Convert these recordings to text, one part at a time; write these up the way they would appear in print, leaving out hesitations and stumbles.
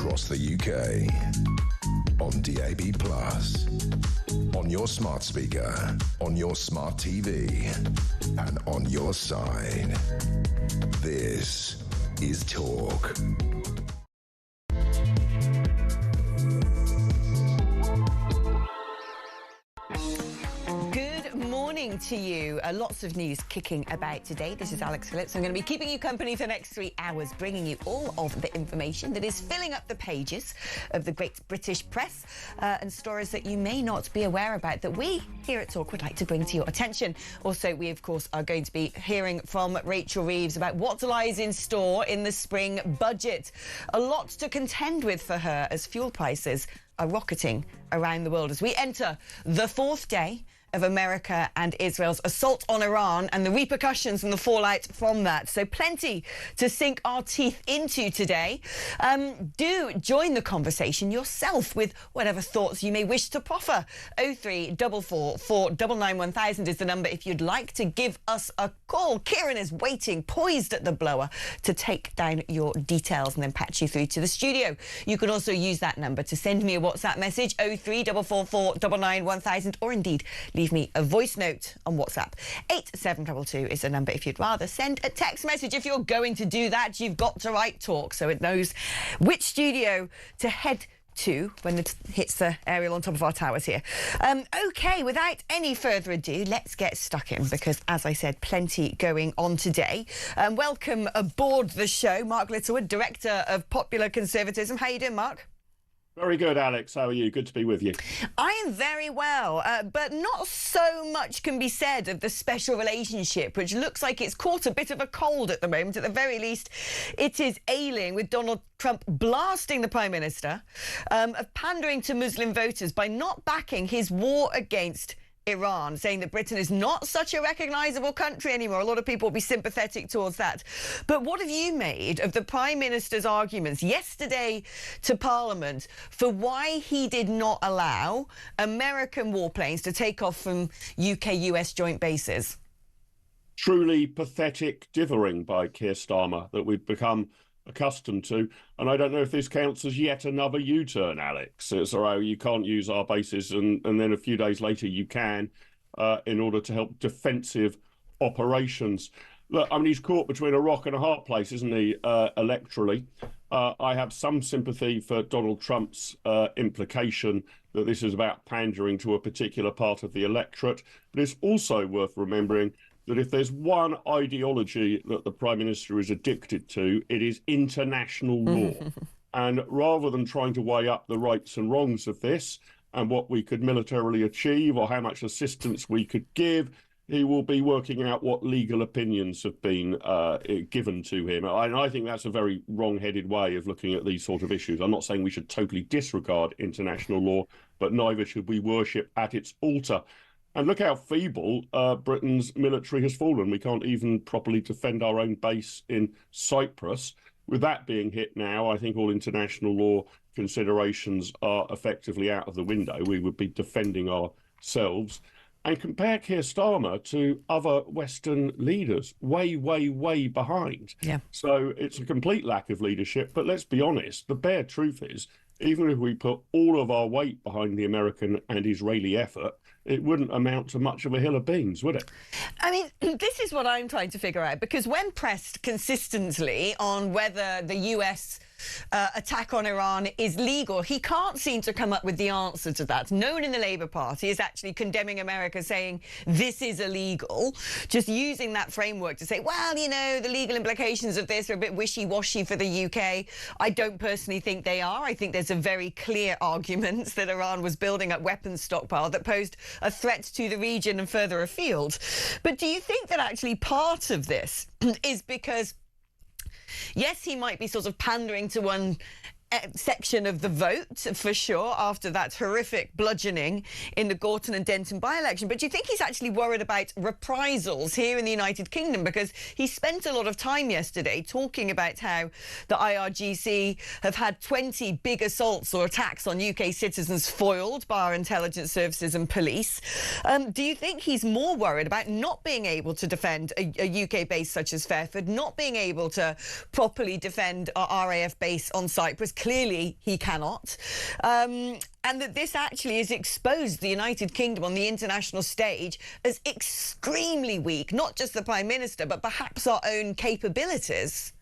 across the UK. On DAB+, on your smart speaker, on your smart TV, and on your side. This is Talk. To you. Lots of news kicking about today. This is Alex Phillips. I'm going to be keeping you company for the next 3 hours, bringing you all of the information that is filling up the pages of the great British press and stories that you may not be aware about that we here at Talk would like to bring to your attention. Also, we, of course, are going to be hearing from Rachel Reeves about what lies in store in the spring budget. A lot to contend with for her as fuel prices are rocketing around the world as we enter the 4th day of America and Israel's assault on Iran and the repercussions and the fallout from that. So plenty to sink our teeth into today. Do join the conversation yourself with whatever thoughts you may wish to proffer. 0344 499 1000 is the number if you'd like to give us a call. Kieran is waiting, poised at the blower, to take down your details and then patch you through to the studio. You can also use that number to send me a WhatsApp message, 0344 499 1000, or indeed leave me a voice note on WhatsApp. 87222 is the number if you'd rather send a text message. If you're going to do that, you've got to write Talk so it knows which studio to head to when it hits the aerial on top of our towers here. OK, without any further ado, let's get stuck in because, as I said, plenty going on today. Welcome aboard the show, Mark Littlewood, Director of Popular Conservatism. How you doing, Mark? Very good, Alex. How are you? Good to be with you. I am very well, but not so much can be said of the special relationship, which looks like it's caught a bit of a cold at the moment. At the very least, it is ailing, with Donald Trump blasting the Prime Minister, of pandering to Muslim voters by not backing his war against Iran, saying that Britain is not such a recognisable country anymore. A lot of people will be sympathetic towards that. But what have you made of the Prime Minister's arguments yesterday to Parliament for why he did not allow American warplanes to take off from UK-US joint bases? Truly pathetic dithering by Keir Starmer that we've become accustomed to, and I don't know if this counts as yet another U-turn, Alex. It's all right, you can't use our bases, and then a few days later you can, in order to help defensive operations. Look, I mean, he's caught between a rock and a hard place, isn't he, electorally? I have some sympathy for Donald Trump's implication that this is about pandering to a particular part of the electorate, but it's also worth remembering that if there's one ideology that the Prime Minister is addicted to, it is international law. And rather than trying to weigh up the rights and wrongs of this and what we could militarily achieve or how much assistance we could give, he will be working out what legal opinions have been given to him. And I think that's a very wrong-headed way of looking at these sort of issues. I'm not saying we should totally disregard international law, but neither should we worship at its altar. And look how feeble Britain's military has fallen. We can't even properly defend our own base in Cyprus. With that being hit now, I think all international law considerations are effectively out of the window. We would be defending ourselves. And compare Keir Starmer to other Western leaders, way, way, way behind. Yeah. So it's a complete lack of leadership. But let's be honest, the bare truth is, even if we put all of our weight behind the American and Israeli effort, it wouldn't amount to much of a hill of beans, would it? I mean, this is what I'm trying to figure out, because when pressed consistently on whether the US attack on Iran is legal, he can't seem to come up with the answer to that. No one in the Labour Party is actually condemning America, saying this is illegal, just using that framework to say, well, you know, the legal implications of this are a bit wishy-washy for the UK. I don't personally think they are. I think there's a very clear argument that Iran was building up weapons stockpile that posed a threat to the region and further afield. But do you think that actually part of this is because, yes, he might be sort of pandering to one section of the vote, for sure, after that horrific bludgeoning in the Gorton and Denton by-election. But do you think he's actually worried about reprisals here in the United Kingdom? Because he spent a lot of time yesterday talking about how the IRGC have had 20 big assaults or attacks on UK citizens foiled by our intelligence services and police. Do you think he's more worried about not being able to defend a UK base such as Fairford, not being able to properly defend our RAF base on Cyprus, clearly he cannot. And that this actually has exposed the United Kingdom on the international stage as extremely weak, not just the Prime Minister, but perhaps our own capabilities.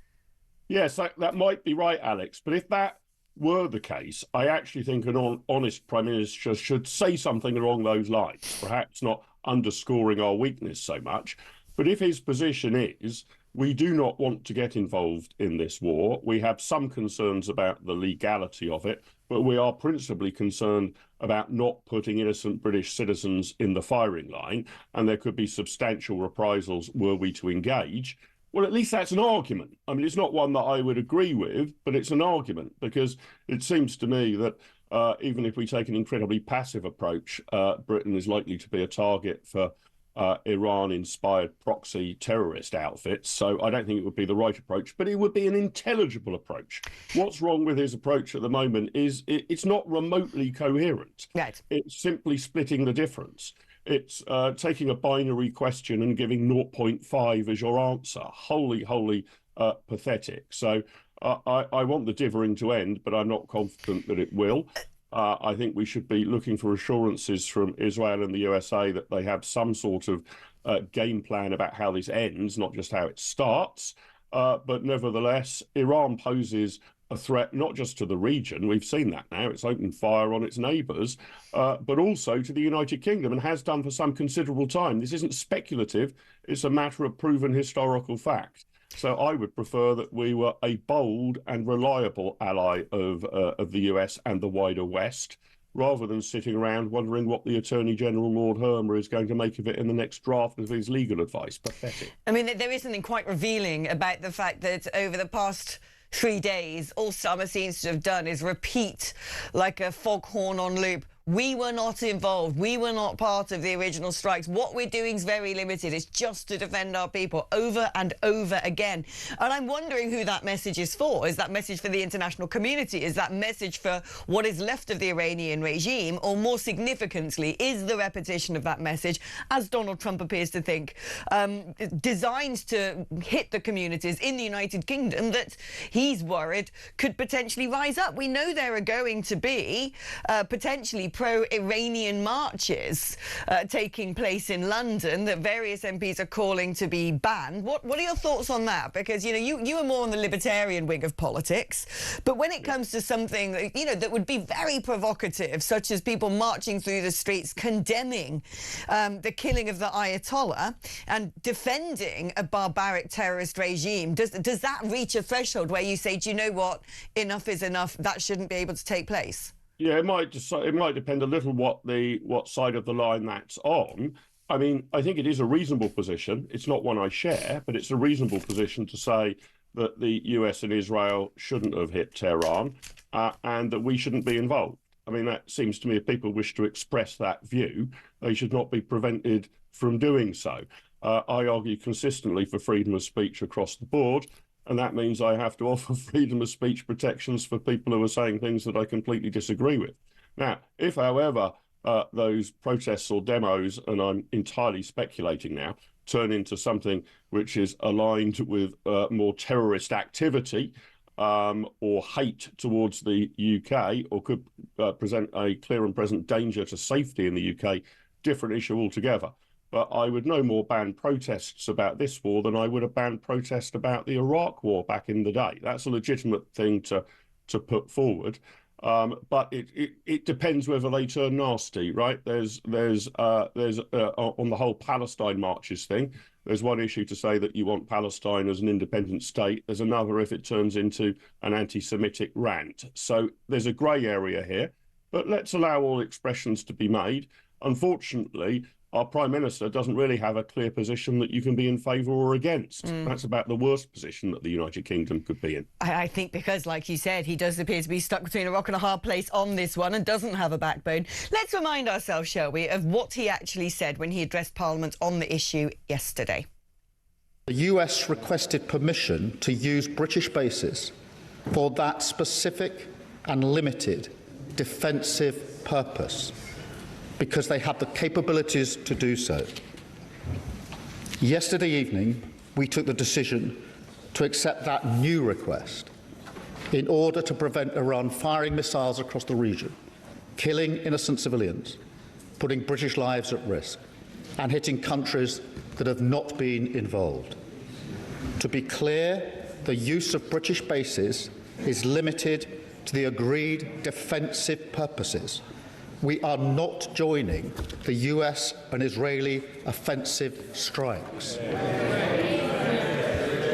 Yes, that might be right, Alex. But if that were the case, I actually think an honest Prime Minister should say something along those lines, perhaps not underscoring our weakness so much. But if his position is, we do not want to get involved in this war, we have some concerns about the legality of it, but we are principally concerned about not putting innocent British citizens in the firing line, and there could be substantial reprisals were we to engage. Well, at least that's an argument. I mean, it's not one that I would agree with, but it's an argument, because it seems to me that even if we take an incredibly passive approach, Britain is likely to be a target for Iran-inspired proxy terrorist outfits. So I don't think it would be the right approach, but it would be an intelligible approach. What's wrong with his approach at the moment is it's not remotely coherent. Right. It's simply splitting the difference. It's taking a binary question and giving 0.5 as your answer. Wholly pathetic. So I want the dithering to end, but I'm not confident that it will. I think we should be looking for assurances from Israel and the USA that they have some sort of game plan about how this ends, not just how it starts. But nevertheless, Iran poses a threat not just to the region. We've seen that now. It's opened fire on its neighbours, but also to the United Kingdom, and has done for some considerable time. This isn't speculative. It's a matter of proven historical fact. So I would prefer that we were a bold and reliable ally of the US and the wider West, rather than sitting around wondering what the Attorney General, Lord Hermer, is going to make of it in the next draft of his legal advice. Pathetic. I mean, there is something quite revealing about the fact that over the past 3 days, all Summer seems to have done is repeat like a foghorn on loop. We were not involved. We were not part of the original strikes. What we're doing is very limited. It's just to defend our people over and over again. And I'm wondering who that message is for. Is that message for the international community? Is that message for what is left of the Iranian regime? Or more significantly, is the repetition of that message, as Donald Trump appears to think, designed to hit the communities in the United Kingdom that he's worried could potentially rise up? We know there are going to be potentially pro-Iranian marches taking place in London that various MPs are calling to be banned. What are your thoughts on that? Because, you know, you are more on the libertarian wing of politics, but when it comes to something, you know, that would be very provocative, such as people marching through the streets condemning the killing of the Ayatollah and defending a barbaric terrorist regime, does that reach a threshold where you say, do you know what, enough is enough, that shouldn't be able to take place? Yeah, it might depend a little what side of the line that's on. I mean, I think it is a reasonable position. It's not one I share, but it's a reasonable position to say that the US and Israel shouldn't have hit Tehran and that we shouldn't be involved. I mean, that seems to me, if people wish to express that view, they should not be prevented from doing so. I argue consistently for freedom of speech across the board, and that means I have to offer freedom of speech protections for people who are saying things that I completely disagree with. Now, if, however, those protests or demos, and I'm entirely speculating now, turn into something which is aligned with more terrorist activity or hate towards the UK, or could present a clear and present danger to safety in the UK, different issue altogether. But I would no more ban protests about this war than I would have banned protest about the Iraq war back in the day. That's a legitimate thing to put forward. But it depends whether they turn nasty, right? There's on the whole Palestine marches thing, there's one issue to say that you want Palestine as an independent state. There's another if it turns into an anti-Semitic rant. So there's a grey area here, but let's allow all expressions to be made. Unfortunately, our Prime Minister doesn't really have a clear position that you can be in favour or against. That's about the worst position that the United Kingdom could be in. I think because, like you said, he does appear to be stuck between a rock and a hard place on this one and doesn't have a backbone. Let's remind ourselves, shall we, of what he actually said when he addressed Parliament on the issue yesterday. The US requested permission to use British bases for that specific and limited defensive purpose, because they have the capabilities to do so. Yesterday evening, we took the decision to accept that new request, in order to prevent Iran firing missiles across the region, killing innocent civilians, putting British lives at risk, and hitting countries that have not been involved. To be clear, the use of British bases is limited to the agreed defensive purposes. We are not joining the US and Israeli offensive strikes.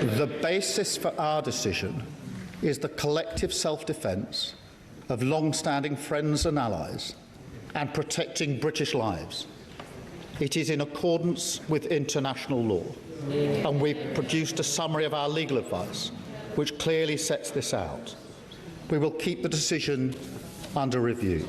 The basis for our decision is the collective self-defence of long-standing friends and allies and protecting British lives. It is in accordance with international law, and we've produced a summary of our legal advice which clearly sets this out. We will keep the decision under review.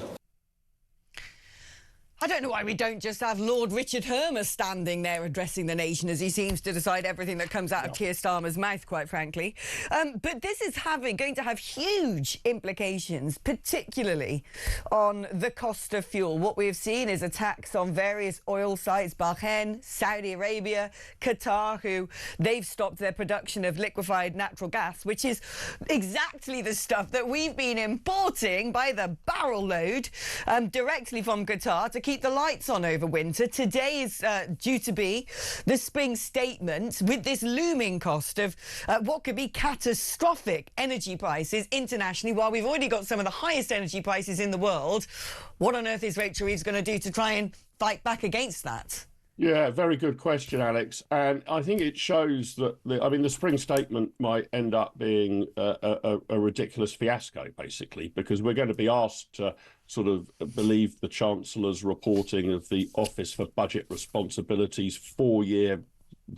I don't know why we don't just have Lord Richard Hermer standing there addressing the nation, as he seems to decide everything that comes out of Keir Starmer's mouth, quite frankly. But this is going to have huge implications, particularly on the cost of fuel. What we've seen is attacks on various oil sites, Bahrain, Saudi Arabia, Qatar, who they've stopped their production of liquefied natural gas, which is exactly the stuff that we've been importing by the barrel load directly from Qatar to keep the lights on over winter. Today is due to be the spring statement with this looming cost of what could be catastrophic energy prices internationally, while we've already got some of the highest energy prices in the world. What on earth is Rachel Reeves going to do to try and fight back against that? Yeah, very good question, Alex. And I think it shows that, the spring statement might end up being a ridiculous fiasco, basically, because we're going to be asked to sort of believe the Chancellor's reporting of the Office for Budget Responsibility's 4-year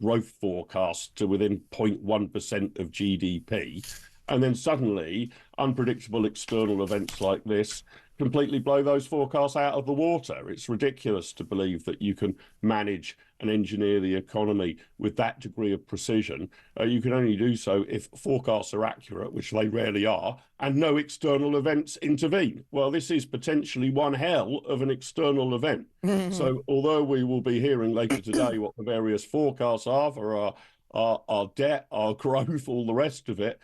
growth forecast to within 0.1% of GDP. And then suddenly, unpredictable external events like this completely blow those forecasts out of the water. It's ridiculous to believe that you can manage and engineer the economy with that degree of precision. You can only do so if forecasts are accurate, which they rarely are, and no external events intervene. Well, this is potentially one hell of an external event. So although we will be hearing later today what the various forecasts are for our debt, our growth, all the rest of it,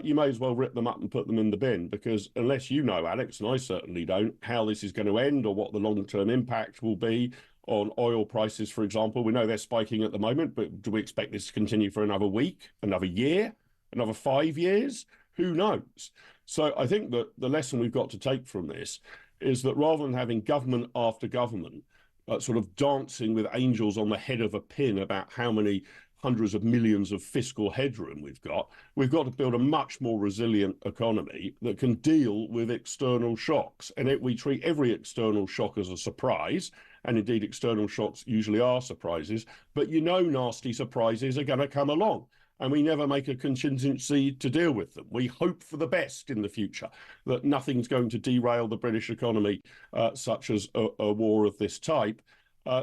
you may as well rip them up and put them in the bin, because unless you know, Alex, and I certainly don't, how this is going to end or what the long-term impact will be on oil prices, for example. We know they're spiking at the moment, but do we expect this to continue for another week, another year, another 5 years? Who knows? So I think that the lesson we've got to take from this is that rather than having government after government sort of dancing with angels on the head of a pin about how many hundreds of millions of fiscal headroom we've got to build a much more resilient economy that can deal with external shocks. And we treat every external shock as a surprise, and indeed external shocks usually are surprises, but nasty surprises are going to come along, and we never make a contingency to deal with them. We hope for the best in the future, that nothing's going to derail the British economy, such as a war of this type.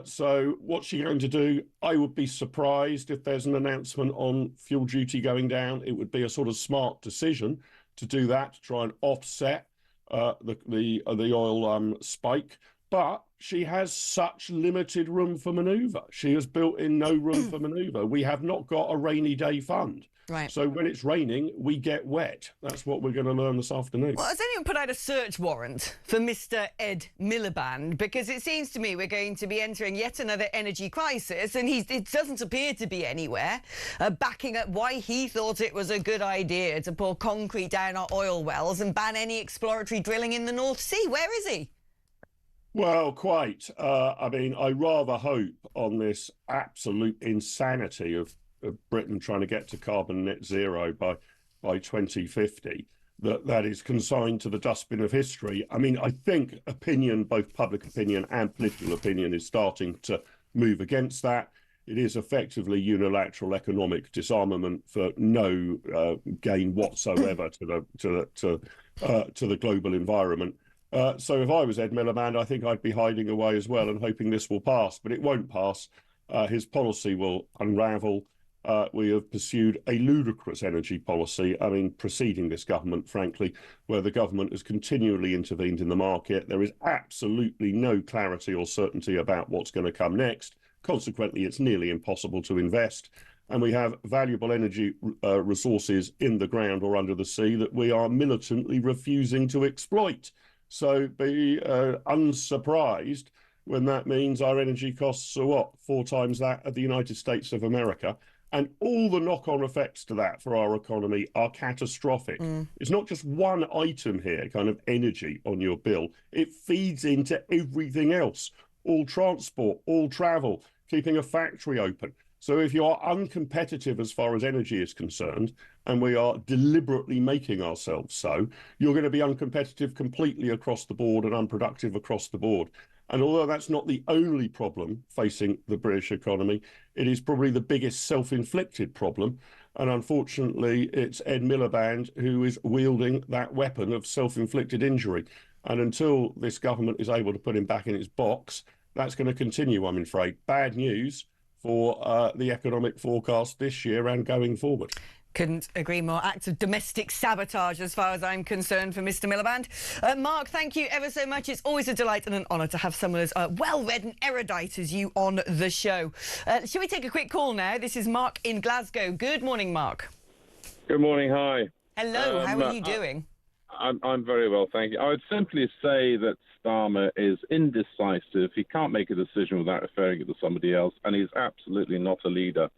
So what's she going to do? I would be surprised if there's an announcement on fuel duty going down. It would be a sort of smart decision to do that, to try and offset the oil spike. But she has such limited room for manoeuvre. She has built in no room for manoeuvre. We have not got a rainy day fund. Right. So when it's raining, we get wet. That's what we're going to learn this afternoon. Well, has anyone put out a search warrant for Mr. Ed Miliband? Because it seems to me we're going to be entering yet another energy crisis, and it doesn't appear to be anywhere backing up why he thought it was a good idea to pour concrete down our oil wells and ban any exploratory drilling in the North Sea. Where is he? Well, quite. I rather hope on this absolute insanity of Britain trying to get to carbon net zero by 2050, that is consigned to the dustbin of history. I think opinion, both public opinion and political opinion, is starting to move against that. It is effectively unilateral economic disarmament for no gain whatsoever to the global environment. So if I was Ed Miliband, I think I'd be hiding away as well and hoping this will pass, but it won't pass. His policy will unravel. We have pursued a ludicrous energy policy, preceding this government, frankly, where the government has continually intervened in the market. There is absolutely no clarity or certainty about what's going to come next. Consequently, it's nearly impossible to invest. and we have valuable energy resources in the ground or under the sea that we are militantly refusing to exploit. So be unsurprised when that means our energy costs are what, 4 times that of the United States of America. And all the knock-on effects to that for our economy are catastrophic. It's not just one item here, kind of energy on your bill. It feeds into everything else, all transport, all travel, keeping a factory open. So if you are uncompetitive as far as energy is concerned, and we are deliberately making ourselves so, you're going to be uncompetitive completely across the board and unproductive across the board. And although that's not the only problem facing the British economy, it is probably the biggest self-inflicted problem. And unfortunately, it's Ed Miliband who is wielding that weapon of self-inflicted injury. And until this government is able to put him back in its box, that's going to continue, I'm afraid. Bad news for the economic forecast this year and going forward. Couldn't agree more. Acts of domestic sabotage, as far as I'm concerned, for Mr. Miliband. Mark, thank you ever so much. It's always a delight and an honour to have someone as well-read and erudite as you on the show. Shall we take a quick call now? This is Mark in Glasgow. Good morning, Mark. Good morning. Hi. Hello. How are you doing? I'm very well, thank you. I would simply say that Starmer is indecisive. He can't make a decision without referring it to somebody else, and he's absolutely not a leader.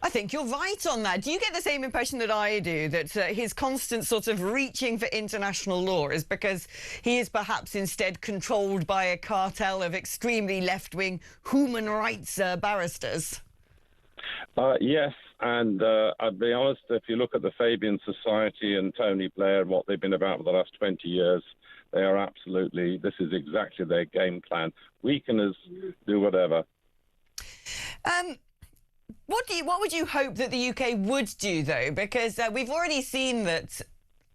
I think you're right on that. Do you get the same impression that I do, that his constant sort of reaching for international law is because he is perhaps instead controlled by a cartel of extremely left-wing human rights barristers? Yes, and I'll be honest, if you look at the Fabian Society and Tony Blair and what they've been about for the last 20 years, they are absolutely, this is exactly their game plan. Weakeners do whatever. What would you hope that the UK would do, though? Because we've already seen that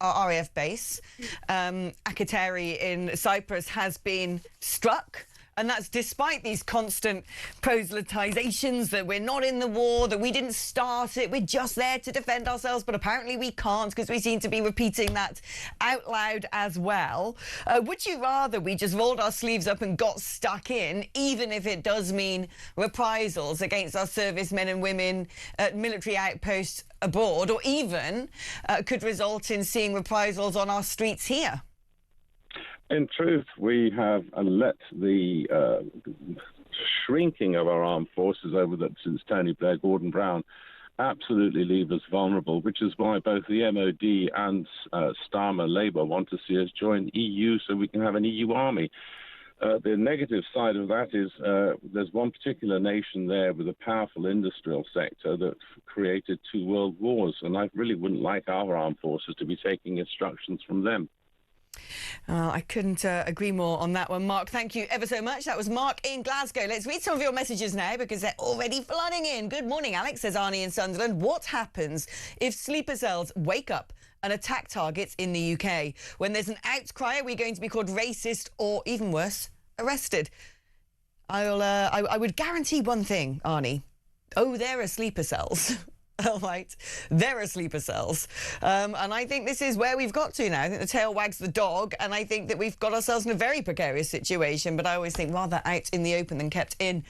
our RAF base, Akrotiri in Cyprus, has been struck. And that's despite these constant proselytizations that we're not in the war, that we didn't start it, we're just there to defend ourselves. But apparently we can't, because we seem to be repeating that out loud as well. Would you rather we just rolled our sleeves up and got stuck in, even if it does mean reprisals against our servicemen and women at military outposts abroad, or even could result in seeing reprisals on our streets here? In truth, we have let the shrinking of our armed forces since Tony Blair, Gordon Brown, absolutely leave us vulnerable, which is why both the MOD and Starmer Labour want to see us join the EU so we can have an EU army. The negative side of that is there's one particular nation there with a powerful industrial sector that created 2 world wars, and I really wouldn't like our armed forces to be taking instructions from them. I couldn't agree more on that one, Mark. Thank you ever so much. That was Mark in Glasgow. Let's read some of your messages now because they're already flooding in. Good morning, Alex, says Arnie in Sunderland. What happens if sleeper cells wake up and attack targets in the UK? When there's an outcry, are we going to be called racist or, even worse, arrested? I would guarantee one thing, Arnie. Oh, there are sleeper cells. All right, there are sleeper cells. And I think this is where we've got to now. I think the tail wags the dog, and I think that we've got ourselves in a very precarious situation, but I always think rather out in the open than kept in.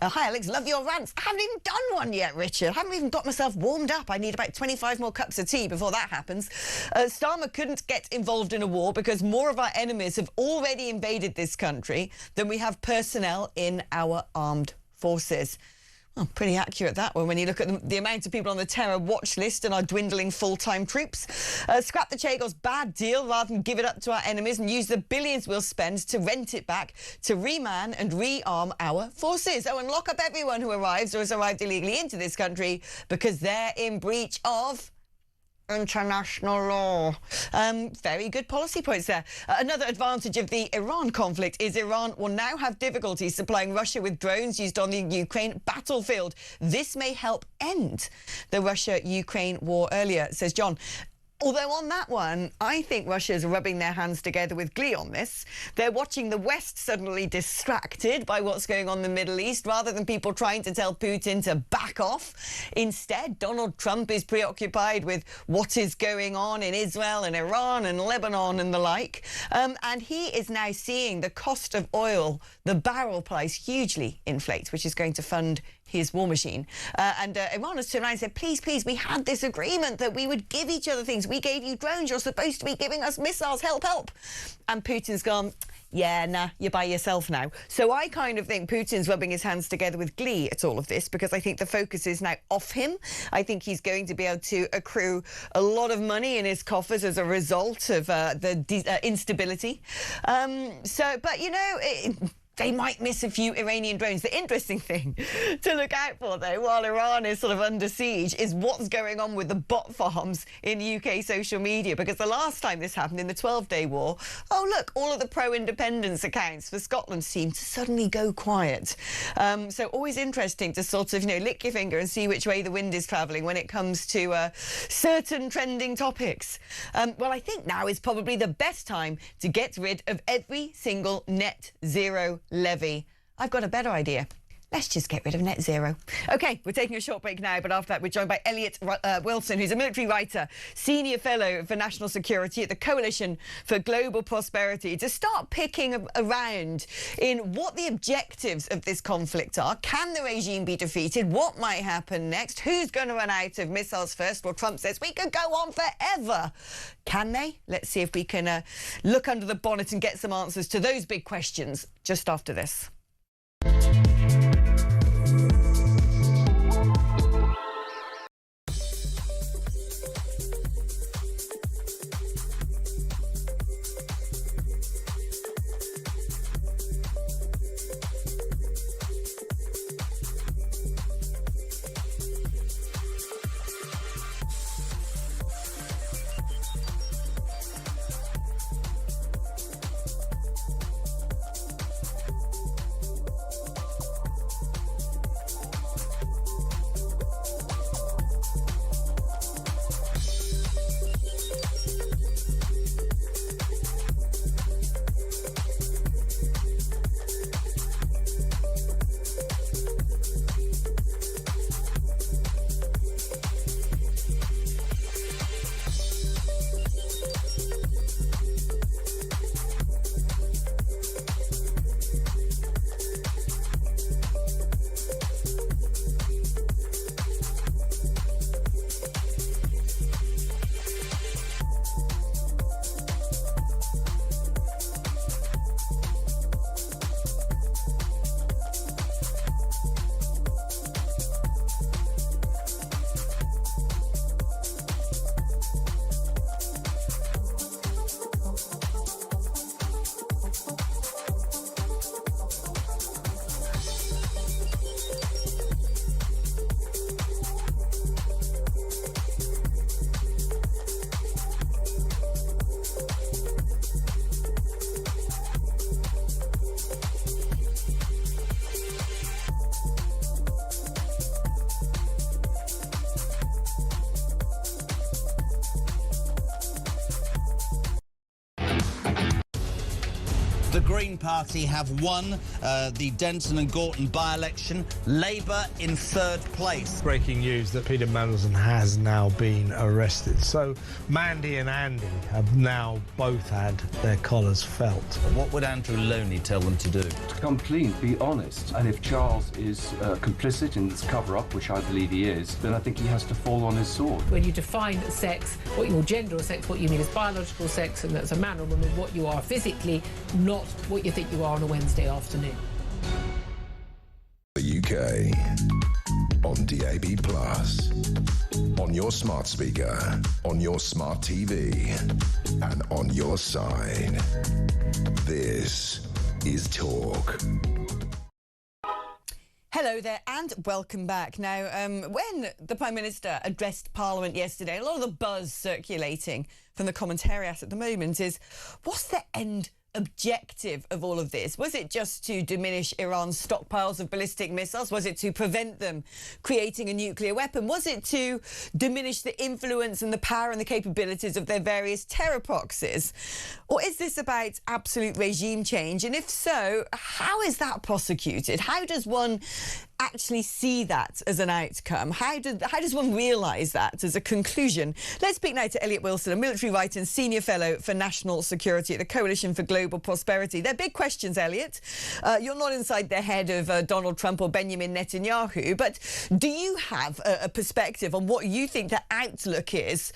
Hi, Alex, love your rants. I haven't even done one yet, Richard. I haven't even got myself warmed up. I need about 25 more cups of tea before that happens. Starmer couldn't get involved in a war because more of our enemies have already invaded this country than we have personnel in our armed forces. Oh, pretty accurate, that one, when you look at the amount of people on the terror watch list and our dwindling full-time troops. Scrap the Chagos bad deal rather than give it up to our enemies and use the billions we'll spend to rent it back, to reman and rearm our forces. Oh, and lock up everyone who arrives or has arrived illegally into this country because they're in breach of international law. Very good policy points there. Another advantage of the Iran conflict is Iran will now have difficulty supplying Russia with drones used on the Ukraine battlefield. This may help end the Russia-Ukraine war earlier, says John. Although on that one, I think Russia's rubbing their hands together with glee on this. They're watching the West suddenly distracted by what's going on in the Middle East rather than people trying to tell Putin to back off. Instead, Donald Trump is preoccupied with what is going on in Israel and Iran and Lebanon and the like. And he is now seeing the cost of oil, the barrel price, hugely inflate, which is going to fund his war machine. And Iran has turned around and said, please, please, we had this agreement that we would give each other things. We gave you drones. You're supposed to be giving us missiles. Help, help. And Putin's gone, yeah, nah, you're by yourself now. So I kind of think Putin's rubbing his hands together with glee at all of this, because I think the focus is now off him. I think he's going to be able to accrue a lot of money in his coffers as a result of the instability. But, you know, they might miss a few Iranian drones. The interesting thing to look out for, though, while Iran is sort of under siege, is what's going on with the bot farms in UK social media. Because the last time this happened, in the 12-day war, oh, look, all of the pro-independence accounts for Scotland seem to suddenly go quiet. So always interesting to sort of, you know, lick your finger and see which way the wind is travelling when it comes to certain trending topics. Well, I think now is probably the best time to get rid of every single net zero levy. I've got a better idea. Let's just get rid of net zero. OK, we're taking a short break now, but after that we're joined by Elliot Wilson, who's a military writer, senior fellow for national security at the Coalition for Global Prosperity, to start picking around in what the objectives of this conflict are. Can the regime be defeated? What might happen next? Who's going to run out of missiles first? Well, Trump says we could go on forever. Can they? Let's see if we can look under the bonnet and get some answers to those big questions just after this. The Green Party have won the Denton and Gorton by-election. Labour in third place. Breaking news that Peter Mandelson has now been arrested. So Mandy and Andy have now both had their collars felt. What would Andrew Loney tell them to do? To come clean, be honest. And if Charles is complicit in this cover-up, which I believe he is, then I think he has to fall on his sword. When you define sex, what your gender or sex, what you mean is biological sex, and that's a man or woman, what you are physically, not what you think you are on a Wednesday afternoon. The UK on DAB+, on your smart speaker, on your smart TV, and on your side. This is Talk. Hello there and welcome back. Now, when the Prime Minister addressed Parliament yesterday, a lot of the buzz circulating from the commentariat at the moment is, what's the end objective of all of this? Was it just to diminish Iran's stockpiles of ballistic missiles? Was it to prevent them creating a nuclear weapon? Was it to diminish the influence and the power and the capabilities of their various terror proxies? Or is this about absolute regime change? And if so, how is that prosecuted? How does one actually see that as an outcome? How does one realise that as a conclusion? Let's speak now to Elliot Wilson, a military writer and senior fellow for national security at the Coalition for Global global prosperity. They're big questions, Elliot. You're not inside the head of Donald Trump or Benjamin Netanyahu, but do you have a perspective on what you think the outlook is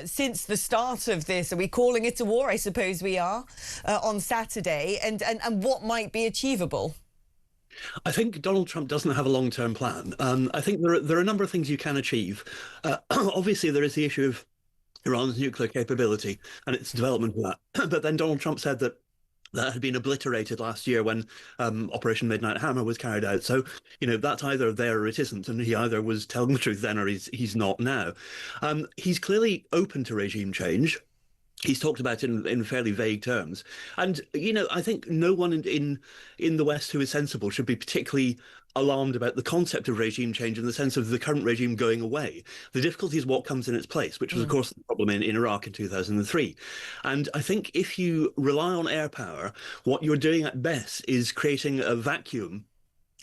since the start of this? Are we calling it a war? I suppose we are on Saturday, and what might be achievable? I think Donald Trump doesn't have a long-term plan. I think there are a number of things you can achieve. Obviously, there is the issue of Iran's nuclear capability and its development of that. But then Donald Trump said that had been obliterated last year when Operation Midnight Hammer was carried out. So, that's either there or it isn't. And he either was telling the truth then or he's not now. He's clearly open to regime change. He's talked about it in fairly vague terms. And, I think no one in the West who is sensible should be particularly alarmed about the concept of regime change in the sense of the current regime going away. The difficulty is what comes in its place, which was, of course, the problem in Iraq in 2003. And I think if you rely on air power, what you're doing at best is creating a vacuum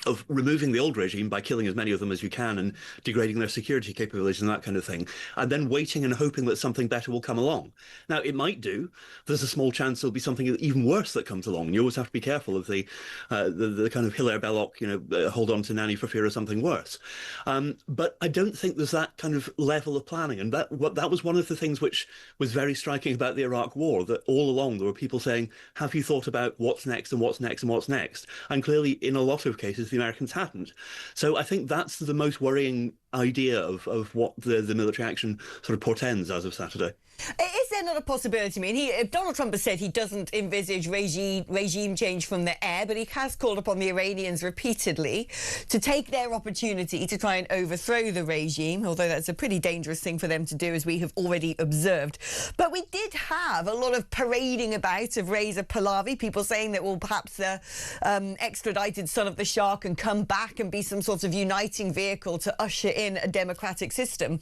of removing the old regime by killing as many of them as you can and degrading their security capabilities and that kind of thing, and then waiting and hoping that something better will come along. Now, it might do. There's a small chance there'll be something even worse that comes along. You always have to be careful of the kind of Hilaire Belloc, hold on to nanny for fear of something worse. But I don't think there's that kind of level of planning. And that was one of the things which was very striking about the Iraq War, that all along there were people saying, have you thought about what's next and what's next and what's next? And clearly, in a lot of cases, the Americans hadn't. So I think that's the most worrying idea of what the military action sort of portends as of Saturday. Is there not a possibility? I mean, Donald Trump has said he doesn't envisage regime change from the air, but he has called upon the Iranians repeatedly to take their opportunity to try and overthrow the regime, although that's a pretty dangerous thing for them to do, as we have already observed. But we did have a lot of parading about of Reza Pahlavi, people saying that, well, perhaps the extradited son of the Shah can come back and be some sort of uniting vehicle to usher in a democratic system.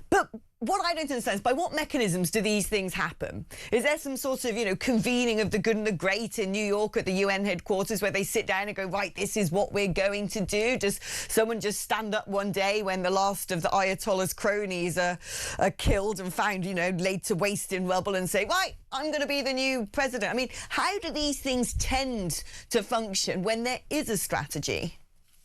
But what I don't understand is, by what mechanisms do these things happen? Is there some sort of, convening of the good and the great in New York at the UN headquarters where they sit down and go, right, this is what we're going to do? Does someone just stand up one day when the last of the Ayatollah's cronies are killed and found, laid to waste in rubble and say, right, I'm going to be the new president? I mean, how do these things tend to function when there is a strategy?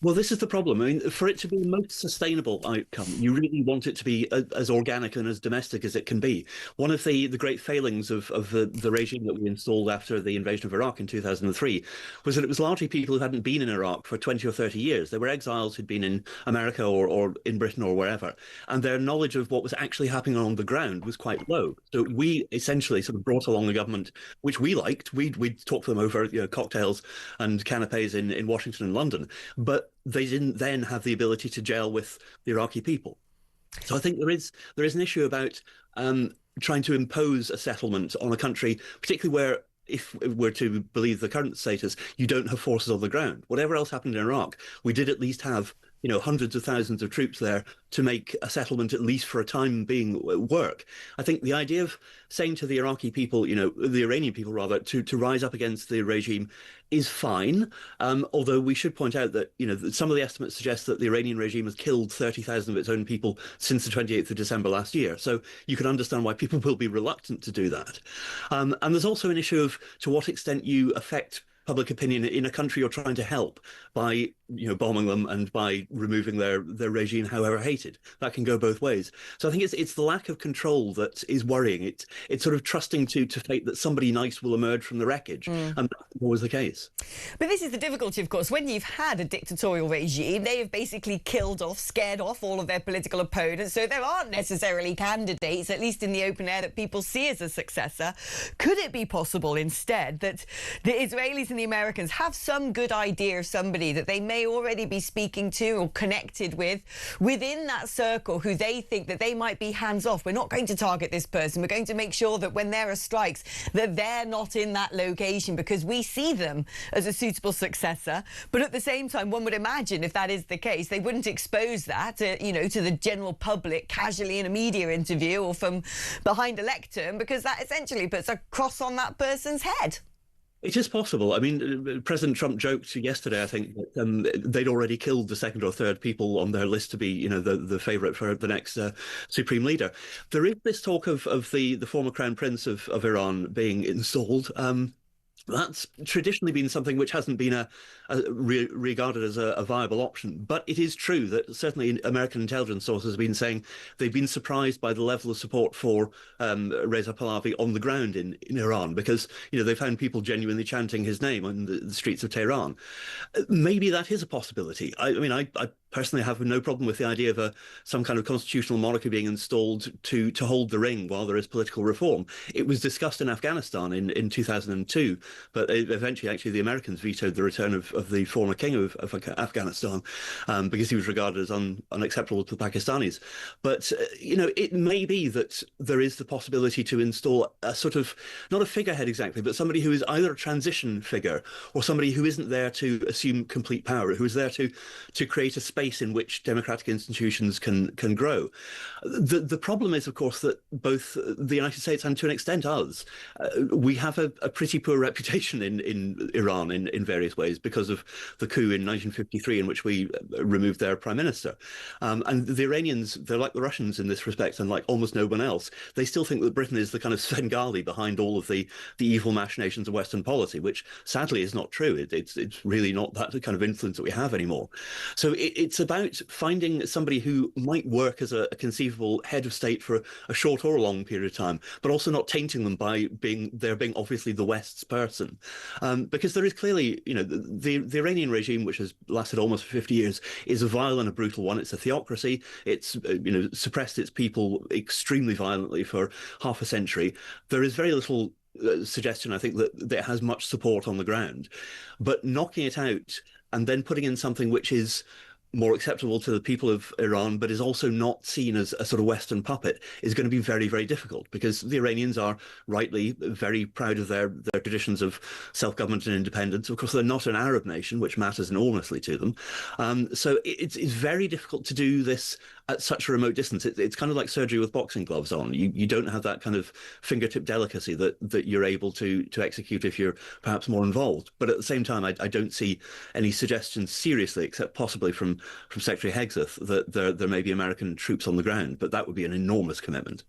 Well, this is the problem. I mean, for it to be the most sustainable outcome, you really want it to be as organic and as domestic as it can be. One of the great failings of the regime that we installed after the invasion of Iraq in 2003 was that it was largely people who hadn't been in Iraq for 20 or 30 years. They were exiles who'd been in America or in Britain or wherever, and their knowledge of what was actually happening on the ground was quite low. So we essentially sort of brought along a government which we liked. We'd talk to them over cocktails and canapes in Washington and London, but they didn't then have the ability to gel with the Iraqi people. So I think there is an issue about trying to impose a settlement on a country, particularly where, if we're to believe the current status, you don't have forces on the ground. Whatever else happened in Iraq, we did at least have hundreds of thousands of troops there to make a settlement, at least for a time being, work. I think the idea of saying to the Iraqi people, the Iranian people rather, to rise up against the regime is fine. Although we should point out that, some of the estimates suggest that the Iranian regime has killed 30,000 of its own people since the 28th of December last year. So you can understand why people will be reluctant to do that. And there's also an issue of to what extent you affect public opinion in a country you're trying to help by bombing them and by removing their regime, however hated. That can go both ways. So I think it's the lack of control that is worrying. It's sort of trusting to fate that somebody nice will emerge from the wreckage, and that's always the case. But this is the difficulty, of course. When you've had a dictatorial regime, they have basically scared off all of their political opponents, so there aren't necessarily candidates, at least in the open air, that people see as a successor. Could it be possible instead that the Israelis and the Americans have some good idea of somebody that they may already be speaking to or connected with within that circle, who they think that they might be hands off? We're not going to target this person. We're going to make sure that when there are strikes, that they're not in that location because we see them as a suitable successor. But at the same time, one would imagine if that is the case, they wouldn't expose that, to the general public casually in a media interview or from behind a lectern, because that essentially puts a cross on that person's head. It is possible. I mean, President Trump joked yesterday, I think, that they'd already killed the second or third people on their list to be, the favourite for the next supreme leader. There is this talk of the former Crown Prince of Iran being installed. That's traditionally been something which hasn't been regarded as a viable option. But it is true that certainly American intelligence sources have been saying they've been surprised by the level of support for Reza Pahlavi on the ground in Iran, because they found people genuinely chanting his name on the streets of Tehran. Maybe that is a possibility. I personally have no problem with the idea of some kind of constitutional monarchy being installed to hold the ring while there is political reform. It was discussed in Afghanistan in 2002, but eventually actually the Americans vetoed the return of the former king of Afghanistan because he was regarded as unacceptable to the Pakistanis. But it may be that there is the possibility to install a sort of, not a figurehead exactly, but somebody who is either a transition figure or somebody who isn't there to assume complete power, who is there to create a space in which democratic institutions can grow. The problem is, of course, that both the United States and to an extent us, we have a pretty poor reputation in Iran in various ways because of the coup in 1953 in which we removed their prime minister. And the Iranians, they're like the Russians in this respect, and like almost no one else. They still think that Britain is the kind of Svengali behind all of the evil machinations of Western policy, which sadly is not true. It's really not that kind of influence that we have anymore. So it's about finding somebody who might work as a conceivable head of state for a short or a long period of time, but also not tainting them by being obviously the West's person. Because there is clearly, the Iranian regime, which has lasted almost 50 years, is a vile and a brutal one. It's a theocracy. It's, suppressed its people extremely violently for half a century. There is very little suggestion, I think, that it has much support on the ground. But knocking it out and then putting in something which is more acceptable to the people of Iran, but is also not seen as a sort of Western puppet, is going to be very, very difficult, because the Iranians are rightly very proud of their traditions of self-government and independence. Of course, they're not an Arab nation, which matters enormously to them. So it's very difficult to do this at such a remote distance. It's kind of like surgery with boxing gloves on. You don't have that kind of fingertip delicacy that you're able to execute if you're perhaps more involved. But at the same time, I don't see any suggestions seriously, except possibly from Secretary Hegseth, that there may be American troops on the ground. But that would be an enormous commitment.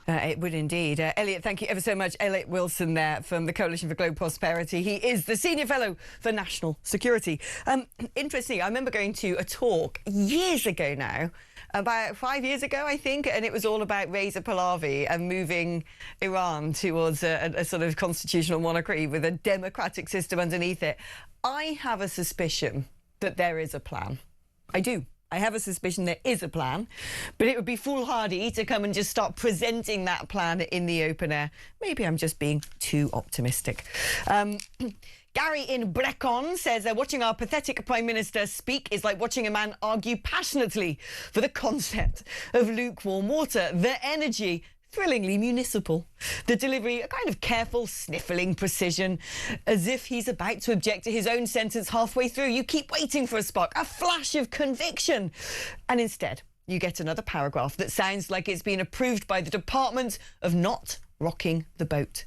It would indeed. Elliot, thank you ever so much. Elliot Wilson there from the Coalition for Global Prosperity. He is the Senior Fellow for National Security. Interesting, I remember going to a talk years ago now, about 5 years ago, I think, and it was all about Reza Pahlavi and moving Iran towards a sort of constitutional monarchy with a democratic system underneath it. I have a suspicion that there is a plan. I do. I have a suspicion there is a plan, but it would be foolhardy to come and just start presenting that plan in the open air. Maybe I'm just being too optimistic. Gary in Brecon says, watching our pathetic Prime Minister speak is like watching a man argue passionately for the concept of lukewarm water. The energy, thrillingly municipal. The delivery, a kind of careful, sniffling precision, as if he's about to object to his own sentence halfway through. You keep waiting for a spark, a flash of conviction. And instead, you get another paragraph that sounds like it's been approved by the Department of Not Rocking the Boat.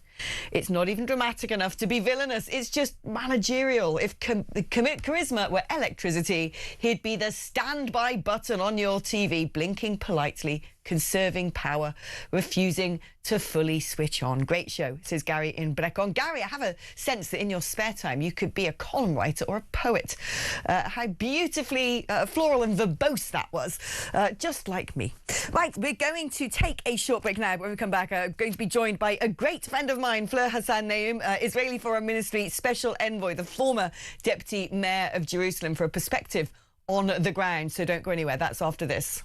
It's not even dramatic enough to be villainous. It's just managerial. If charisma were electricity, he'd be the standby button on your TV, blinking politely, conserving power, refusing to fully switch on. Great show, says Gary in Brecon. Gary, I have a sense that in your spare time you could be a column writer or a poet. How beautifully floral and verbose that was, just like me. Right, we're going to take a short break now. When we come back, I'm going to be joined by a great friend of mine, Fleur Hassan Naoum, Israeli Foreign Ministry Special Envoy, the former Deputy Mayor of Jerusalem, for a perspective on the ground. So don't go anywhere. That's after this.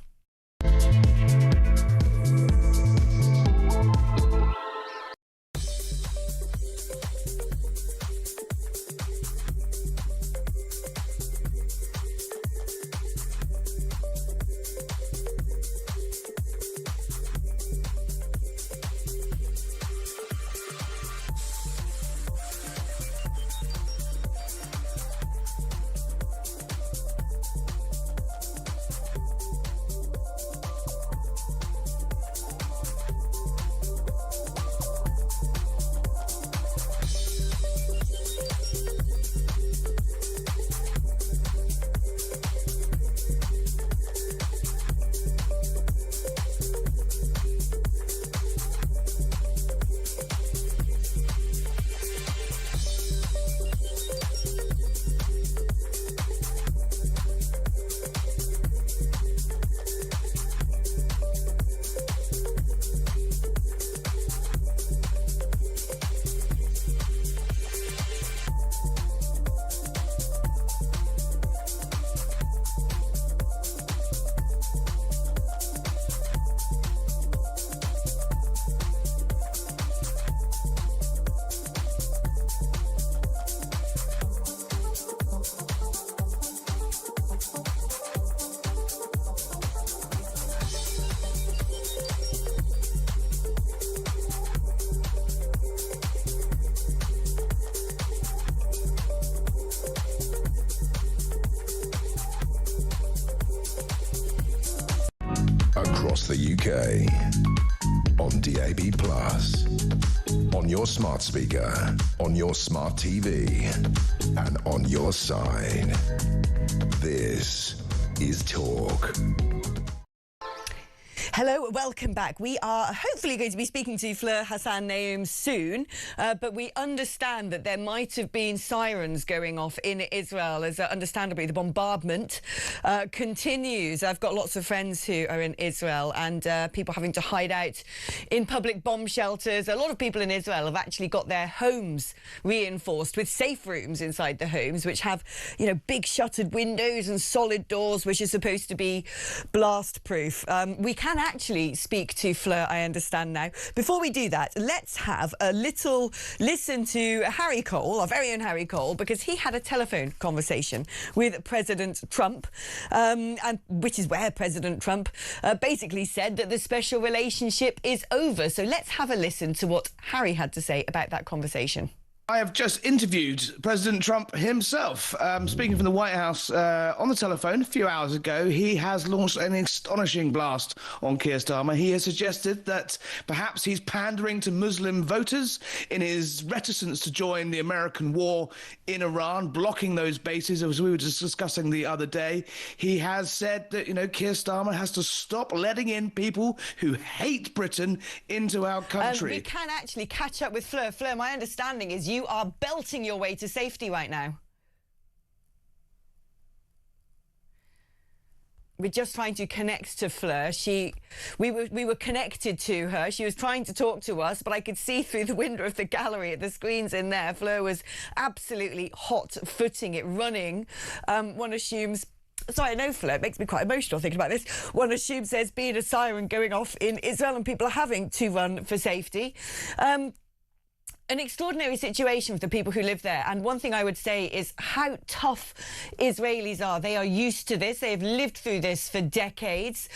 across the UK. On DAB+, on your smart speaker, on your smart TV, and on your side. This is Talk. Hello, welcome back. We are hopefully going to be speaking to Fleur Hassan Naoum soon, but we understand that there might have been sirens going off in Israel as understandably the bombardment continues. I've got lots of friends who are in Israel and people having to hide out in public bomb shelters. A lot of people in Israel have actually got their homes reinforced with safe rooms inside the homes, which have, you know, big shuttered windows and solid doors, which are supposed to be blast proof. We can actually speak to Fleur, I understand now. Before we do that, let's have a little listen to Harry Cole, our very own Harry Cole, because he had a telephone conversation with President Trump, and which is where President Trump basically said that the special relationship is over. So let's have a listen to what Harry had to say about that conversation. I have just interviewed President Trump himself. Speaking from the White House on the telephone a few hours ago, he has launched an astonishing blast on Keir Starmer. He has suggested that perhaps he's pandering to Muslim voters in his reticence to join the American war in Iran, blocking those bases, as we were just discussing the other day. He has said that, you know, Keir Starmer has to stop letting in people who hate Britain into our country. We can actually catch up with Fleur. Fleur, my understanding is you are belting your way to safety right now. We're just trying to connect to Fleur. We were connected to her. She was trying to talk to us, but I could see through the window of the gallery at the screens in there. Fleur was absolutely hot-footing it, running. One assumes... Sorry, I know, Fleur, it makes me quite emotional thinking about this. One assumes there's been a siren going off in Israel and people are having to run for safety. An extraordinary situation for the people who live there. And one thing I would say is how tough Israelis are. They are used to this. They have lived through this for decades.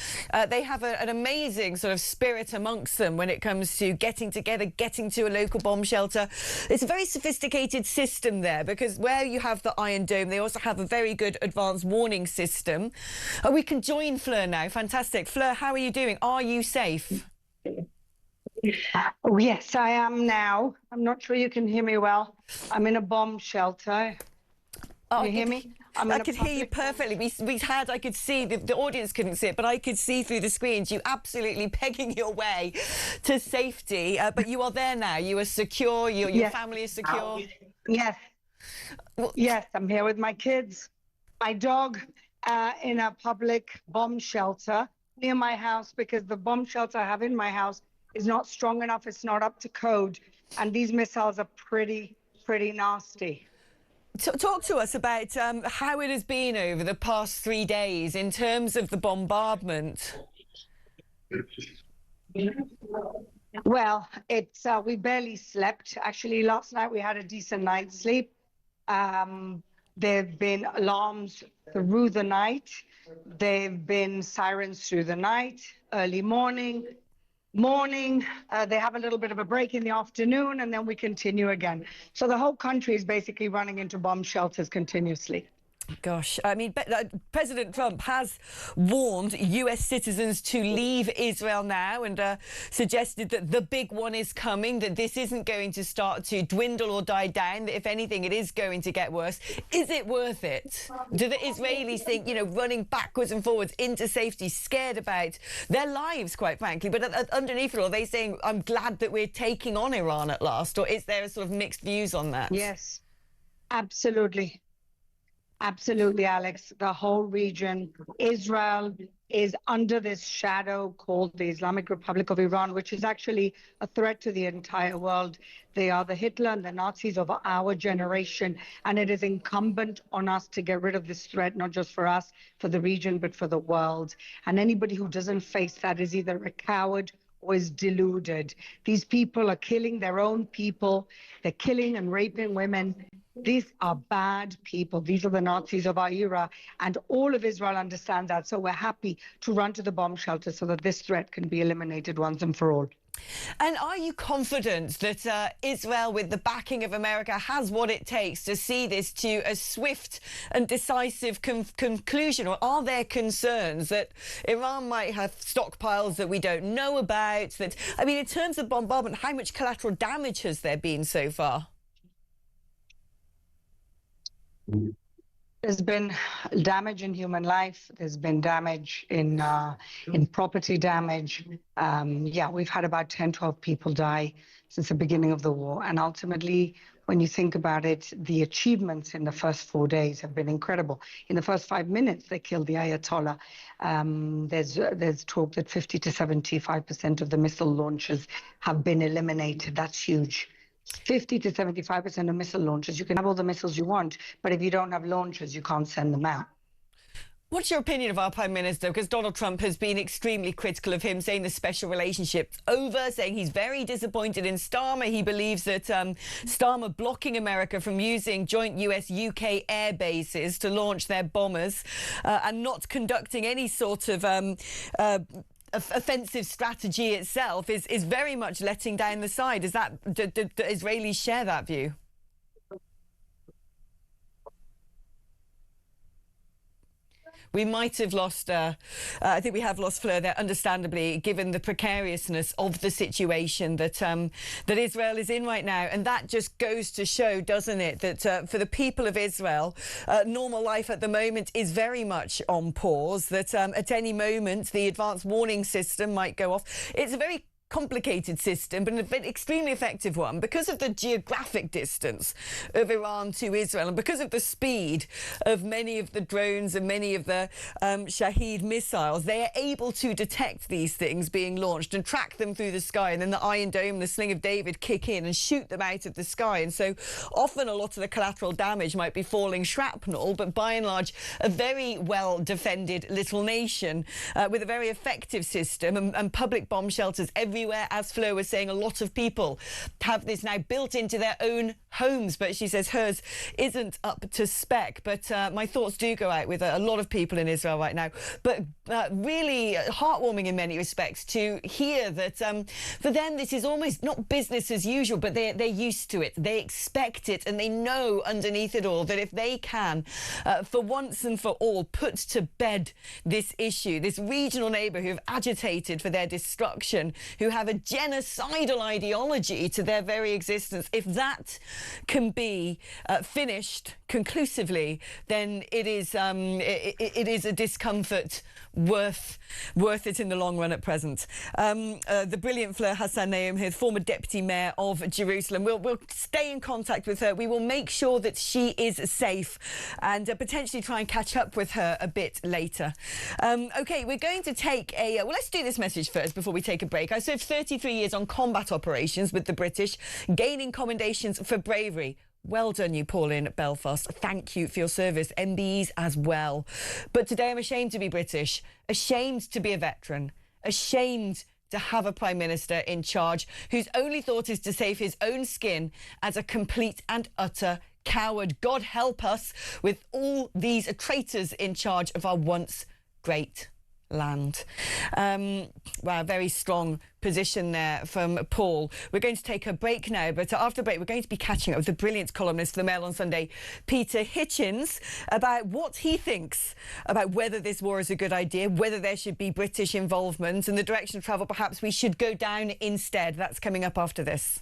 They have an amazing sort of spirit amongst them when it comes to getting together, getting to a local bomb shelter. It's a very sophisticated system there because where you have the Iron Dome, they also have a very good advanced warning system. We can join Fleur now. Fantastic. Fleur, how are you doing? Are you safe? Oh, yes, I am now. I'm not sure you can hear me well. I'm in a bomb shelter. Can you hear me? I could hear you perfectly. I could see, the audience couldn't see it, but I could see through the screens you absolutely pegging your way to safety. But you are there now. You are secure. Your family is secure. Yes. Yes, I'm here with my kids, my dog, in a public bomb shelter near my house because the bomb shelter I have in my house is not strong enough. It's not up to code. And these missiles are pretty nasty. Talk to us about how it has been over the past 3 days in terms of the bombardment. Well, it's we barely slept. Actually, last night we had a decent night's sleep. There have been alarms through the night. There have been sirens through the night, early morning. They have a little bit of a break in the afternoon, and then we continue again. So the whole country is basically running into bomb shelters continuously. Gosh, I mean, President Trump has warned US citizens to leave Israel now and suggested that the big one is coming, that this isn't going to start to dwindle or die down, that if anything, it is going to get worse. Is it worth it? Do the Israelis think, you know, running backwards and forwards into safety, scared about their lives, quite frankly, but underneath it all, are they saying, I'm glad that we're taking on Iran at last, or is there a sort of mixed views on that? Yes, absolutely. Absolutely, Alex. The whole region, Israel is under this shadow called the Islamic Republic of Iran, which is actually a threat to the entire world. They are the Hitler and the Nazis of our generation, and it is incumbent on us to get rid of this threat, not just for us, for the region, but for the world. And anybody who doesn't face that is either a coward or is deluded. These people are killing their own people. They're killing and raping women. These are bad people. These are the Nazis of our era, and all of Israel understands that. So we're happy to run to the bomb shelter so that this threat can be eliminated once and for all. And are you confident that Israel, with the backing of America, has what it takes to see this to a swift and decisive conclusion? Or are there concerns that Iran might have stockpiles that we don't know about? That, I mean, in terms of bombardment, how much collateral damage has there been so far? There's been damage in human life. There's been damage in property damage. Yeah, we've had about 10, 12 people die since the beginning of the war. And ultimately, when you think about it, the achievements in the first 4 days have been incredible. In the first 5 minutes, they killed the Ayatollah. There's talk that 50 to 75% of the missile launches have been eliminated. That's huge. 50 to 75% of missile launches. You can have all the missiles you want, but if you don't have launchers, you can't send them out. What's your opinion of our Prime Minister? Because Donald Trump has been extremely critical of him, saying the special relationship's over, saying he's very disappointed in Starmer. He believes that Starmer blocking America from using joint US-UK air bases to launch their bombers and not conducting any sort of offensive strategy itself is very much letting down the side. Is that, do Israelis share that view? We might have lost, I think we have lost Fleur there, understandably, given the precariousness of the situation that that Israel is in right now. And that just goes to show, doesn't it, that for the people of Israel, normal life at the moment is very much on pause, that at any moment the advanced warning system might go off. It's a very complicated system, but an extremely effective one because of the geographic distance of Iran to Israel and because of the speed of many of the drones and many of the Shahed missiles. They are able to detect these things being launched and track them through the sky, and then the Iron Dome, the Sling of David kick in and shoot them out of the sky. And so often a lot of the collateral damage might be falling shrapnel, but by and large a very well defended little nation with a very effective system and public bomb shelters everywhere. As Flo was saying, a lot of people have this now built into their own homes, but she says hers isn't up to spec. But my thoughts do go out with a lot of people in Israel right now. But really heartwarming in many respects to hear that for them this is almost not business as usual, but they're used to it. They expect it, and they know underneath it all that if they can, for once and for all, put to bed this issue, this regional neighbour who have agitated for their destruction, who have a genocidal ideology to their very existence, if that can be finished conclusively, then it is a discomfort worth it in the long run at present. The brilliant Fleur Hassan-Naoum here, former deputy mayor of Jerusalem. We'll stay in contact with her. We will make sure that she is safe and potentially try and catch up with her a bit later. OK, we're going to take a... well, let's do this message first before we take a break. I served 33 years on combat operations with the British, gaining commendations for bravery. Well done, you, Pauline Belfast. Thank you for your service. MBEs as well. But today I'm ashamed to be British, ashamed to be a veteran, ashamed to have a Prime Minister in charge whose only thought is to save his own skin as a complete and utter coward. God help us with all these traitors in charge of our once great land. Wow, very strong position there from Paul. We're going to take a break now, but after the break we're going to be catching up with the brilliant columnist for the Mail on Sunday, Peter Hitchens, about what he thinks about whether this war is a good idea, whether there should be British involvement, and the direction of travel perhaps we should go down instead. That's coming up after this.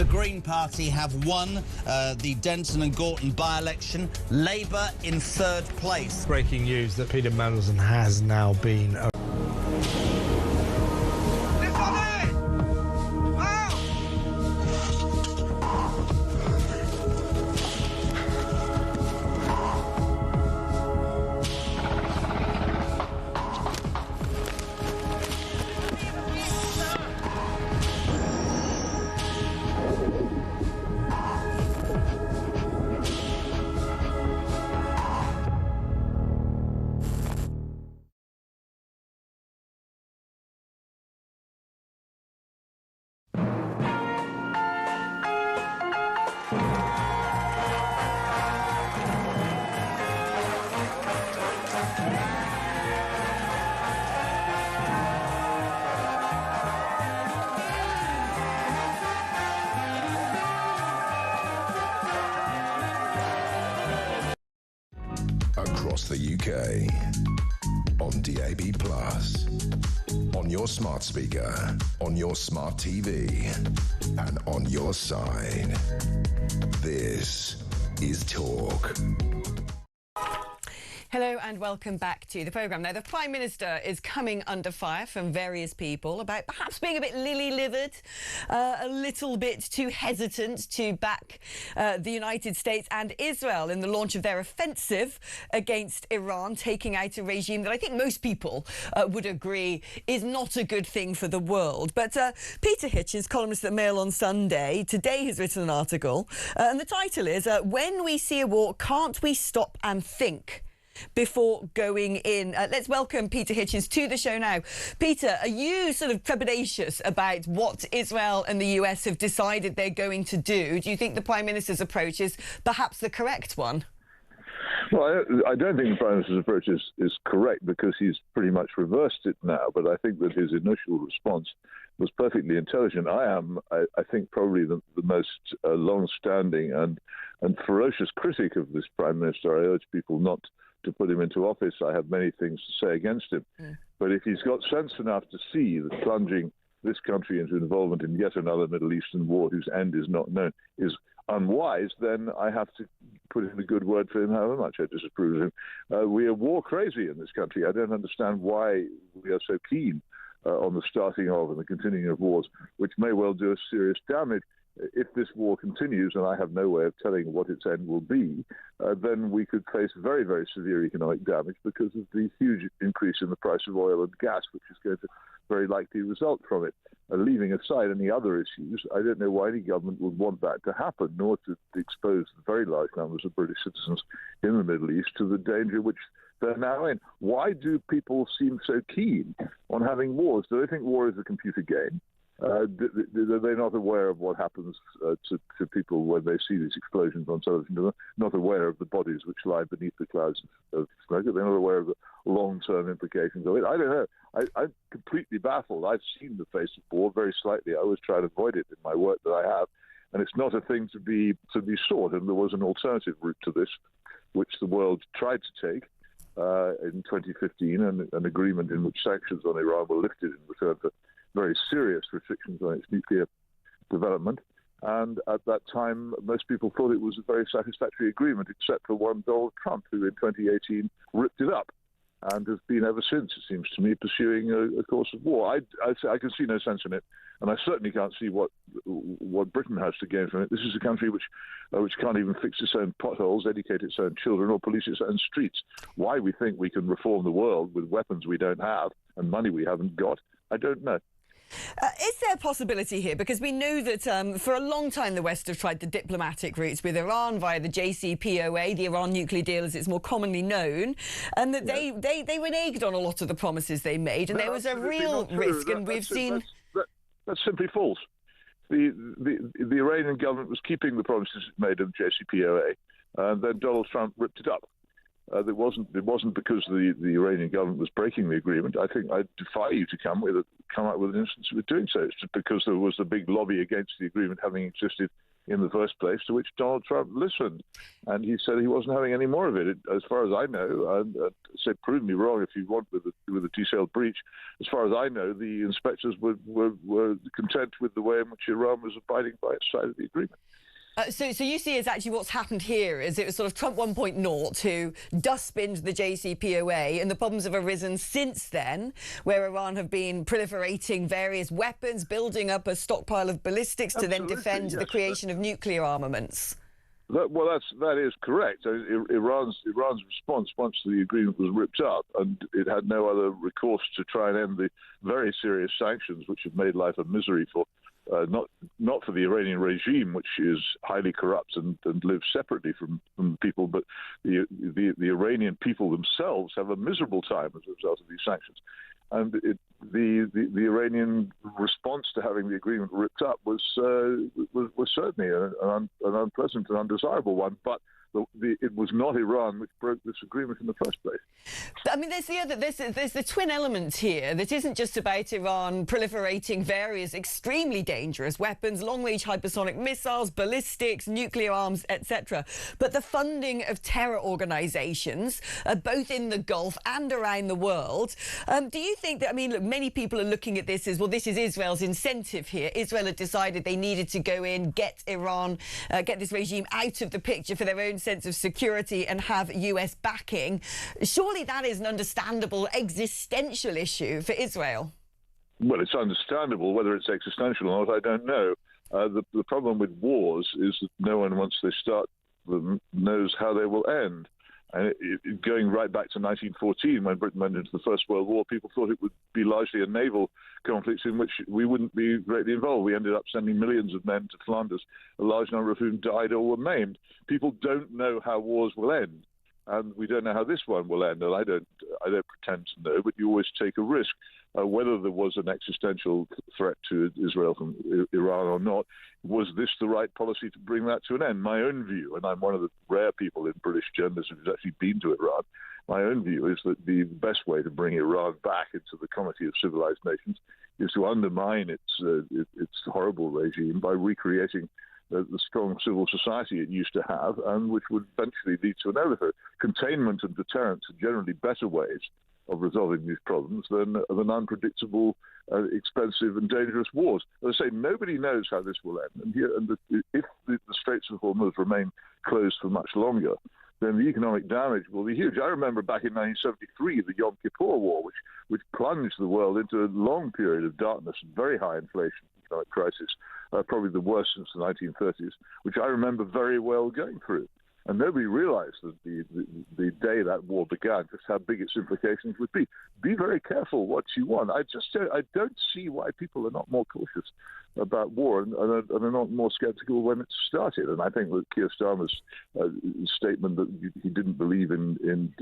The Green Party have won the Denton and Gorton by-election. Labour in third place. Breaking news that Peter Mandelson has now been across the UK, on DAB+, on your smart speaker, on your smart TV, and on your side. This is Talk. Hello and welcome back to the programme. Now, the Prime Minister is coming under fire from various people about perhaps being a bit lily-livered, a little bit too hesitant to back the United States and Israel in the launch of their offensive against Iran, taking out a regime that I think most people would agree is not a good thing for the world. But Peter Hitchens, columnist at Mail on Sunday, today has written an article, and the title is, When We See a War, Can't We Stop and Think Before Going In? Let's welcome Peter Hitchens to the show now. Peter, are you sort of trepidatious about what Israel and the US have decided they're going to do? Do you think the Prime Minister's approach is perhaps the correct one? Well, I don't think the Prime Minister's approach is correct because he's pretty much reversed it now, but I think that his initial response was perfectly intelligent. I think, probably the most long-standing and ferocious critic of this Prime Minister. I urge people not to put him into office. I have many things to say against him. But if he's got sense enough to see that plunging this country into involvement in yet another Middle Eastern war whose end is not known is unwise, then I have to put in a good word for him, however much I disapprove of him. We are war crazy in this country. I don't understand why we are so keen on the starting of and the continuing of wars, which may well do us serious damage. If this war continues, and I have no way of telling what its end will be, then we could face very, very severe economic damage because of the huge increase in the price of oil and gas, which is going to very likely result from it. Leaving aside any other issues, I don't know why any government would want that to happen, nor to expose the very large numbers of British citizens in the Middle East to the danger which they're now in. Why do people seem so keen on having wars? Do they think war is a computer game? Are they not aware of what happens to people when they see these explosions on television? They're not aware of the bodies which lie beneath the clouds of smoke. They're not aware of the long-term implications of it. I don't know. I'm completely baffled. I've seen the face of war very slightly. I always try to avoid it in my work that I have, and it's not a thing to be sought. And there was an alternative route to this, which the world tried to take in 2015, an agreement in which sanctions on Iran were lifted in return for very serious restrictions on its nuclear development. And at that time, most people thought it was a very satisfactory agreement, except for one Donald Trump, who in 2018 ripped it up and has been ever since, it seems to me, pursuing a course of war. I can see no sense in it, and I certainly can't see what Britain has to gain from it. This is a country which can't even fix its own potholes, educate its own children, or police its own streets. Why we think we can reform the world with weapons we don't have and money we haven't got, I don't know. Is there a possibility here? Because we know that for a long time the West have tried the diplomatic routes with Iran via the JCPOA, the Iran nuclear deal as it's more commonly known, and that they reneged on a lot of the promises they made, and there was a real risk, and we've seen... That's simply false. The Iranian government was keeping the promises it made in the JCPOA, and then Donald Trump ripped it up. It wasn't because the Iranian government was breaking the agreement. I think I defy you to come up with an instance of it doing so. It's just because there was a big lobby against the agreement having existed in the first place, to which Donald Trump listened. And he said he wasn't having any more of it. As far as I know, and say prove me wrong if you want with a detailed breach, as far as I know, the inspectors were content with the way in which Iran was abiding by its side of the agreement. So you see as actually what's happened here is it was sort of Trump 1.0 who dustbined the JCPOA, and the problems have arisen since then, where Iran have been proliferating various weapons, building up a stockpile of ballistics to then defend the creation of nuclear armaments. That is correct. Iran's response once the agreement was ripped up, and it had no other recourse to try and end the very serious sanctions which have made life a misery for not for the Iranian regime, which is highly corrupt and lives separately from people, but the Iranian people themselves have a miserable time as a result of these sanctions. And the Iranian response to having the agreement ripped up was certainly an unpleasant and undesirable one, but it was not Iran which broke this agreement in the first place. I mean, there's the twin element here that isn't just about Iran proliferating various extremely dangerous weapons, long-range hypersonic missiles, ballistics, nuclear arms, etc., but the funding of terror organisations, both in the Gulf and around the world. Do you think that, I mean, look, many people are looking at this as, well, this is Israel's incentive here. Israel had decided they needed to go in, get Iran, get this regime out of the picture for their own sense of security and have US backing. Surely that is an understandable existential issue for Israel. Well, it's understandable. Whether it's existential or not, I don't know. The problem with wars is that no one, once they start them, knows how they will end. And going right back to 1914, when Britain went into the First World War, people thought it would be largely a naval conflict in which we wouldn't be greatly involved. We ended up sending millions of men to Flanders, a large number of whom died or were maimed. People don't know how wars will end, and we don't know how this one will end. And I don't pretend to know, but you always take a risk. Whether there was an existential threat to Israel from Iran or not, was this the right policy to bring that to an end? My own view, and I'm one of the rare people in British journalism who's actually been to Iran, my own view is that the best way to bring Iran back into the comity of civilized nations is to undermine its horrible regime by recreating the strong civil society it used to have, and which would eventually lead to an overthrow. Containment and deterrence are generally better ways of resolving these problems than unpredictable, expensive and dangerous wars. As I say, nobody knows how this will end. If the Straits of Hormuz remain closed for much longer, then the economic damage will be huge. I remember back in 1973, the Yom Kippur War, which plunged the world into a long period of darkness and very high inflation, economic crisis, probably the worst since the 1930s, which I remember very well going through. And nobody realized that the day that war began, just how big its implications would be. Be very careful what you want. I don't see why people are not more cautious about war and are not more skeptical when it started. And I think that Keir Starmer's statement that he didn't believe in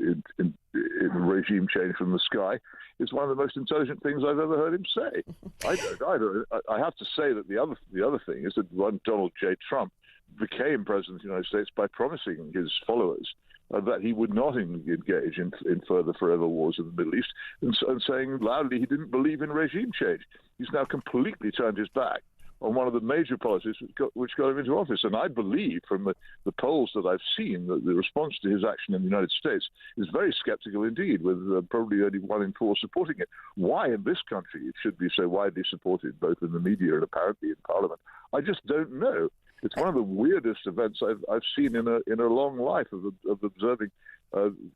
regime change from the sky is one of the most intelligent things I've ever heard him say. I don't either. I have to say that the other thing is that Donald J. Trump became president of the United States by promising his followers that he would not engage in further forever wars in the Middle East, and saying loudly he didn't believe in regime change. He's now completely turned his back on one of the major policies which got him into office. And I believe from the polls that I've seen that the response to his action in the United States is very skeptical indeed, with probably only 1 in 4 supporting it. Why in this country it should be so widely supported, both in the media and apparently in Parliament, I just don't know. It's one of the weirdest events I've seen in a long life of observing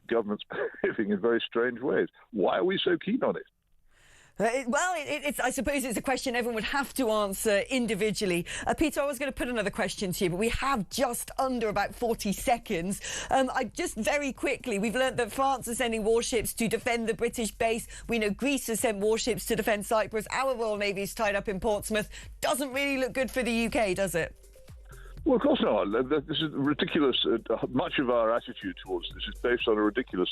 governments behaving in very strange ways. Why are we so keen on it? I suppose it's a question everyone would have to answer individually. Peter, I was going to put another question to you, but we have just under about 40 seconds. Just very quickly, we've learnt that France is sending warships to defend the British base. We know Greece has sent warships to defend Cyprus. Our Royal Navy is tied up in Portsmouth. Doesn't really look good for the UK, does it? Well, of course not. This is ridiculous. Much of our attitude towards this is based on a ridiculous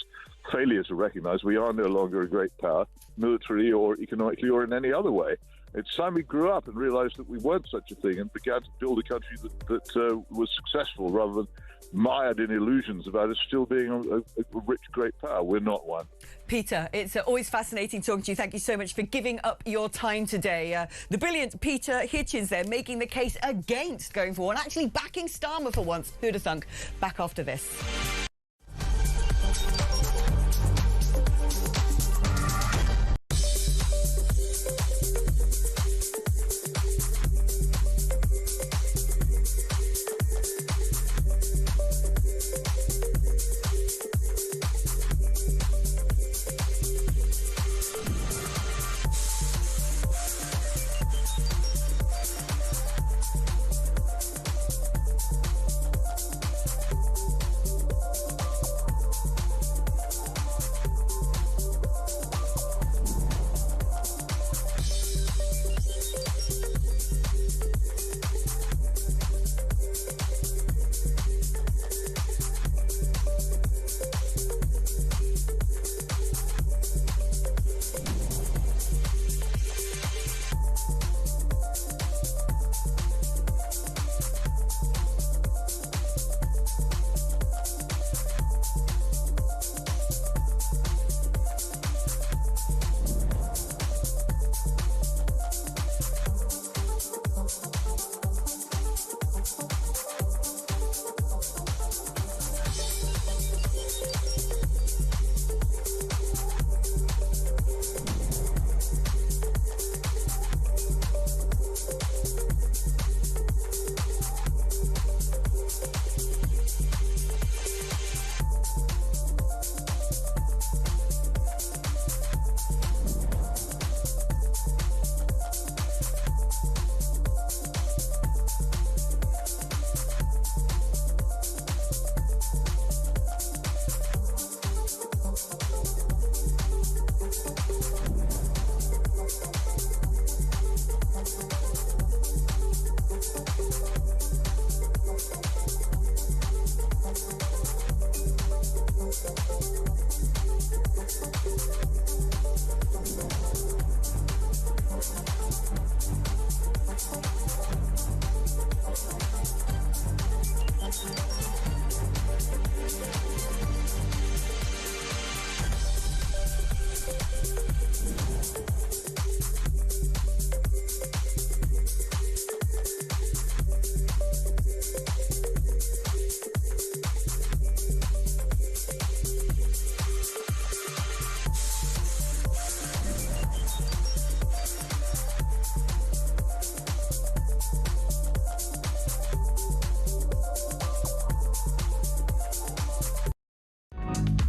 failure to recognise we are no longer a great power, militarily or economically or in any other way. It's time we grew up and realised that we weren't such a thing and began to build a country that was successful rather than mired in illusions about us still being a rich, great power. We're not one. Peter, it's always fascinating talking to you. Thank you so much for giving up your time today. The brilliant Peter Hitchens there making the case against going for one, actually backing Starmer for once. Who'd have thunk? Back after this.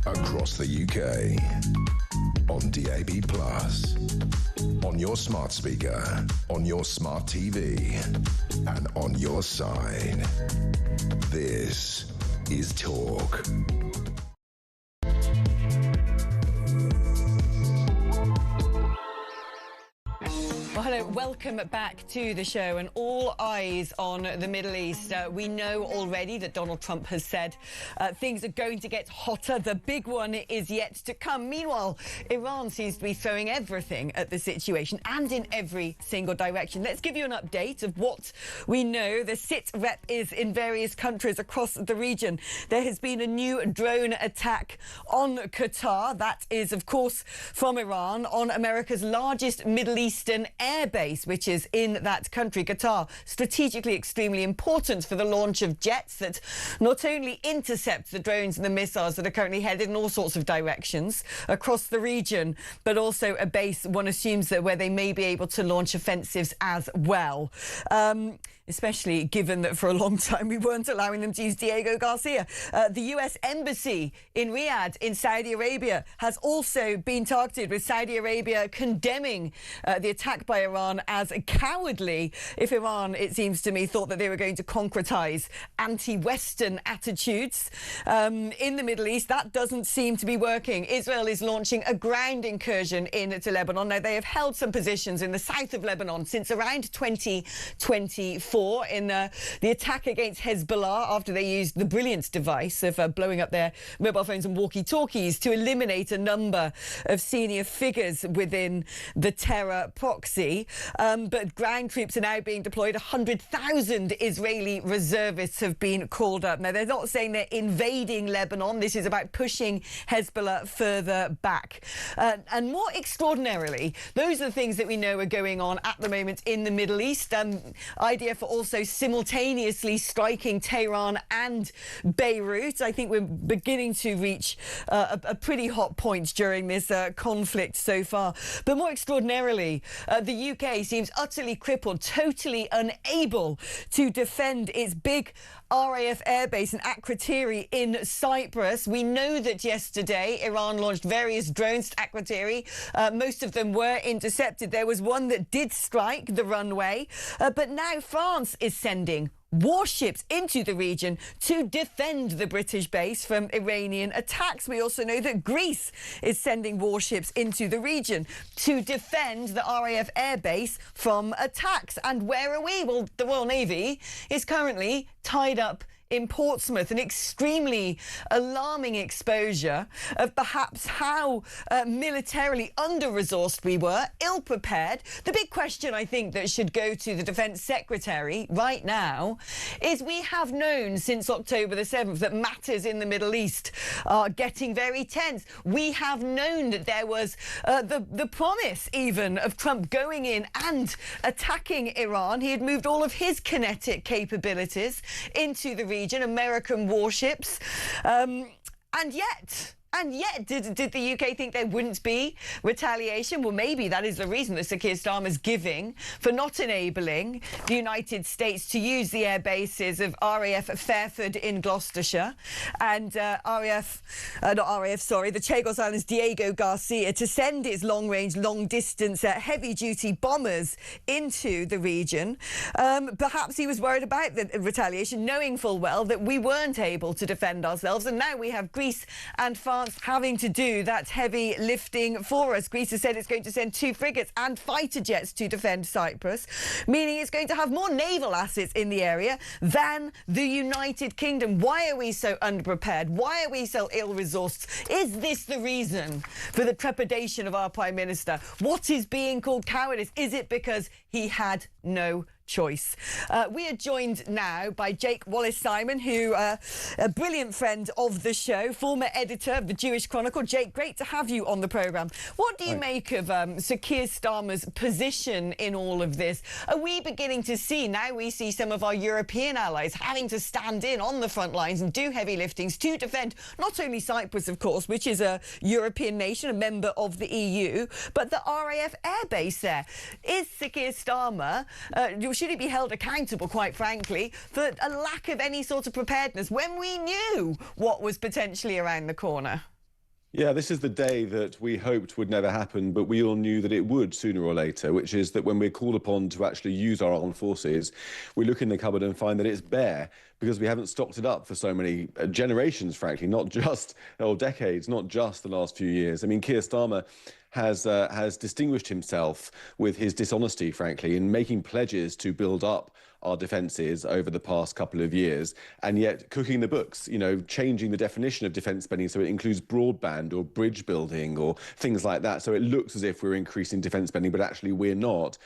Across the UK, on DAB+, on your smart speaker, on your smart TV, and on your side. This is Talk. Well, hello, welcome back to the show, and all eyes on the Middle East. We know already that Donald Trump has said things are going to get hotter. The big one is yet to come. Meanwhile, Iran seems to be throwing everything at the situation and in every single direction. Let's give you an update of what we know. The sit rep is in various countries across the region. There has been a new drone attack on Qatar. That is, of course, from Iran on America's largest Middle Eastern airbase, which is in that country. Qatar, strategically extremely important for the launch of jets that not only intercept the drones and the missiles that are currently headed in all sorts of directions across the region, but also a base, one assumes, that where they may be able to launch offensives as well. Especially given that for a long time we weren't allowing them to use Diego Garcia. The US Embassy in Riyadh in Saudi Arabia has also been targeted, with Saudi Arabia condemning the attack by by Iran as cowardly if Iran, it seems to me, thought that they were going to concretize anti-Western attitudes in the Middle East. That doesn't seem to be working. Israel is launching a ground incursion into Lebanon. Now, they have held some positions in the south of Lebanon since around 2024 in the attack against Hezbollah after they used the brilliant device of blowing up their mobile phones and walkie-talkies to eliminate a number of senior figures within the terror proxy. But ground troops are now being deployed. 100,000 Israeli reservists have been called up. Now, they're not saying they're invading Lebanon. This is about pushing Hezbollah further back. And more extraordinarily, those are the things that we know are going on at the moment in the Middle East. IDF are also simultaneously striking Tehran and Beirut. I think we're beginning to reach a pretty hot point during this conflict so far. But more extraordinarily, the UK seems utterly crippled, totally unable to defend its big RAF airbase in Akrotiri in Cyprus. We know that yesterday Iran launched various drones to Akrotiri. Most of them were intercepted. There was one that did strike the runway. But now France is sending warships into the region to defend the British base from Iranian attacks. We also know that Greece is sending warships into the region to defend the RAF airbase from attacks. And where are we? Well, the Royal Navy is currently tied up in Portsmouth, an extremely alarming exposure of perhaps how militarily under-resourced we were, ill-prepared. The big question, I think, that should go to the Defence Secretary right now is we have known since October the 7th that matters in the Middle East are getting very tense. We have known that there was the promise even of Trump going in and attacking Iran. He had moved all of his kinetic capabilities into the region, American warships, and yet, did the UK think there wouldn't be retaliation? Well, maybe that is the reason that Sir Keir Starmer's giving for not enabling the United States to use the air bases of RAF Fairford in Gloucestershire and the Chagos Islands Diego Garcia to send its long-range, long-distance heavy-duty bombers into the region. Perhaps he was worried about the retaliation, knowing full well that we weren't able to defend ourselves, and now we have Greece and France having to do that heavy lifting for us. Greece has said it's going to send 2 frigates and fighter jets to defend Cyprus, meaning it's going to have more naval assets in the area than the United Kingdom. Why are we so underprepared? Why are we so ill-resourced? Is this the reason for the trepidation of our Prime Minister? What is being called cowardice? Is it because he had no choice? We are joined now by Jake Wallace-Simon, who a brilliant friend of the show, former editor of the Jewish Chronicle. Jake, great to have you on the programme. What do you make of Sir Keir Starmer's position in all of this? Are we beginning to see, now we see some of our European allies having to stand in on the front lines and do heavy liftings to defend not only Cyprus, of course, which is a European nation, a member of the EU, but the RAF airbase there. Is Sir Keir Starmer, should he be held accountable, quite frankly, for a lack of any sort of preparedness when we knew what was potentially around the corner? Yeah, this is the day that we hoped would never happen, but we all knew that it would sooner or later, which is that when we're called upon to actually use our armed forces, we look in the cupboard and find that it's bare because we haven't stocked it up for so many generations, frankly, not just, or decades, not just the last few years. I mean, Keir Starmer has distinguished himself with his dishonesty, frankly, in making pledges to build up our defences over the past couple of years, and yet cooking the books, you know, changing the definition of defence spending so it includes broadband or bridge building or things like that. So it looks as if we're increasing defence spending, but actually we're not.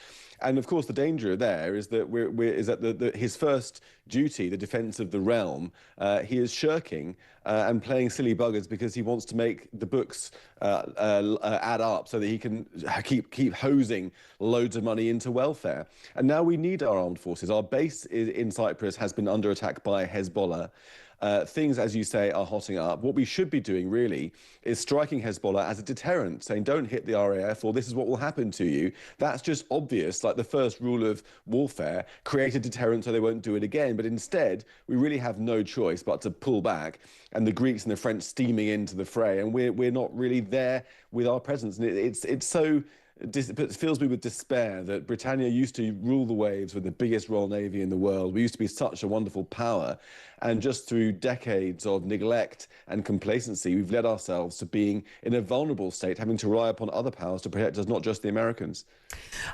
And of course, the danger there is that his first duty, the defence of the realm, he is shirking and playing silly buggers because he wants to make the books add up so that he can keep hosing loads of money into welfare. And now we need our armed forces. Our base in Cyprus has been under attack by Hezbollah. Things, as you say, are hotting up. What we should be doing, really, is striking Hezbollah as a deterrent, saying don't hit the RAF or this is what will happen to you. That's just obvious, like the first rule of warfare, create a deterrent so they won't do it again. But instead, we really have no choice but to pull back, and the Greeks and the French steaming into the fray, and we're not really there with our presence. And it's so fills me with despair that Britannia used to rule the waves with the biggest Royal Navy in the world. We used to be such a wonderful power. And just through decades of neglect and complacency, we've led ourselves to being in a vulnerable state, having to rely upon other powers to protect us, not just the Americans.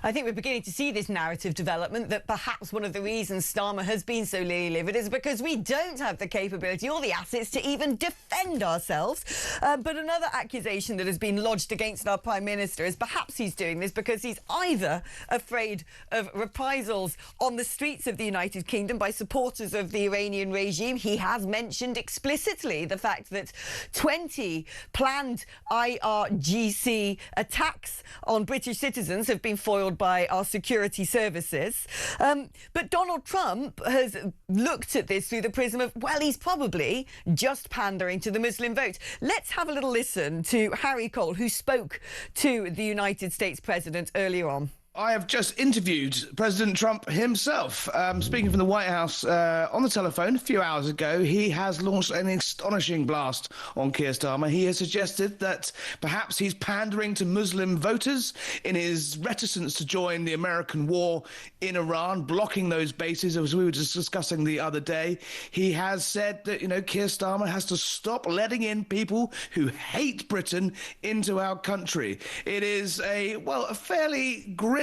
I think we're beginning to see this narrative development that perhaps one of the reasons Starmer has been so lily-livered is because we don't have the capability or the assets to even defend ourselves. But another accusation that has been lodged against our Prime Minister is perhaps he's doing this because he's either afraid of reprisals on the streets of the United Kingdom by supporters of the Iranian regime. He has mentioned explicitly the fact that 20 planned IRGC attacks on British citizens have been foiled by our security services. But Donald Trump has looked at this through the prism of, well, he's probably just pandering to the Muslim vote. Let's have a little listen to Harry Cole, who spoke to the United States President earlier on. I have just interviewed President Trump himself. Speaking from the White House on the telephone a few hours ago, he has launched an astonishing blast on Keir Starmer. He has suggested that perhaps he's pandering to Muslim voters in his reticence to join the American war in Iran, blocking those bases, as we were just discussing the other day. He has said that, Keir Starmer has to stop letting in people who hate Britain into our country. It is a fairly grim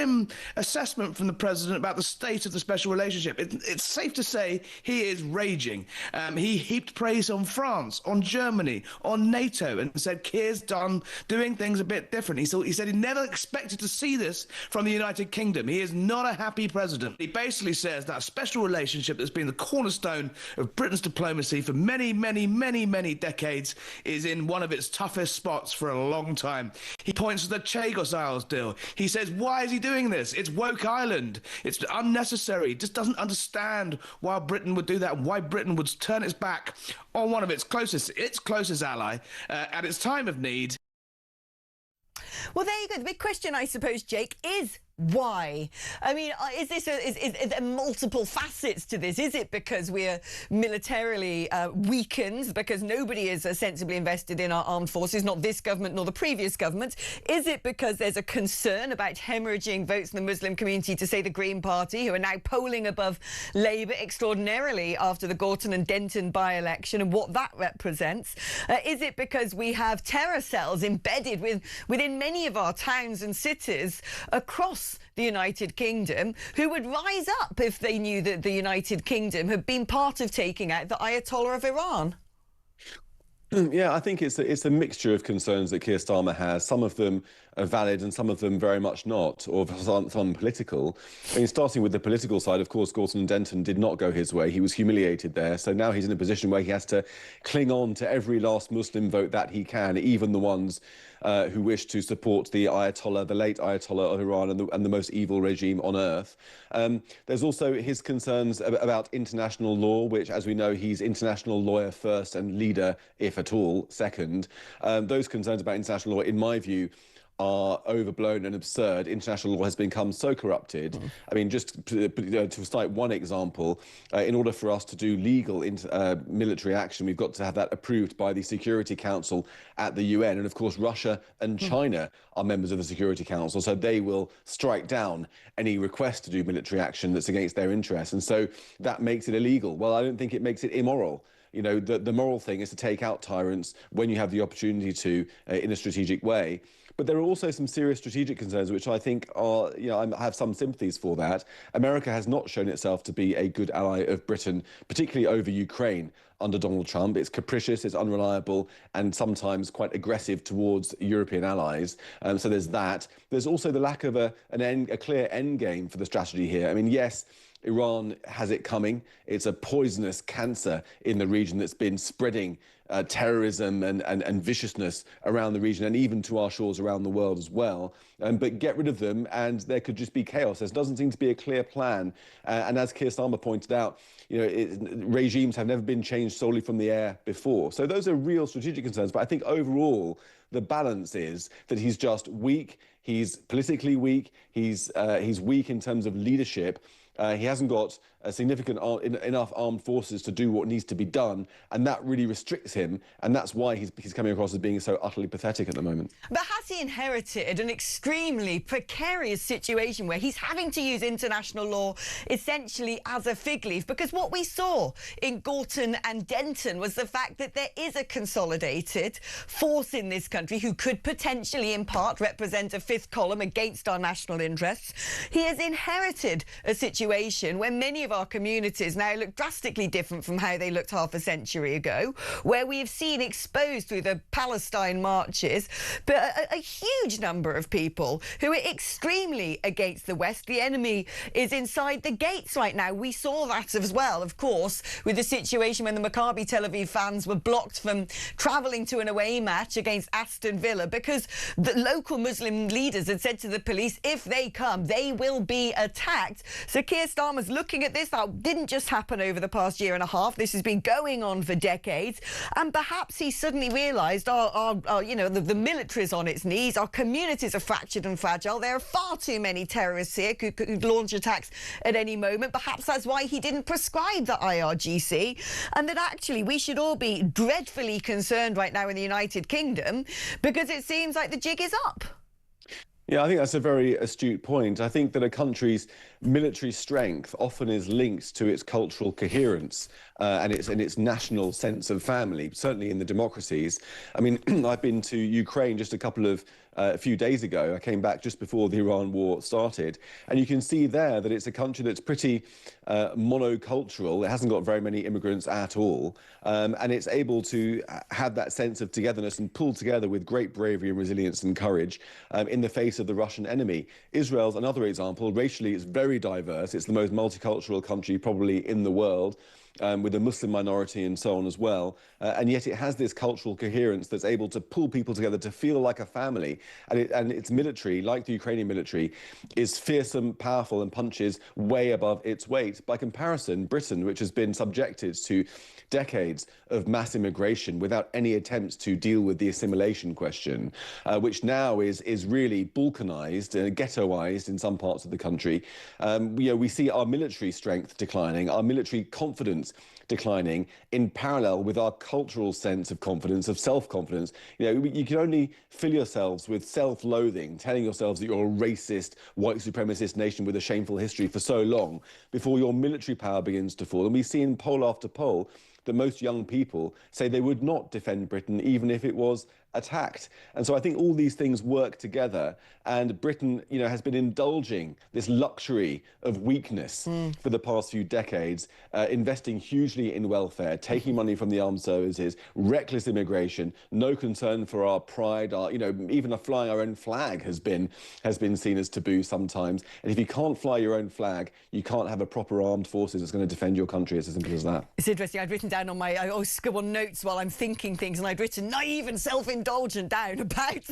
assessment from the president about the state of the special relationship. It's safe to say he is raging. He heaped praise on France, on Germany, on NATO, and said Keir's doing things a bit different. He said he never expected to see this from the United Kingdom. He is not a happy president. He basically says that special relationship that's been the cornerstone of Britain's diplomacy for many, many, many, many decades is in one of its toughest spots for a long time. He points to the Chagos Isles deal. He says, why is he doing this? It's woke island. It's unnecessary. Just doesn't understand why Britain would do that, why Britain would turn its back on one of its closest ally at its time of need. Well, there you go. The big question, I suppose, Jake, is why? I mean, is there multiple facets to this? Is it because we're militarily weakened, because nobody is sensibly invested in our armed forces, not this government nor the previous government? Is it because there's a concern about hemorrhaging votes in the Muslim community to, say, the Green Party, who are now polling above Labour extraordinarily after the Gorton and Denton by-election and what that represents? Is it because we have terror cells embedded within many of our towns and cities across the United Kingdom who would rise up if they knew that the United Kingdom had been part of taking out the Ayatollah of Iran? Yeah, I think it's a mixture of concerns that Keir Starmer has. Some of them are valid and some of them very much not, or some political. I mean, starting with the political side, of course, Gorton and Denton did not go his way. He was humiliated there. So now he's in a position where he has to cling on to every last Muslim vote that he can, even the ones who wish to support the Ayatollah, the late Ayatollah of Iran, and the most evil regime on earth. There's also his concerns about international law, which, as we know, he's international lawyer first and leader, if at all, second. Those concerns about international law, in my view, are overblown and absurd. International law has become so corrupted. I mean, just to cite one example, in order for us to do legal military action, we've got to have that approved by the Security Council at the UN. And of course, Russia and China are members of the Security Council, so they will strike down any request to do military action that's against their interests. And so that makes it illegal. Well, I don't think it makes it immoral. The moral thing is to take out tyrants when you have the opportunity to in a strategic way. But there are also some serious strategic concerns, which I think are, I have some sympathies for that. America has not shown itself to be a good ally of Britain, particularly over Ukraine under Donald Trump. It's capricious, it's unreliable, and sometimes quite aggressive towards European allies. So there's that. There's also the lack of a clear end game for the strategy here. I mean, yes, Iran has it coming. It's a poisonous cancer in the region that's been spreading terrorism and viciousness around the region and even to our shores around the world as well. But get rid of them and there could just be chaos. There doesn't seem to be a clear plan. And as Keir Starmer pointed out, regimes have never been changed solely from the air before. So those are real strategic concerns. But I think overall, the balance is that he's just weak. He's politically weak. He's weak in terms of leadership. He hasn't got a significant enough armed forces to do what needs to be done, and that really restricts him, and that's why he's coming across as being so utterly pathetic at the moment. But has he inherited an extremely precarious situation where he's having to use international law essentially as a fig leaf? Because what we saw in Gorton and Denton was the fact that there is a consolidated force in this country who could potentially in part represent a fifth column against our national interests. He has inherited a situation where many of our communities now look drastically different from how they looked half a century ago, where we have seen exposed through the Palestine marches but a huge number of people who are extremely against the West. The enemy is inside the gates right now. We saw that as well, of course, with the situation when the Maccabi Tel Aviv fans were blocked from travelling to an away match against Aston Villa because the local Muslim leaders had said to the police, if they come, they will be attacked. So Keir Starmer's looking at this. That didn't just happen over the past year and a half. This has been going on for decades. And perhaps he suddenly realised the military's on its knees. Our communities are fractured and fragile. There are far too many terrorists here who could launch attacks at any moment. Perhaps that's why he didn't prescribe the IRGC. And that actually we should all be dreadfully concerned right now in the United Kingdom because it seems like the jig is up. Yeah, I think that's a very astute point. I think that a country's military strength often is linked to its cultural coherence and its national sense of family, certainly in the democracies. I mean, I've been to Ukraine just a few days ago. I came back just before the Iran war started, and you can see there that it's a country that's pretty monocultural. It hasn't got very many immigrants at all, and it's able to have that sense of togetherness and pull together with great bravery and resilience and courage in the face of the Russian enemy. Israel's another example. Racially, it's very diverse. It's the most multicultural country probably in the world. With a Muslim minority and so on as well. And yet it has this cultural coherence that's able to pull people together to feel like a family. And its military, like the Ukrainian military, is fearsome, powerful, and punches way above its weight. By comparison, Britain, which has been subjected to decades of mass immigration without any attempts to deal with the assimilation question, which now is really balkanized and ghettoized in some parts of the country. We see our military strength declining, our military confidence declining in parallel with our cultural sense of confidence, of self-confidence. You can only fill yourselves with self-loathing, telling yourselves that you're a racist, white supremacist nation with a shameful history for so long before your military power begins to fall. And we see in poll after poll that most young people say they would not defend Britain even if it was attacked. And so I think all these things work together, and Britain, has been indulging this luxury of weakness for the past few decades, investing hugely in welfare, taking money from the armed services, reckless immigration, no concern for our pride, even flying our own flag has been seen as taboo sometimes. And if you can't fly your own flag, you can't have a proper armed forces that's going to defend your country. It's as simple as that. It's interesting. I'd written down on I always scribble notes while I'm thinking things, and I'd written naive and self-indulgent down about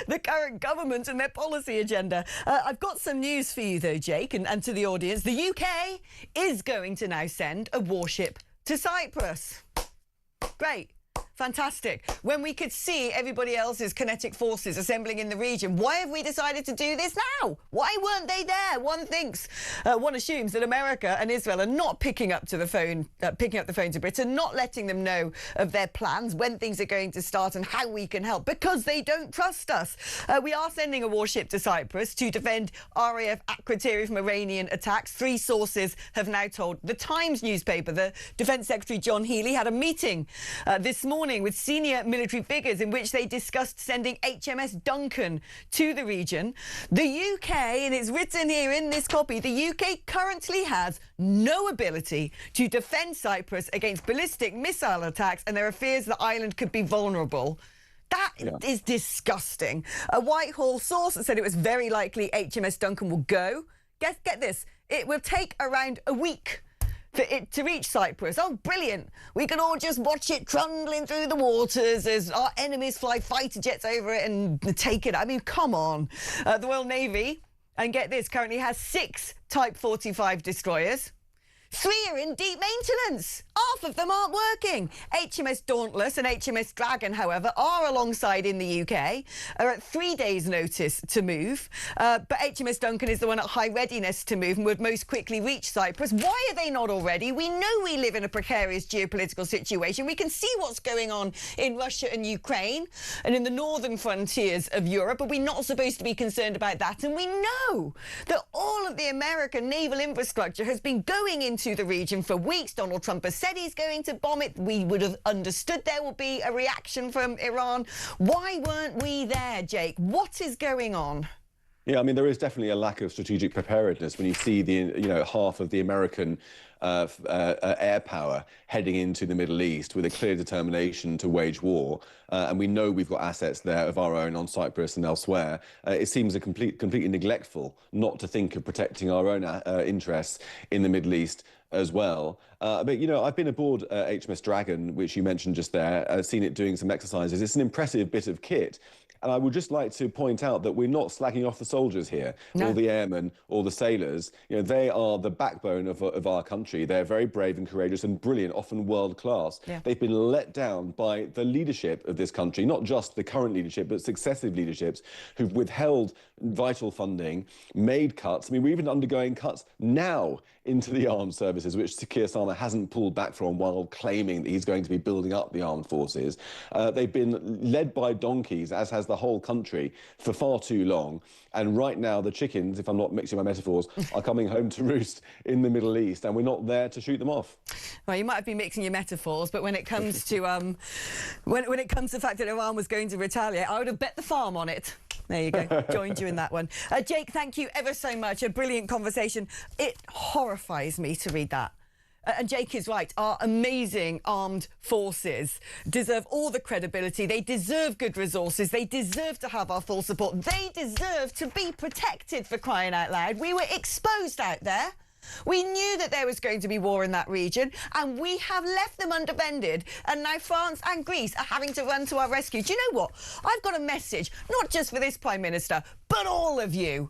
the current government and their policy agenda. I've got some news for you though, Jake, and to the audience. The UK is going to now send a warship to Cyprus. Great. Fantastic. When we could see everybody else's kinetic forces assembling in the region, why have we decided to do this now? Why weren't they there? One assumes that America and Israel are not picking up the phone to Britain, not letting them know of their plans, when things are going to start and how we can help, because they don't trust us. We are sending a warship to Cyprus to defend RAF Akrotiri from Iranian attacks. 3 sources have now told the Times newspaper. The Defence Secretary John Healey had a meeting this morning with senior military figures in which they discussed sending HMS Duncan to the region. The UK, and it's written here in this copy, the UK currently has no ability to defend Cyprus against ballistic missile attacks, and there are fears the island could be vulnerable. That is disgusting. A Whitehall source said it was very likely HMS Duncan will go. Get this, it will take around a week for it to reach Cyprus. Oh, brilliant. We can all just watch it trundling through the waters as our enemies fly fighter jets over it and take it. I mean, come on. The Royal Navy, and get this, currently has 6 Type 45 destroyers, 3 are in deep maintenance. Half of them aren't working. HMS Dauntless and HMS Dragon, however, are alongside in the UK, are at 3 days' notice to move. But HMS Duncan is the one at high readiness to move and would most quickly reach Cyprus. Why are they not already? We know we live in a precarious geopolitical situation. We can see what's going on in Russia and Ukraine and in the northern frontiers of Europe. Are we not supposed to be concerned about that? And we know that all of the American naval infrastructure has been going into the region for weeks. Donald Trump has said he's going to bomb it. We would have understood there will be a reaction from Iran. Why weren't we there, Jake? What is going on? Yeah, I mean, there is definitely a lack of strategic preparedness when you see half of the American air power heading into the Middle East with a clear determination to wage war. And we know we've got assets there of our own on Cyprus and elsewhere. It seems completely neglectful not to think of protecting our own interests in the Middle East as well. But, I've been aboard HMS Dragon, which you mentioned just there, seen it doing some exercises. It's an impressive bit of kit. And I would just like to point out that we're not slacking off the soldiers here, or the airmen, or the sailors. They are the backbone of our country. They're very brave and courageous and brilliant, often world class. Yeah. They've been let down by the leadership of this country, not just the current leadership, but successive leaderships who've withheld vital funding, made cuts. I mean, we're even undergoing cuts now into the armed services, which Keir Starmer hasn't pulled back from while claiming that he's going to be building up the armed forces. They've been led by donkeys, as has the whole country, for far too long. And right now, the chickens, if I'm not mixing my metaphors, are coming home to roost in the Middle East, and we're not there to shoot them off. Well, you might have been mixing your metaphors, but when it comes to when it comes to the fact that Iran was going to retaliate, I would have bet the farm on it. There you go. Joined you in that one. Jake, thank you ever so much. A brilliant conversation. It horrifies me to read that. And Jake is right. Our amazing armed forces deserve all the credibility. They deserve good resources. They deserve to have our full support. They deserve to be protected, for crying out loud. We were exposed out there. We knew that there was going to be war in that region, and we have left them undefended. And now France and Greece are having to run to our rescue. Do you know what? I've got a message, not just for this Prime Minister, but all of you,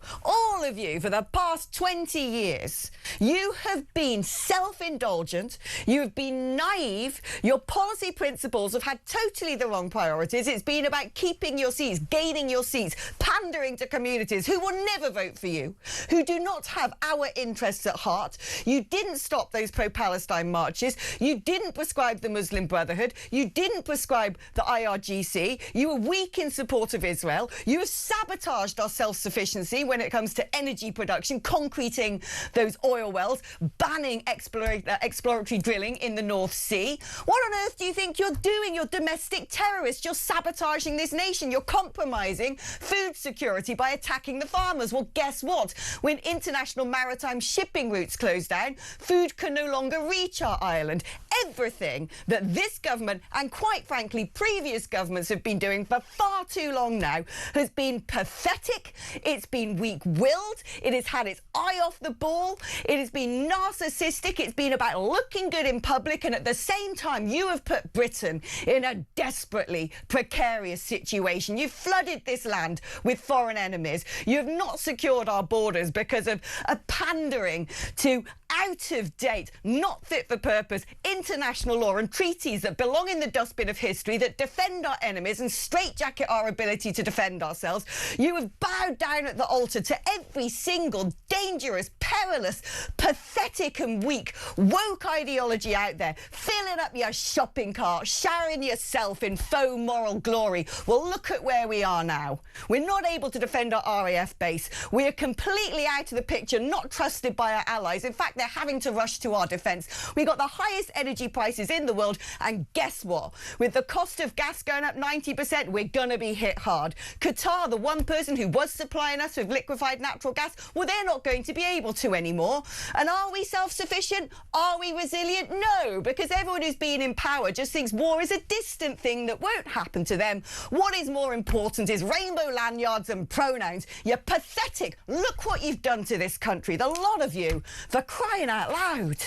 for the past 20 years. You have been self-indulgent. You have been naive. Your policy principles have had totally the wrong priorities. It's been about keeping your seats, gaining your seats, pandering to communities who will never vote for you, who do not have our interests at heart. You didn't stop those pro-Palestine marches. You didn't prescribe the Muslim Brotherhood. You didn't prescribe the IRGC. You were weak in support of Israel. You have sabotaged our self-sufficiency when it comes to energy production, concreting those oil wells, banning exploratory drilling in the North Sea. What on earth do you think you're doing? You're domestic terrorists. You're sabotaging this nation. You're compromising food security by attacking the farmers. Well, guess what? When international maritime shipping routes close down, food can no longer reach our island. Everything that this government and, quite frankly, previous governments have been doing for far too long now has been pathetic. It's been weak-willed. It has had its eye off the ball. It has been narcissistic. It's been about looking good in public, and at the same time, you have put Britain in a desperately precarious situation. You've flooded this land with foreign enemies. You have not secured our borders because of a pandering to out-of-date, not fit-for-purpose international law and treaties that belong in the dustbin of history, that defend our enemies and straitjacket our ability to defend ourselves. You have bowed down at the altar to every single dangerous, perilous, pathetic and weak woke ideology out there, filling up your shopping cart, showering yourself in faux moral glory. Well, look at where we are now. We're not able to defend our RAF base. We are completely out of the picture, not trusted by our allies. In fact, they're having to rush to our defence. We got the highest energy prices in the world, and guess what? With the cost of gas going up 90%, we're going to be hit hard. Qatar, the one person who was supplying us with liquefied natural gas, well, they're not going to be able to anymore. And are we self-sufficient? Are we resilient? No, because everyone who's been in power just thinks war is a distant thing that won't happen to them. What is more important is rainbow lanyards and pronouns. You're pathetic. Look what you've done to this country, the lot of you, for crying out loud.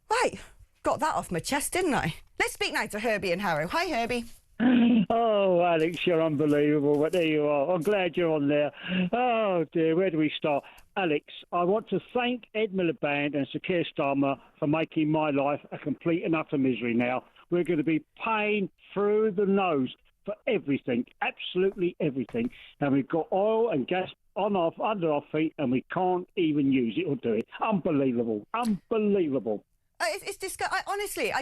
Right, got that off my chest, didn't I? Let's speak now to Herbie and Harrow. Hi, Herbie. Oh, Alex, you're unbelievable, but there you are. I'm glad you're on there. Oh, dear, where do we start? Alex, I want to thank Ed Miliband and Sir Keir Starmer for making my life a complete and utter misery now. We're going to be paying through the nose for everything, absolutely everything. And we've got oil and gas under our feet, and we can't even use it or do it. Unbelievable. Unbelievable. It's disgusting. Honestly,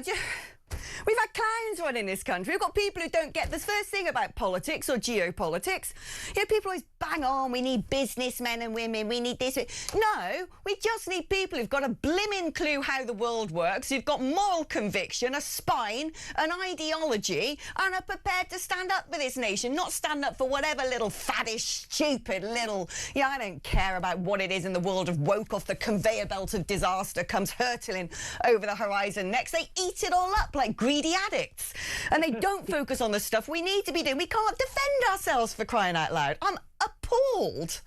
we've had clowns running this country. We've got people who don't get the first thing about politics or geopolitics. You know, people always bang on, we need businessmen and women, we need this. No, we just need people who've got a blimmin' clue how the world works, who've got moral conviction, a spine, an ideology, and are prepared to stand up for this nation, not stand up for whatever little faddish, stupid little... Yeah, I don't care about what it is in the world of woke off the conveyor belt of disaster comes hurtling over the horizon next. They eat it all up like greedy addicts, and they don't focus on the stuff we need to be doing. We can't defend ourselves, for crying out loud. I'm appalled.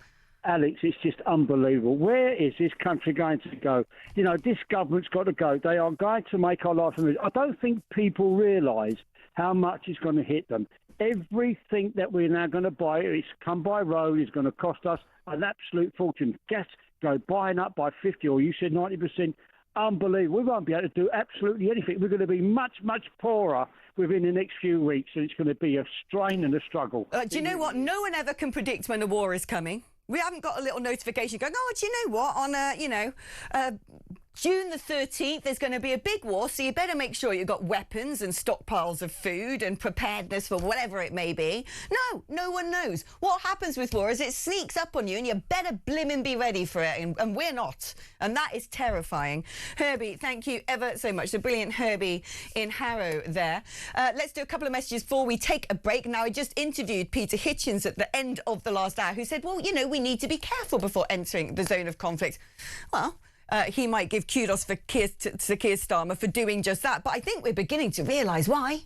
Alex, it's just unbelievable. Where is this country going to go? You know, this government's got to go. They are going to make our life a misery. I don't think people realise how much it's going to hit them. Everything that we're now going to buy, it's come by road, is going to cost us an absolute fortune. Gas go buying up by 50, or you said 90%. Unbelievable. We won't be able to do absolutely anything. We're going to be much, much poorer within the next few weeks, and it's going to be a strain and a struggle. Do you know what? No one ever can predict when a war is coming. We haven't got a little notification going, oh, do you know what? On, June the 13th, there's going to be a big war, so you better make sure you've got weapons and stockpiles of food and preparedness for whatever it may be. No, no one knows. What happens with war is it sneaks up on you, and you better blimmin' be ready for it, and we're not. And that is terrifying. Herbie, thank you ever so much. The brilliant Herbie in Harrow there. Let's do a couple of messages before we take a break. Now, I just interviewed Peter Hitchens at the end of the last hour, who said, well, you know, we need to be careful before entering the zone of conflict. Well... he might give kudos to Keir Starmer for doing just that. But I think we're beginning to realise why.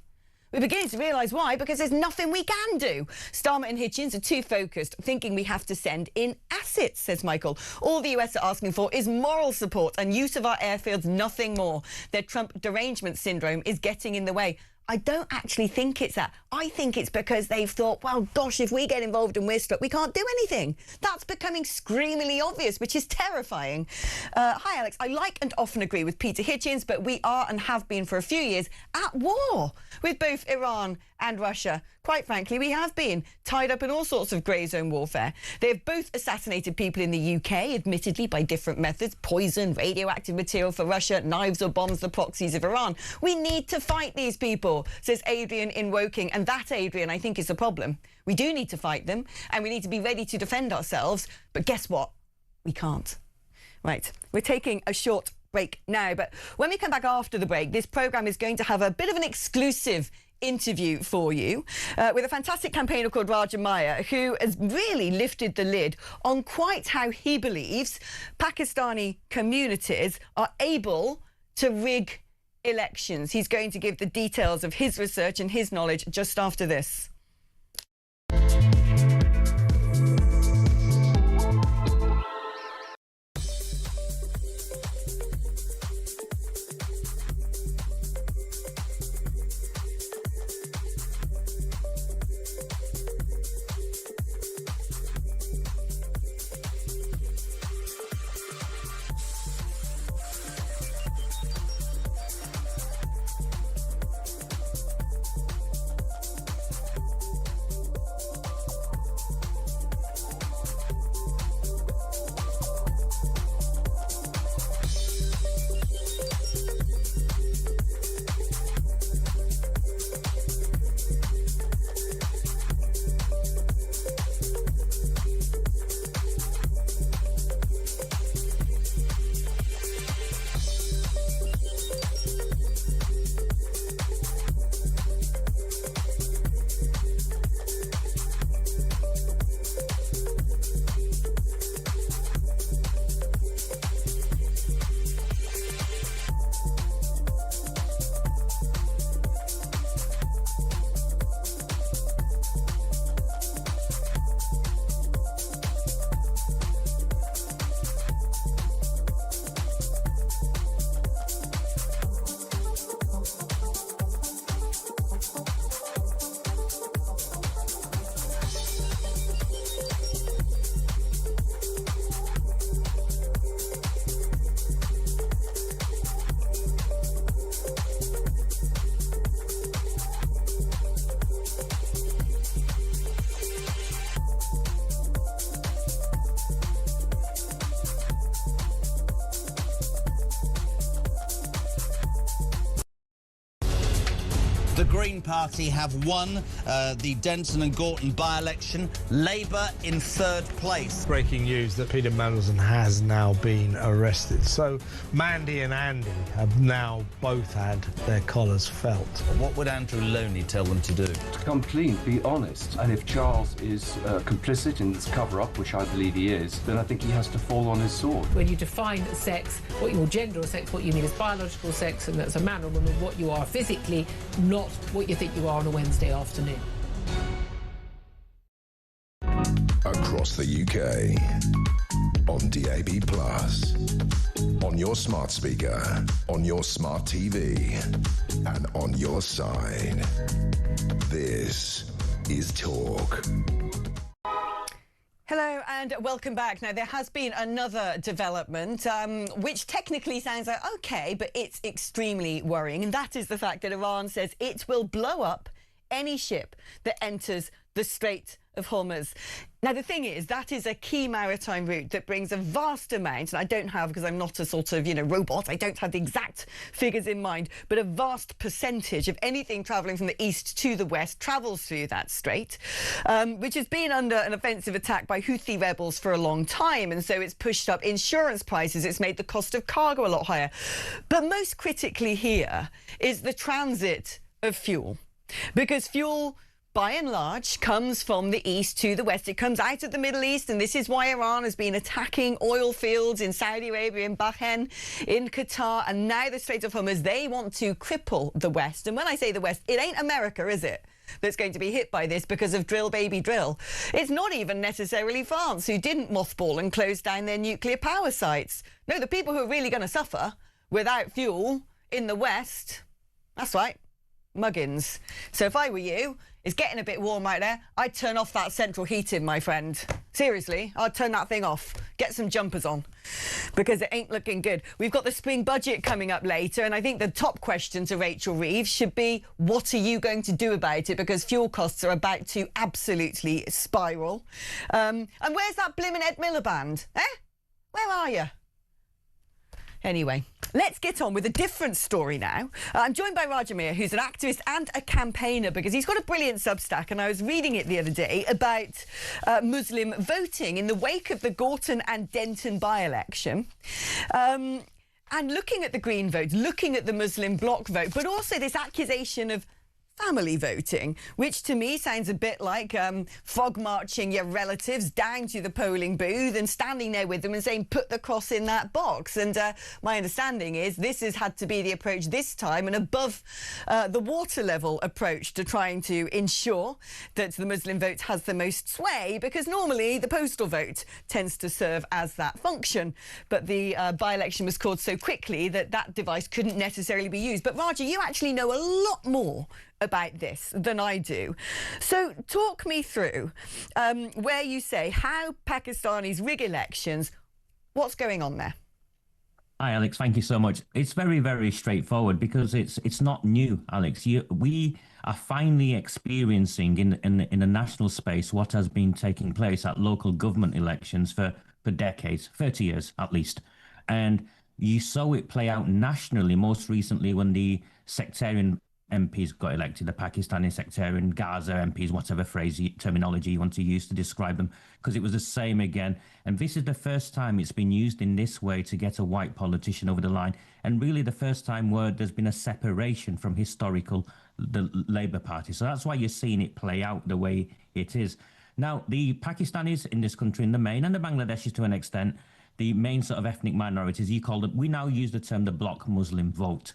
We're beginning to realise why, because there's nothing we can do. Starmer and Hitchens are too focused, thinking we have to send in assets, says Michael. All the US are asking for is moral support and use of our airfields, nothing more. Their Trump derangement syndrome is getting in the way. I don't actually think it's that. I think it's because they've thought, well, gosh, if we get involved and we're stuck, we can't do anything. That's becoming screamingly obvious, which is terrifying. Hi, Alex. I like and often agree with Peter Hitchens, but we are and have been for a few years at war with both Iran and Russia. Quite frankly, we have been tied up in all sorts of grey zone warfare. They have both assassinated people in the UK, admittedly by different methods, poison, radioactive material for Russia, knives or bombs, the proxies of Iran. We need to fight these people, says Adrian in Woking. And that, Adrian, I think is the problem. We do need to fight them, and we need to be ready to defend ourselves. But guess what? We can't. Right, we're taking a short break now. But when we come back after the break, this programme is going to have a bit of an exclusive interview for you with a fantastic campaigner called Raja Maya, who has really lifted the lid on quite how he believes Pakistani communities are able to rig elections. He's going to give the details of his research and his knowledge just after this. The Green Party have won the Denton and Gorton by-election. Labour in third place. Breaking news that Peter Mandelson has now been arrested. So Mandy and Andy have now both had their collars felt. What would Andrew Loney tell them to do? To come clean, be honest. And if Charles is complicit in this cover-up, which I believe he is, then I think he has to fall on his sword. When you define sex, what your gender or sex, what you mean is biological sex, and that's a man or woman, what you are physically, not what you think you are on a Wednesday afternoon. Across the UK, on DAB+, on your smart speaker, on your smart TV, and on your side. This is Talk. Hello and welcome back. Now, there has been another development, which technically sounds like okay, but it's extremely worrying. And that is the fact that Iran says it will blow up any ship that enters the Strait of Hormuz. Now, the thing is, that is a key maritime route that brings a vast amount, and I don't have, because I'm not a sort of, robot, I don't have the exact figures in mind, but a vast percentage of anything travelling from the east to the west travels through that strait, which has been under an offensive attack by Houthi rebels for a long time, and so it's pushed up insurance prices, it's made the cost of cargo a lot higher. But most critically here is the transit of fuel, because fuel, by and large, comes from the east to the west. It comes out of the Middle East, and this is why Iran has been attacking oil fields in Saudi Arabia, in Bahrain, in Qatar, and now the Strait of Hormuz. They want to cripple the West. And when I say the West, it ain't America, is it, that's going to be hit by this because of drill, baby, drill. It's not even necessarily France, who didn't mothball and close down their nuclear power sites. No, the people who are really going to suffer without fuel in the West, that's right, muggins. So if I were you, it's getting a bit warm right there, I'd turn off that central heating, my friend. Seriously, I'd turn that thing off. Get some jumpers on, because it ain't looking good. We've got the spring budget coming up later, and I think the top question to Rachel Reeves should be, what are you going to do about it? Because fuel costs are about to absolutely spiral. And where's that blimmin' Ed Miliband? Where are you? Anyway, let's get on with a different story now. I'm joined by Raja Mir, who's an activist and a campaigner, because he's got a brilliant Substack, and I was reading it the other day about Muslim voting in the wake of the Gorton and Denton by-election. And looking at the Green vote, looking at the Muslim bloc vote, but also this accusation of family voting, which to me sounds a bit like frog marching your relatives down to the polling booth and standing there with them and saying, put the cross in that box. And my understanding is this has had to be the approach this time, an above the water level approach to trying to ensure that the Muslim vote has the most sway, because normally the postal vote tends to serve as that function. But the by-election was called so quickly that that device couldn't necessarily be used. But Raja, you actually know a lot more about this than I do. So talk me through where you say how Pakistanis rig elections. What's going on there? Hi, Alex. Thank you so much. It's very, very straightforward, because it's not new, Alex. We are finally experiencing in the national space what has been taking place at local government elections for decades, 30 years at least. And you saw it play out nationally, most recently when the sectarian MPs got elected, the Pakistani sectarian, Gaza MPs, whatever terminology you want to use to describe them, because it was the same again. And this is the first time it's been used in this way to get a white politician over the line, and really the first time where there's been a separation from the Labour Party. So that's why you're seeing it play out the way it is. Now, the Pakistanis in this country in the main, and the Bangladeshis to an extent, the main sort of ethnic minorities, you call them, we now use the term the bloc Muslim vote.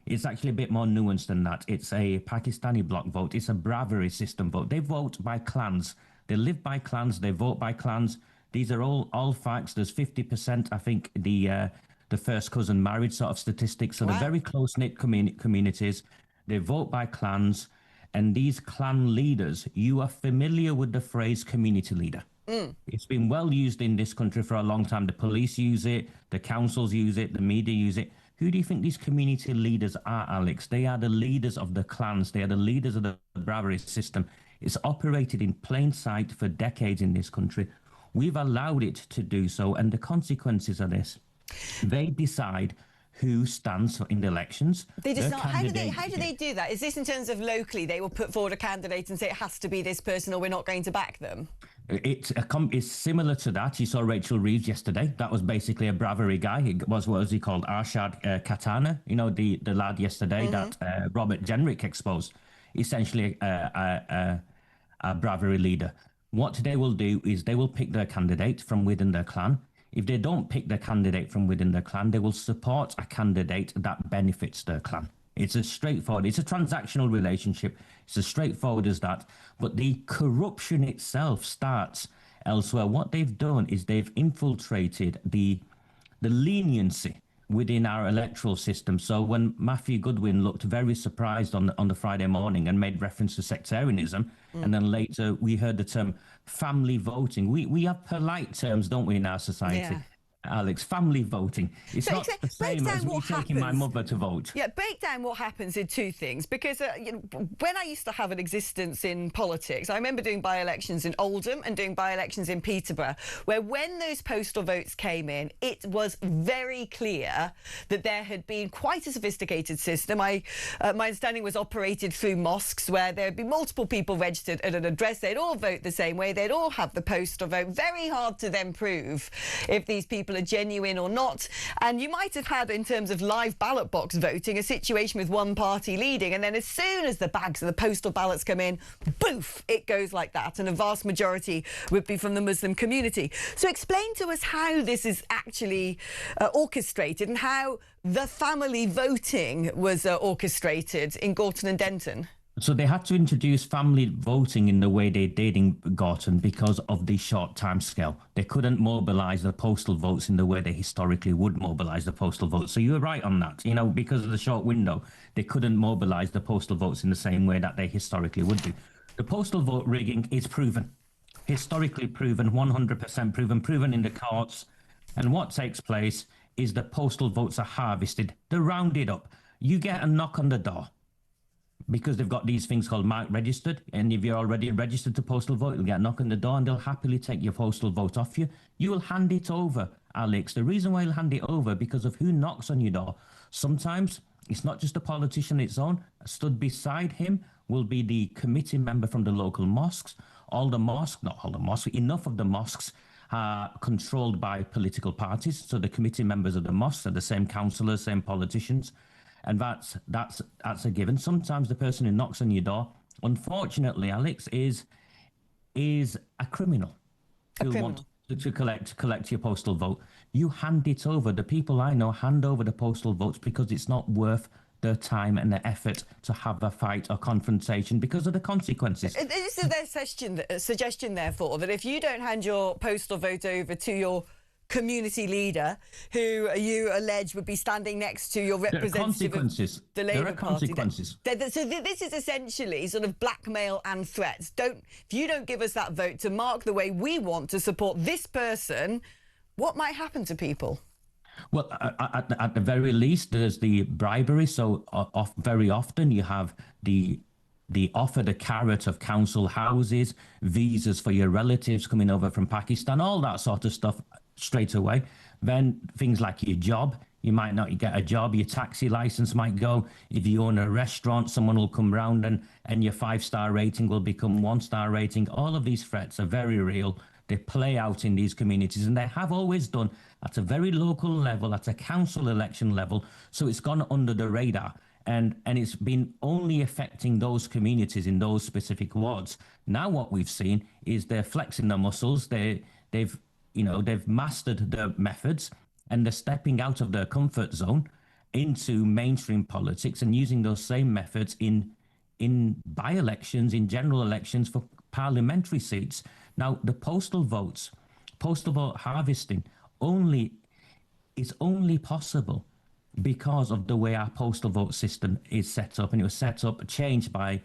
It's actually a bit more nuanced than that. It's a Pakistani bloc vote. It's a Bravery system vote. They vote by clans. They live by clans. They vote by clans. These are all facts. There's 50%, I think, the first cousin married sort of statistics. So They're very close-knit communities. They vote by clans. And these clan leaders, you are familiar with the phrase community leader. It's been well used in this country for a long time. The police use it. The councils use it. The media use it. Who do you think these community leaders are, Alex? They are the leaders of the clans. They are the leaders of the Bravery system. It's operated in plain sight for decades in this country. We've allowed it to do so, and the consequences are this. They decide who stands in the elections. They decide. How do they do that? Is this in terms of locally? They will put forward a candidate and say it has to be this person, or we're not going to back them. It's similar to that. You saw Rachel Reeves yesterday. That was basically a Bravery guy. What was he called? Arshad Katana. You know, the lad yesterday that Robert Jenrick exposed. Essentially a Bravery leader. What they will do is they will pick their candidate from within their clan. If they don't pick their candidate from within their clan, they will support a candidate that benefits their clan. It's as straightforward. It's a transactional relationship. It's as straightforward as that. But the corruption itself starts elsewhere. What they've done is they've infiltrated the leniency within our electoral system. So when Matthew Goodwin looked very surprised on the Friday morning and made reference to sectarianism, and then later we heard the term family voting. We have polite terms, don't we, in our society? Yeah. Alex, family voting. It's not the same as me taking my mother to vote. Yeah, break down what happens in two things. Because when I used to have an existence in politics, I remember doing by-elections in Oldham and doing by-elections in Peterborough, where when those postal votes came in, it was very clear that there had been quite a sophisticated system. My understanding was operated through mosques, where there would be multiple people registered at an address. They'd all vote the same way. They'd all have the postal vote. Very hard to then prove if these people are genuine or not. And you might have had, in terms of live ballot box voting, a situation with one party leading, and then as soon as the bags of the postal ballots come in, boof, it goes like that, and a vast majority would be from the Muslim community. So explain to us how this is actually orchestrated, and how the family voting was orchestrated in Gorton and Denton. So they had to introduce family voting in the way they did in Gorton because of the short time scale. They couldn't mobilise the postal votes in the way they historically would mobilise the postal votes. So you were right on that. You know, because of the short window, they couldn't mobilise the postal votes in the same way that they historically would do. The postal vote rigging is proven, historically proven, 100% proven in the courts. And what takes place is the postal votes are harvested. They're rounded up. You get a knock on the door, because they've got these things called marked registered, and if you're already registered to postal vote, you'll get a knock on the door and they'll happily take your postal vote off you. You will hand it over, Alex. The reason why you'll hand it over, because of who knocks on your door. Sometimes it's not just a politician on its own. Stood beside him will be the committee member from the local mosques. All the mosques, not all the mosques, enough of the mosques are controlled by political parties. So the committee members of the mosques are the same councillors, same politicians. And that's a given. Sometimes the person who knocks on your door, unfortunately, Alex, is a criminal who wants to collect your postal vote. You hand it over. The people I know hand over the postal votes because it's not worth their time and their effort to have a fight or confrontation because of the consequences. Is there a suggestion, therefore, that if you don't hand your postal vote over to your community leader, who you allege would be standing next to your representative of the Labour Party. So this is essentially sort of blackmail and threats. If you don't give us that vote to mark the way we want to support this person, what might happen to people? Well, at the very least, there's the bribery. So very often you have the offer, the carrot of council houses, visas for your relatives coming over from Pakistan, all that sort of stuff straight away. Then things like your job, you might not get a job, your taxi license might go. If you own a restaurant, someone will come round and your 5-star rating will become 1-star rating. All of these threats are very real. They play out in these communities, and they have always done at a very local level, at a council election level. So it's gone under the radar. And it's been only affecting those communities in those specific wards. Now what we've seen is they're flexing their muscles. They've mastered their methods, and they're stepping out of their comfort zone into mainstream politics and using those same methods in by-elections, in general elections for parliamentary seats. Now, the postal vote harvesting is only possible because of the way our postal vote system is set up. And it was changed by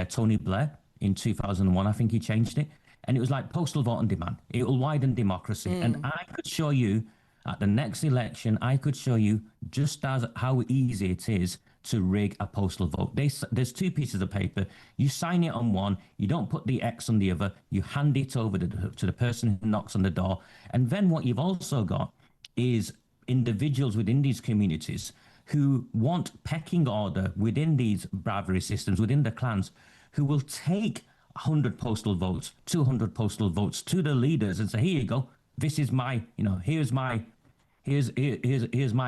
Tony Blair in 2001. I think he changed it. And it was like postal vote on demand. It will widen democracy. And I could show you at the next election, I could show you just how easy it is to rig a postal vote. There's 2 pieces of paper. You sign it on one. You don't put the X on the other. You hand it over to the person who knocks on the door. And then what you've also got is individuals within these communities who want pecking order within these bravery systems, within the clans, who will take 100 postal votes, 200 postal votes to the leaders and say, here you go, this is my, here's my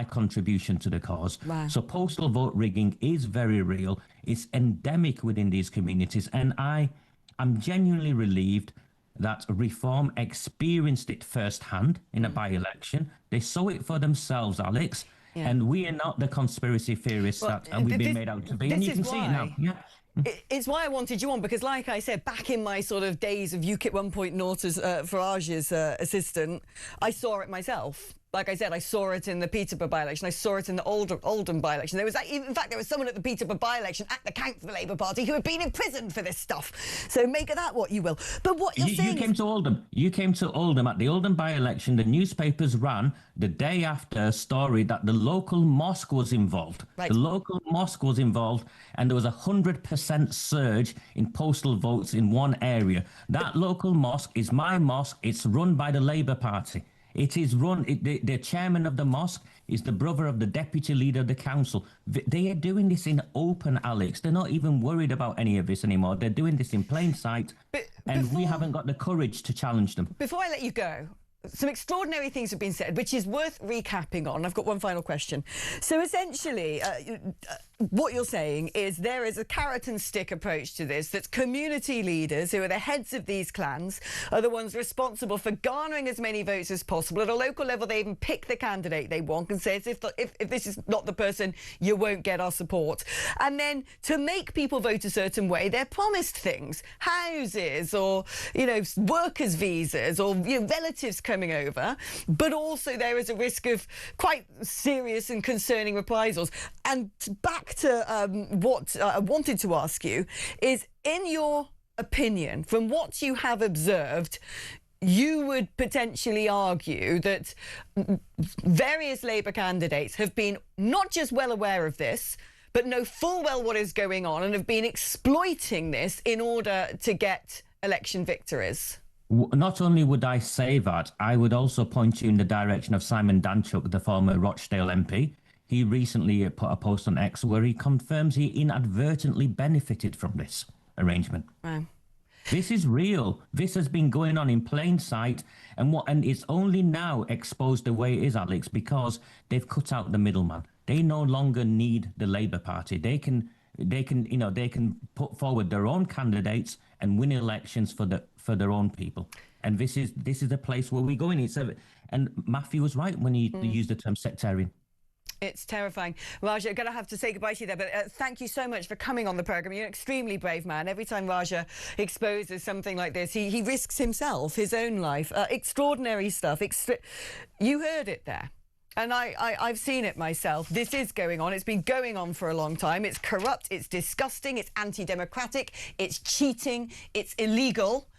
contribution to the cause. Wow. So postal vote rigging is very real. It's endemic within these communities. And I'm genuinely relieved that Reform experienced it firsthand in a by-election. They saw it for themselves, Alex. Yeah. And we are not the conspiracy theorists that we've been made out to be. And you can see it now. Yeah. It's why I wanted you on, because like I said, back in my sort of days of UKIP 1.0 as Farage's assistant, I saw it myself. Like I said, I saw it in the Peterborough by-election. I saw it in the Oldham by-election. In fact, there was someone at the Peterborough by-election at the count for the Labour Party who had been imprisoned for this stuff. So make of that what you will. But what you're saying... You came to Oldham. You came to Oldham at the Oldham by-election. The newspapers ran the day after a story that the local mosque was involved. Right. The local mosque was involved, and there was 100% surge in postal votes in one area. That local mosque is my mosque. It's run by the Labour Party. It is run, the chairman of the mosque is the brother of the deputy leader of the council. They are doing this in open, Alex. They're not even worried about any of this anymore. They're doing this in plain sight, and we haven't got the courage to challenge them. Before I let you go, some extraordinary things have been said, which is worth recapping on. I've got one final question. So essentially, what you're saying is there is a carrot and stick approach to this, that's community leaders who are the heads of these clans are the ones responsible for garnering as many votes as possible. At a local level, they even pick the candidate they want and say, if this is not the person, you won't get our support. And then to make people vote a certain way, they're promised things, houses or, workers' visas or relatives coming over. But also there is a risk of quite serious and concerning reprisals. And back to what I wanted to ask you is, in your opinion, from what you have observed, you would potentially argue that various Labour candidates have been not just well aware of this, but know full well what is going on and have been exploiting this in order to get election victories. Not only would I say that, I would also point you in the direction of Simon Danchuk, the former Rochdale MP. He recently put a post on X where he confirms he inadvertently benefited from this arrangement. Wow. This is real. This has been going on in plain sight, and it's only now exposed the way it is, Alex, because they've cut out the middleman. They no longer need the Labour Party. They can put forward their own candidates and win elections for their own people. And this is the place where we go in. And Matthew was right when he used the term sectarian. It's terrifying. Raja, I'm going to have to say goodbye to you there, but thank you so much for coming on the programme. You're an extremely brave man. Every time Raja exposes something like this, he risks himself, his own life. Extraordinary stuff. You heard it there. And I've seen it myself. This is going on. It's been going on for a long time. It's corrupt. It's disgusting. It's anti-democratic. It's cheating. It's illegal.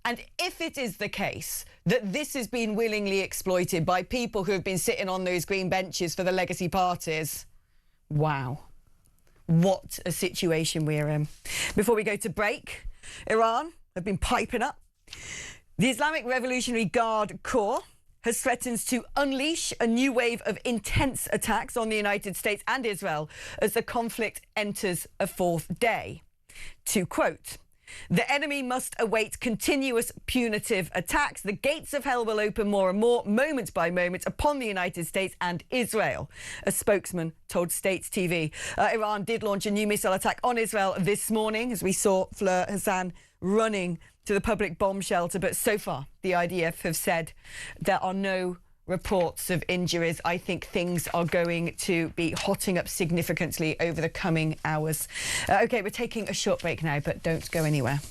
And if it is the case that this has been willingly exploited by people who have been sitting on those green benches for the legacy parties, wow, what a situation we're in. Before we go to break, Iran have been piping up. The Islamic Revolutionary Guard Corps has threatened to unleash a new wave of intense attacks on the United States and Israel as the conflict enters a fourth day. To quote, "The enemy must await continuous punitive attacks. The gates of hell will open more and more, moment by moment, upon the United States and Israel," a spokesman told States TV. Iran did launch a new missile attack on Israel this morning, as we saw Fleur Hassan running to the public bomb shelter. But so far, the IDF have said there are no reports of injuries. I think things are going to be hotting up significantly over the coming hours. OK, we're taking a short break now, but don't go anywhere.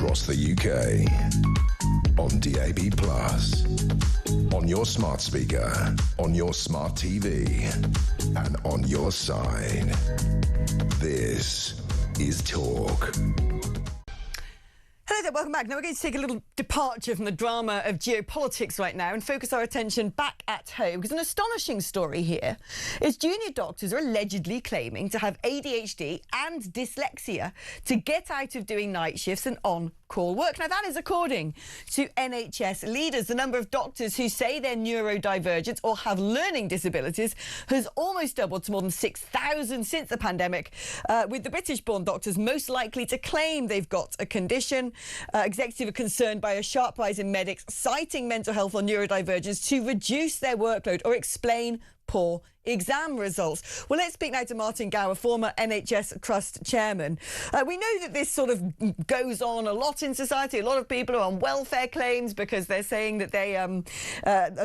across the UK. On DAB+, on your smart speaker, on your smart TV, and on your side. This is Talk. Hello there, welcome back. Now we're going to take a little departure from the drama of geopolitics right now and focus our attention back at home, because an astonishing story here is junior doctors are allegedly claiming to have ADHD and dyslexia to get out of doing night shifts and on-call work. Now that is according to NHS leaders. The number of doctors who say they're neurodivergent or have learning disabilities has almost doubled to more than 6,000 since the pandemic, with the British-born doctors most likely to claim they've got a condition. Executive are concerned by a sharp rise in medics citing mental health or neurodivergence to reduce their workload or explain poor exam results. Well, let's speak now to Martin Gower, former NHS Trust chairman. We know that this sort of goes on a lot in society. A lot of people are on welfare claims because they're saying that they are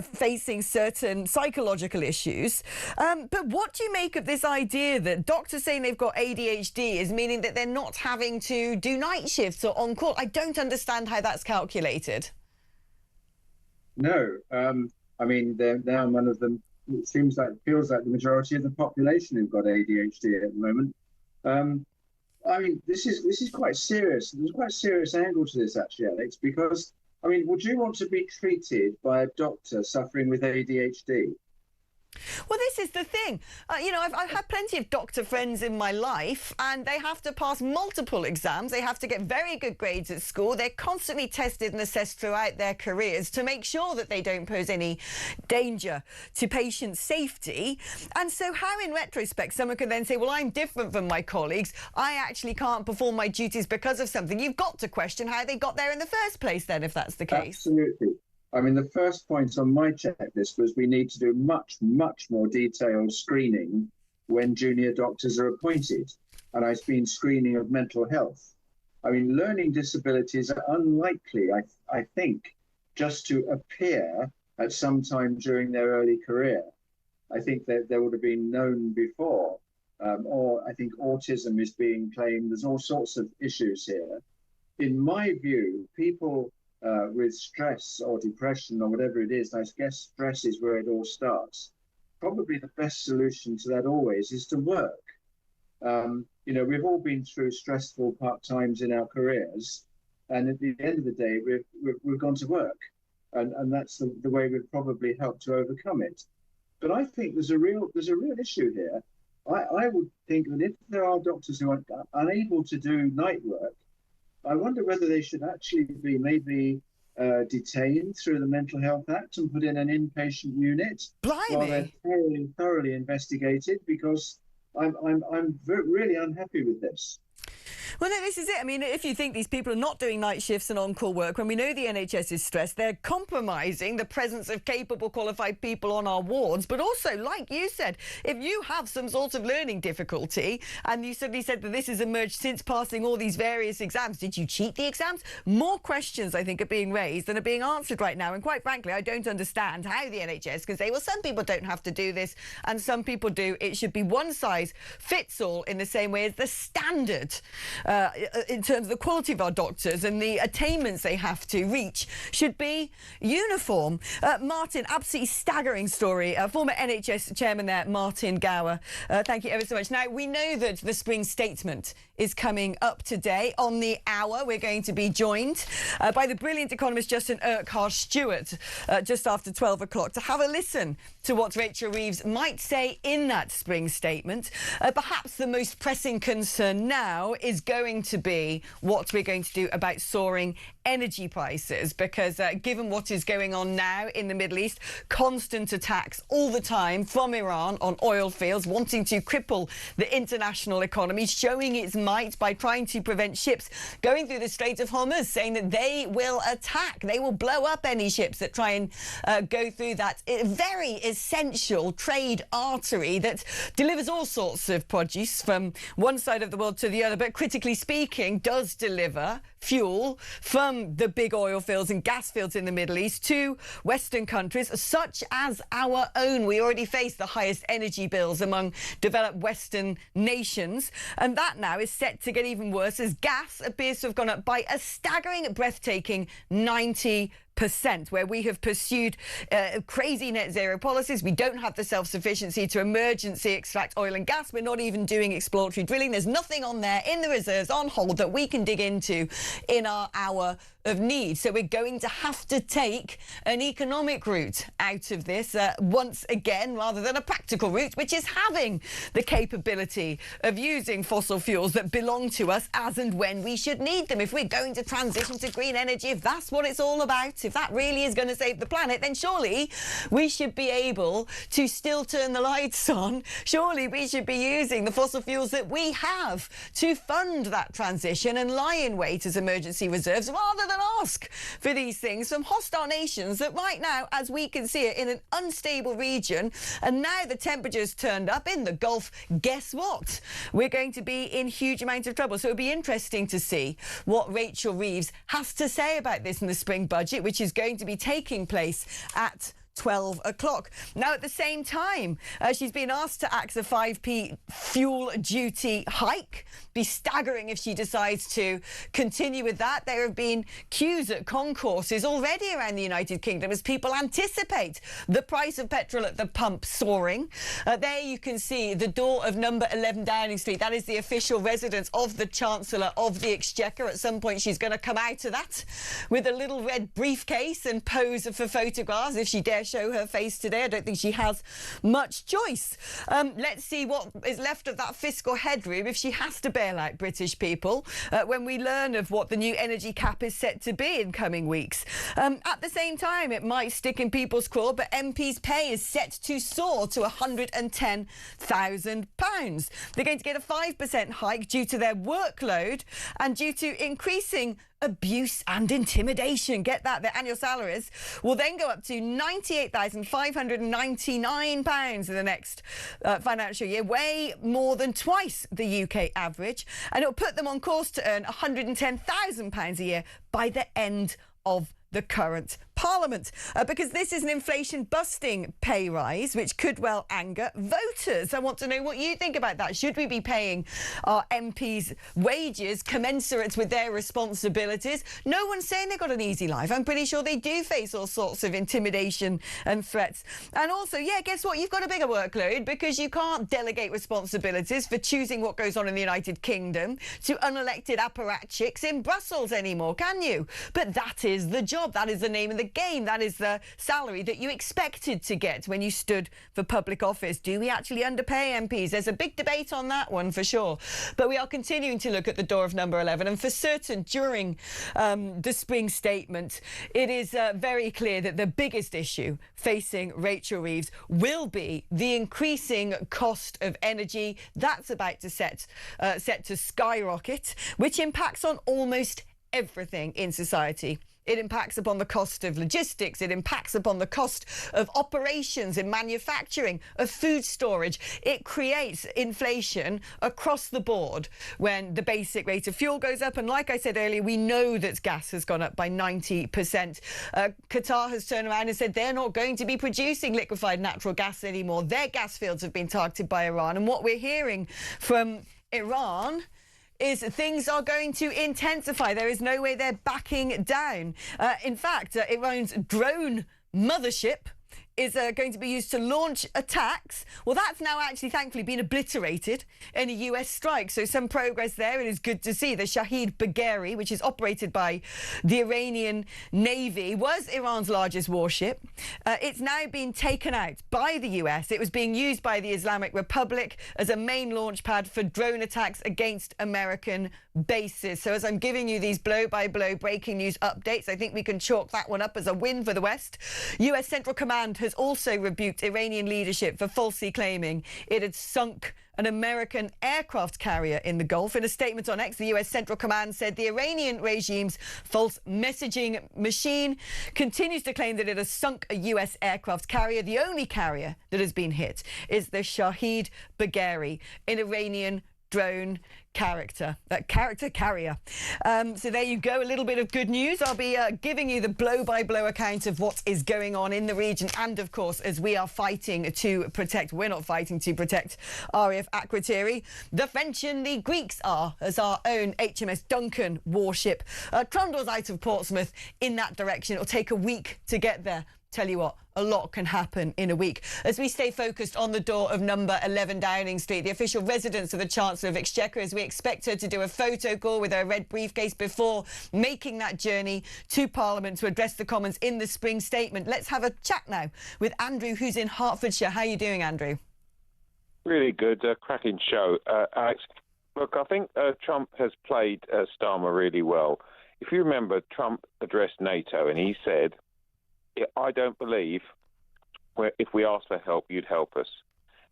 facing certain psychological issues. But what do you make of this idea that doctors saying they've got ADHD is meaning that they're not having to do night shifts or on call? I don't understand how that's calculated. No, I mean, they're now one of them. It feels like the majority of the population who've got ADHD at the moment. I mean, this is quite serious. There's quite a serious angle to this, actually, Alex, because, I mean, would you want to be treated by a doctor suffering with ADHD? Well, this is the thing. You know, I've had plenty of doctor friends in my life, and they have to pass multiple exams. They have to get very good grades at school. They're constantly tested and assessed throughout their careers to make sure that they don't pose any danger to patient safety. And so how, in retrospect, someone can then say, well, I'm different from my colleagues. I actually can't perform my duties because of something. You've got to question how they got there in the first place, then, if that's the case. Absolutely. I mean, the first point on my checklist was we need to do much, much more detailed screening when junior doctors are appointed. And I've been screening of mental health. I mean, learning disabilities are unlikely, I think, just to appear at some time during their early career. I think that they would have been known before. Or I think autism is being claimed. There's all sorts of issues here. In my view, people with stress or depression or whatever it is, I guess stress is where it all starts. Probably the best solution to that always is to work. You know, we've all been through stressful part times in our careers, and at the end of the day, we've gone to work, and that's the way we've probably helped to overcome it. But I think there's a real issue here. I would think that if there are doctors who are unable to do night work, I wonder whether they should actually be maybe detained through the Mental Health Act and put in an inpatient unit. Blimey. While they're thoroughly investigated, because I'm really unhappy with this. Well, no, this is it. I mean, if you think these people are not doing night shifts and on-call work, when we know the NHS is stressed, they're compromising the presence of capable, qualified people on our wards. But also, like you said, if you have some sort of learning difficulty, and you suddenly said that this has emerged since passing all these various exams, did you cheat the exams? More questions, I think, are being raised than are being answered right now. And quite frankly, I don't understand how the NHS can say, well, some people don't have to do this and some people do. It should be one size fits all, in the same way as the standard in terms of the quality of our doctors and the attainments they have to reach should be uniform. Martin, absolutely staggering story. Former NHS chairman there, Martin Gower. Thank you ever so much. Now, we know that the spring statement is coming up today. On the hour, we're going to be joined by the brilliant economist Justin Urquhart-Stewart just after 12 o'clock to have a listen to what Rachel Reeves might say in that spring statement. Perhaps the most pressing concern now is going to be what we're going to do about soaring energy prices, because given what is going on now in the Middle East, constant attacks all the time from Iran on oil fields, wanting to cripple the international economy, showing its might by trying to prevent ships going through the Strait of Hormuz, saying that they will attack, they will blow up any ships that try and go through that very essential trade artery that delivers all sorts of produce from one side of the world to the other, but critically politically speaking, does deliver fuel from the big oil fields and gas fields in the Middle East to Western countries, such as our own. We already face the highest energy bills among developed Western nations, and that now is set to get even worse as gas appears to have gone up by a staggering, breathtaking 90%. Where we have pursued crazy net zero policies. We don't have the self-sufficiency to emergency extract oil and gas. We're not even doing exploratory drilling. There's nothing on there in the reserves on hold that we can dig into in our hour of need. So we're going to have to take an economic route out of this once again, rather than a practical route, which is having the capability of using fossil fuels that belong to us as and when we should need them. If we're going to transition to green energy, if that's what it's all about, if that really is going to save the planet, then surely we should be able to still turn the lights on. Surely we should be using the fossil fuels that we have to fund that transition and lie in wait as emergency reserves, rather than ask for these things from hostile nations that right now, as we can see it, in an unstable region, and now the temperature's turned up in the Gulf, guess what? We're going to be in huge amounts of trouble. So it'll be interesting to see what Rachel Reeves has to say about this in the spring budget, which is going to be taking place at 12 o'clock. Now, at the same time, she's been asked to axe a 5p fuel duty hike. Be staggering if she decides to continue with that. There have been queues at concourses already around the United Kingdom as people anticipate the price of petrol at the pump soaring. There you can see the door of number 11 Downing Street. That is the official residence of the Chancellor of the Exchequer. At some point, she's going to come out of that with a little red briefcase and pose for photographs if she dares show her face today. I don't think she has much choice. Let's see what is left of that fiscal headroom if she has to bail out British people when we learn of what the new energy cap is set to be in coming weeks. At the same time, it might stick in people's craw, but MPs' pay is set to soar to £110,000. They're going to get a 5% hike due to their workload and due to increasing abuse and intimidation. Get that. Their annual salaries will then go up to £98,599 in the next financial year, way more than twice the UK average, and it'll put them on course to earn £110,000 a year by the end of the current Parliament, because this is an inflation-busting pay rise, which could well anger voters. I want to know what you think about that. Should we be paying our MPs wages commensurate with their responsibilities? No one's saying they've got an easy life. I'm pretty sure they do face all sorts of intimidation and threats. And also, yeah, guess what? You've got a bigger workload because you can't delegate responsibilities for choosing what goes on in the United Kingdom to unelected apparatchiks in Brussels anymore, can you? But that is the job. That is the name of the game. That is the salary that you expected to get when you stood for public office. Do we actually underpay MPs? There's a big debate on that one for sure. But we are continuing to look at the door of number 11. And for certain, during the spring statement, it is very clear that the biggest issue facing Rachel Reeves will be the increasing cost of energy. That's about to set to skyrocket, which impacts on almost everything in society. It impacts upon the cost of logistics. It impacts upon the cost of operations in manufacturing, of food storage. It creates inflation across the board when the basic rate of fuel goes up. And like I said earlier, we know that gas has gone up by 90%. Qatar has turned around and said they're not going to be producing liquefied natural gas anymore. Their gas fields have been targeted by Iran. And what we're hearing from Iran is things are going to intensify. There is no way they're backing down. In fact, Iran's drone mothership is going to be used to launch attacks. Well, that's now actually thankfully been obliterated in a US strike. So some progress there. It is good to see. The Shahid Bagheri, which is operated by the Iranian Navy, was Iran's largest warship. It's now been taken out by the US. It was being used by the Islamic Republic as a main launch pad for drone attacks against American bases. So as I'm giving you these blow-by-blow breaking news updates, I think we can chalk that one up as a win for the West. US Central Command has also rebuked Iranian leadership for falsely claiming it had sunk an American aircraft carrier in the Gulf. In a statement on X, the US Central Command said the Iranian regime's false messaging machine continues to claim that it has sunk a US aircraft carrier. The only carrier that has been hit is the Shahid Bagheri, an Iranian drone character carrier. So there you go, a little bit of good news. I'll be giving you the blow-by-blow account of what is going on in the region, and of course, as we are fighting to protect, we're not fighting to protect RAF Akrotiri, the French and the Greeks are, as our own HMS Duncan warship trundles out of Portsmouth in that direction. It'll take a week to get there. Tell you what, a lot can happen in a week. As we stay focused on the door of number 11 Downing Street, the official residence of the Chancellor of Exchequer, as we expect her to do a photo call with her red briefcase before making that journey to Parliament to address the Commons in the spring statement. Let's have a chat now with Andrew, who's in Hertfordshire. How are you doing, Andrew? Really good, cracking show. Alex, look, I think Trump has played Starmer really well. If you remember, Trump addressed NATO and he said, I don't believe if we ask for help, you'd help us.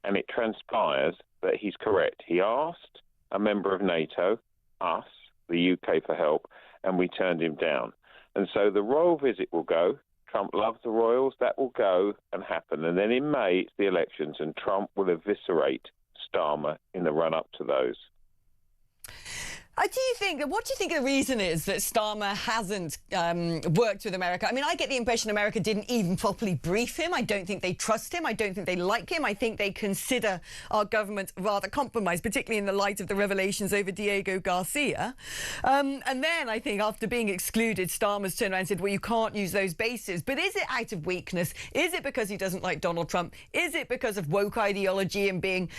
And it transpires that he's correct. He asked a member of NATO, us, the UK, for help, and we turned him down. And so the royal visit will go. Trump loves the royals. That will go and happen. And then in May, it's the elections, and Trump will eviscerate Starmer in the run-up to those. What do you think the reason is that Starmer hasn't worked with America? I mean, I get the impression America didn't even properly brief him. I don't think they trust him. I don't think they like him. I think they consider our government rather compromised, particularly in the light of the revelations over Diego Garcia. And then I think after being excluded, Starmer's turned around and said, well, you can't use those bases. But is it out of weakness? Is it because he doesn't like Donald Trump? Is it because of woke ideology and being,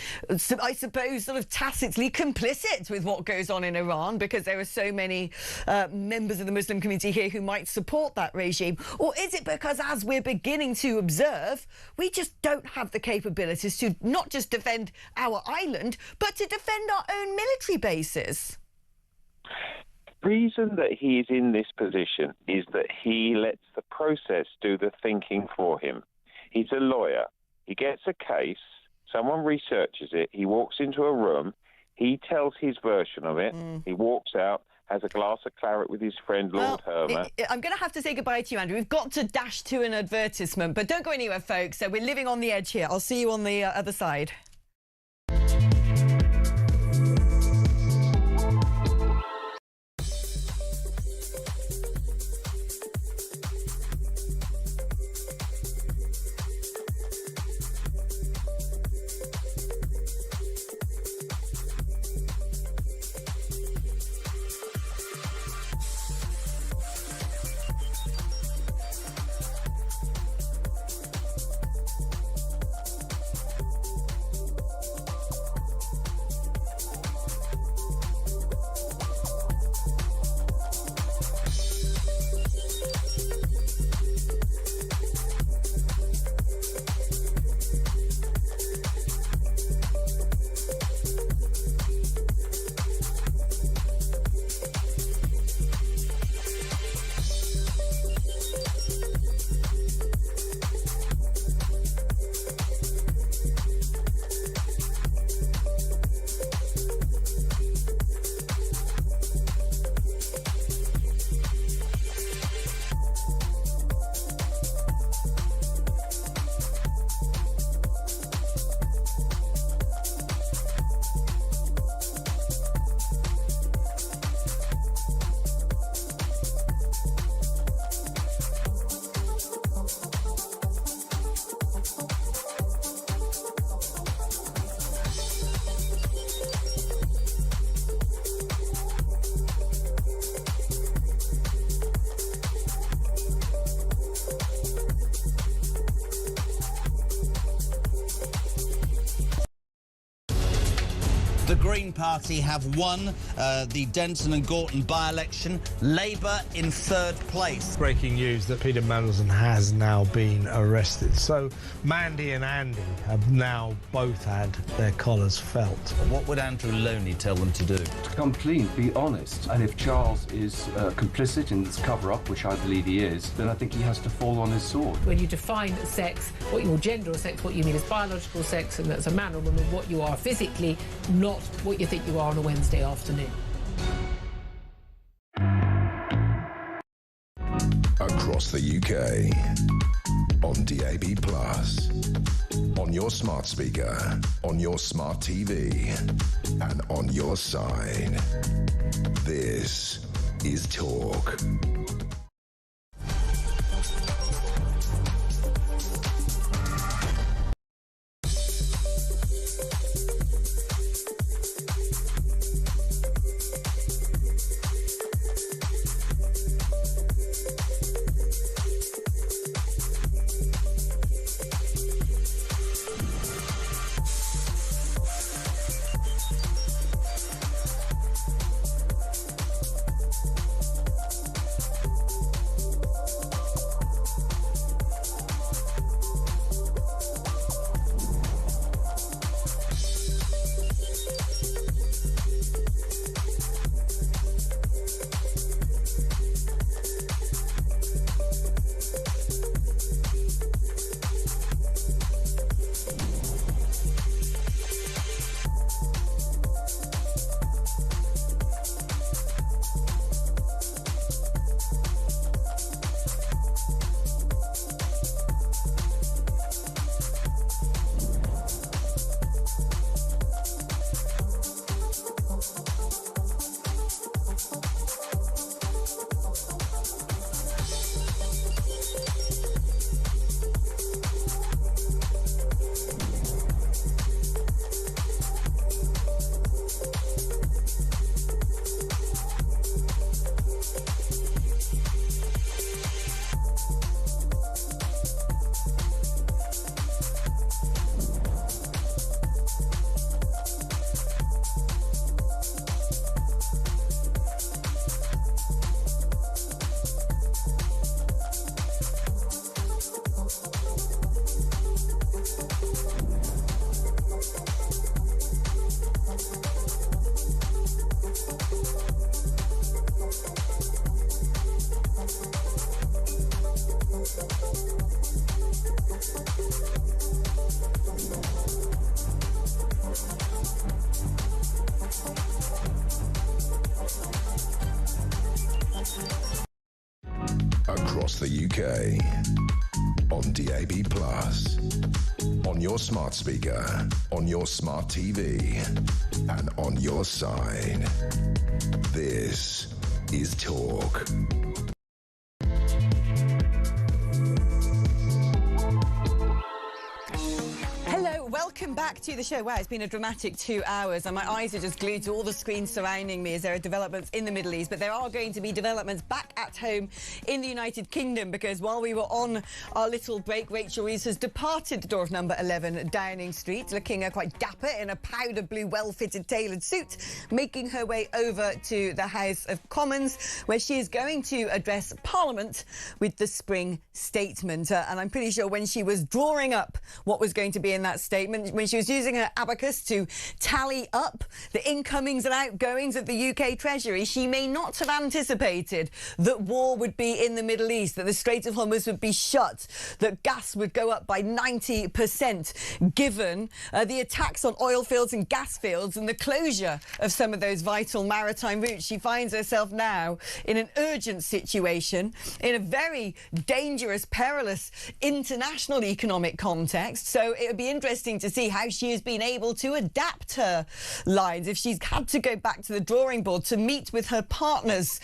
I suppose, sort of tacitly complicit with what goes on in Iran, because there are so many members of the Muslim community here who might support that regime? Or is it because, as we're beginning to observe, we just don't have the capabilities to not just defend our island, but to defend our own military bases? The reason that he is in this position is that he lets the process do the thinking for him. He's a lawyer. He gets a case, someone researches it, he walks into a room, he tells his version of it, he walks out, has a glass of claret with his friend Lord Hermer. I'm going to have to say goodbye to you, Andrew. We've got to dash to an advertisement, but don't go anywhere, folks. So we're living on the edge here. I'll see you on the other side. The Green Party have won the Denton and Gorton by-election. Labour in third place. Breaking news that Peter Mandelson has now been arrested. So Mandy and Andy have now both had their collars felt. What would Andrew Loney tell them to do? To come clean, be honest. And if Charles is complicit in this cover-up, which I believe he is, then I think he has to fall on his sword. When you define sex, or gender or sex, what you mean is biological sex, and that's a man or woman, what you are physically, not what you think you are on a Wednesday afternoon. Across the UK, on DAB+, on your smart speaker, on your smart TV, and on your side. This is Talk. Across the UK, on DAB+, on your smart speaker, on your smart TV, and on your side. This is Talk. Welcome back to the show. Wow, it's been a dramatic 2 hours and my eyes are just glued to all the screens surrounding me as there are developments in the Middle East, but there are going to be developments back at home in the United Kingdom, because while we were on our little break, Rachel Reeves has departed the door of number 11 Downing Street, looking quite dapper in a powder blue, well-fitted tailored suit, making her way over to the House of Commons, where she is going to address Parliament with the spring statement. And I'm pretty sure when she was drawing up what was going to be in that statement, when she was using her abacus to tally up the incomings and outgoings of the UK Treasury, she may not have anticipated that war would be in the Middle East, that the Strait of Hormuz would be shut, that gas would go up by 90%, given the attacks on oil fields and gas fields and the closure of some of those vital maritime routes. She finds herself now in an urgent situation, in a very dangerous, perilous international economic context. So it would be interesting to see how she has been able to adapt her lines, if she's had to go back to the drawing board to meet with her partners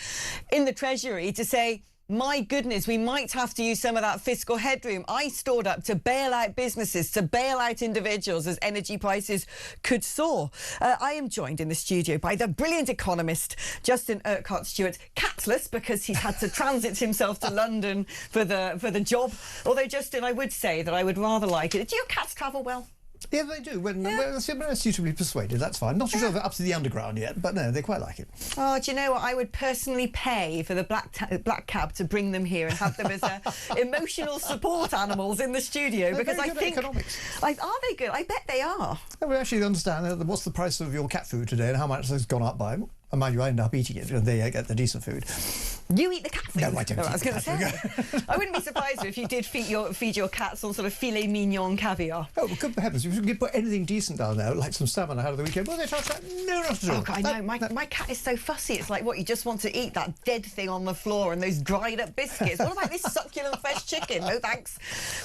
in the Treasury to say, my goodness, we might have to use some of that fiscal headroom I stored up to bail out businesses, to bail out individuals as energy prices could soar. I am joined in the studio by the brilliant economist, Justin Urquhart-Stewart, catless because he's had to transit himself to London for the job. Although, Justin, I would say that I would rather like it. Do your cats travel well? Yeah, they do. When they're suitably persuaded, that's fine. Not sure up to the underground yet, but no, they quite like it. Oh, do you know what? I would personally pay for the black cab to bring them here and have them as emotional support animals in the studio. They're because very I good think, at economics. are they good? I bet they are. We actually understand what's the price of your cat food today and how much it's gone up by. And mind you, I end up eating it, and they get the decent food. You eat the cat food? No, I don't. I was going to say. I wouldn't be surprised if you did feed your cats on sort of filet mignon caviar. Oh, well, good heavens! If you could put anything decent down there, like some salmon I had on the weekend, will they touch that? No, not at all. Oh, God, I know. My cat is so fussy. It's like, what, you just want to eat that dead thing on the floor and those dried up biscuits. What about this succulent fresh chicken? No thanks.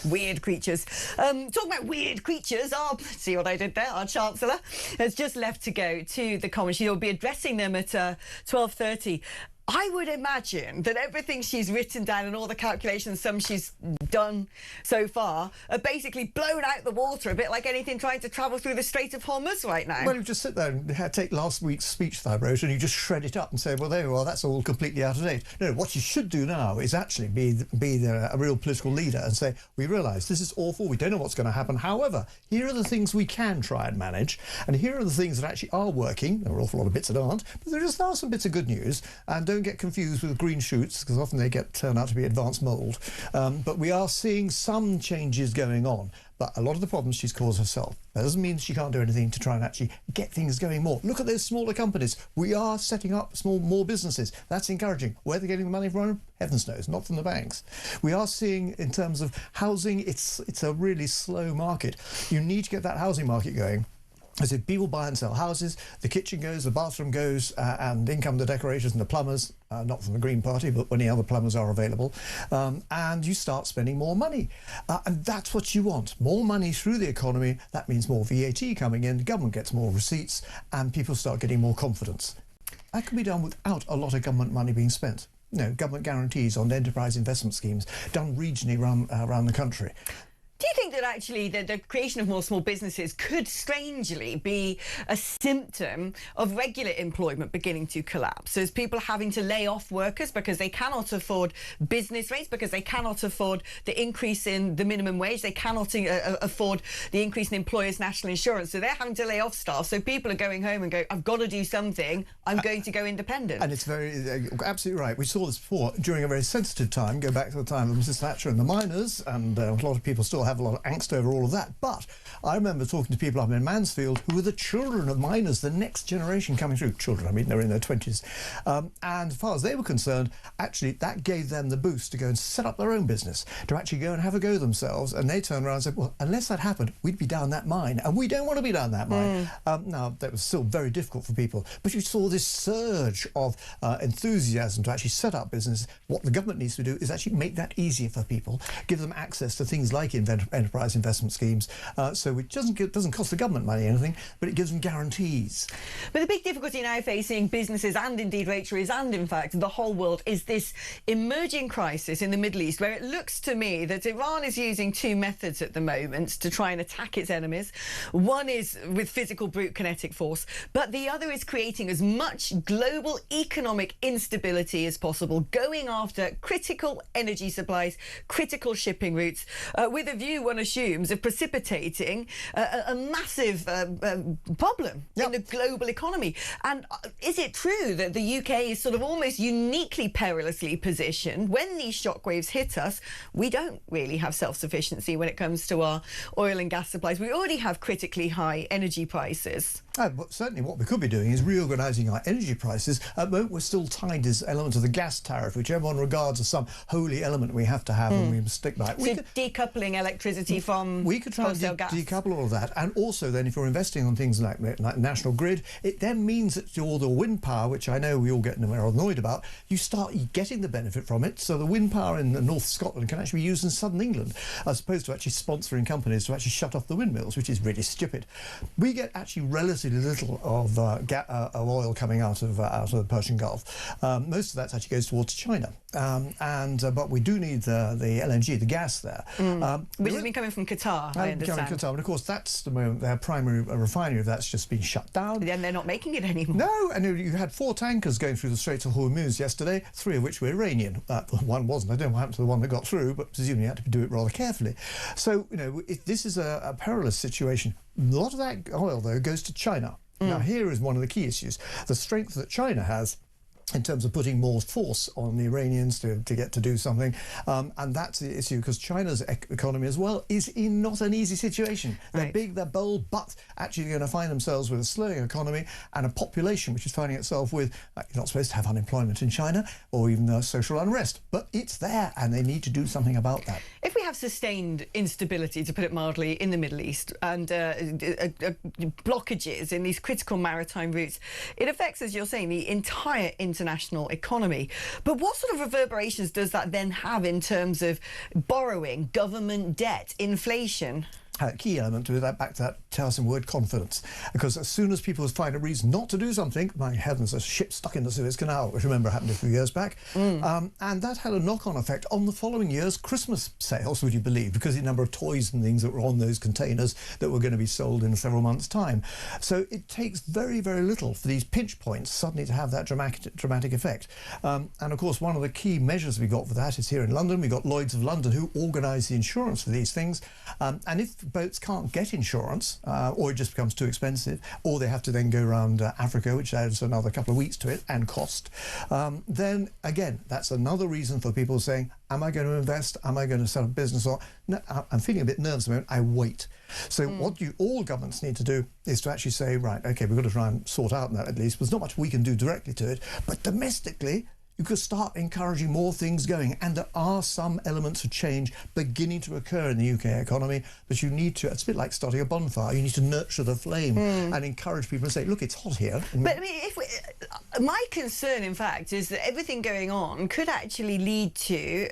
Weird creatures. Talking about weird creatures, see what I did there? Our Chancellor has just left to go to the Commons. She'll be addressing them at 12:30. I would imagine that everything she's written down and all the calculations, some she's done so far, are basically blown out the water, a bit like anything trying to travel through the Strait of Hormuz right now. Well, you just sit there and take last week's speech that I wrote and you just shred it up and say, well, there you are, that's all completely out of date. No, what you should do now is actually be a real political leader and say, we realise this is awful, we don't know what's going to happen. However, here are the things we can try and manage, and here are the things that actually are working. There are an awful lot of bits that aren't, but there just are some bits of good news, and don't get confused with green shoots, because often they turn out to be advanced mould. But we are seeing some changes going on. But a lot of the problems she's caused herself. That doesn't mean she can't do anything to try and actually get things going more. Look at those smaller companies. We are setting up more businesses. That's encouraging. Where they're getting the money from? Heavens knows, not from the banks. We are seeing, in terms of housing, it's a really slow market. You need to get that housing market going. As if people buy and sell houses, the kitchen goes, the bathroom goes, and in come the decorators and the plumbers, not from the Green Party, but when the other plumbers are available, and you start spending more money. And that's what you want. More money through the economy. That means more VAT coming in, the government gets more receipts, and people start getting more confidence. That can be done without a lot of government money being spent. Government guarantees on enterprise investment schemes done regionally around the country. Do you think that actually the creation of more small businesses could strangely be a symptom of regular employment beginning to collapse? As people having to lay off workers because they cannot afford business rates, because they cannot afford the increase in the minimum wage, they cannot afford the increase in employers' national insurance. So they're having to lay off staff. So people are going home and go, I've got to do something. I'm going to go independent. And it's very absolutely right. We saw this before during a very sensitive time. Go back to the time of Mrs. Thatcher and the miners, and a lot of people still have a lot of angst over all of that. But I remember talking to people up in Mansfield who were the children of miners, the next generation coming through. Children, I mean, they're in their 20s. And as far as they were concerned, actually, that gave them the boost to go and set up their own business, to actually go and have a go themselves. And they turned around and said, well, unless that happened, we'd be down that mine. And we don't want to be down that mine. Now, that was still very difficult for people. But you saw this surge of enthusiasm to actually set up business. What the government needs to do is actually make that easier for people, give them access to things like enterprise investment schemes, so it doesn't cost the government money or anything, but it gives them guarantees. But the big difficulty now facing businesses and indeed Rachel and in fact the whole world is this emerging crisis in the Middle East, where it looks to me that Iran is using two methods at the moment to try and attack its enemies. One is with physical brute kinetic force, but the other is creating as much global economic instability as possible, going after critical energy supplies, critical shipping routes, with a view, one assumes, of precipitating a massive problem in the global economy. And is it true that the UK is sort of almost uniquely perilously positioned? When these shockwaves hit us, we don't really have self-sufficiency when it comes to our oil and gas supplies. We already have critically high energy prices. But certainly what we could be doing is reorganising our energy prices. At the moment, we're still tied to this element of the gas tariff, which everyone regards as some holy element we have to have and we must stick by it. So decoupling electricity from we could try and decouple all of that. And also then, if you're investing on things like National Grid, it then means that all the wind power, which I know we all get annoyed about, you start getting the benefit from it. So the wind power in North Scotland can actually be used in southern England, as opposed to actually sponsoring companies to actually shut off the windmills, which is really stupid. We get actually relatively little of oil coming out of the Persian Gulf. Most of that actually goes towards China. But we do need the LNG, the gas there. Which has been coming from Qatar, I understand. Coming from Qatar, and of course that's the moment their primary refinery of that's just been shut down. Then they're not making it anymore. No, and you had 4 tankers going through the Strait of Hormuz yesterday, 3 of which were Iranian. One wasn't. I don't know what happened to the one that got through, but presumably you had to do it rather carefully. So, this is a perilous situation. A lot of that oil, though, goes to China. Now, here is one of the key issues. The strength that China has in terms of putting more force on the Iranians to get to do something. And that's the issue, because China's economy as well is in not an easy situation. They're big, they're bold, but actually going to find themselves with a slowing economy and a population which is finding itself with, you're not supposed to have unemployment in China or even social unrest, but it's there and they need to do something about that. If we have sustained instability, to put it mildly, in the Middle East and blockages in these critical maritime routes, it affects, as you're saying, the entire international economy. But what sort of reverberations does that then have in terms of borrowing, government debt, inflation? Key element to that, back to that tiresome word, confidence. Because as soon as people find a reason not to do something, my heavens, a ship stuck in the Suez Canal, which remember happened a few years back, and that had a knock-on effect on the following year's Christmas sales, would you believe, because the number of toys and things that were on those containers that were going to be sold in several months' time. So it takes very, very little for these pinch points suddenly to have that dramatic effect. And of course, one of the key measures we got for that is here in London. We got Lloyd's of London, who organise the insurance for these things, and if boats can't get insurance, or it just becomes too expensive, or they have to then go around Africa, which adds another couple of weeks to it, and cost, then again, that's another reason for people saying, am I going to invest? Am I going to set up a business? Or no, I'm feeling a bit nervous at the moment, I wait. So what all governments need to do is to actually say, right, okay, we've got to try and sort out that at least. There's not much we can do directly to it, but domestically, you could start encouraging more things going. And there are some elements of change beginning to occur in the UK economy, but you need to, it's a bit like starting a bonfire, you need to nurture the flame and encourage people to say, look, it's hot here. But I mean, my concern, in fact, is that everything going on could actually lead to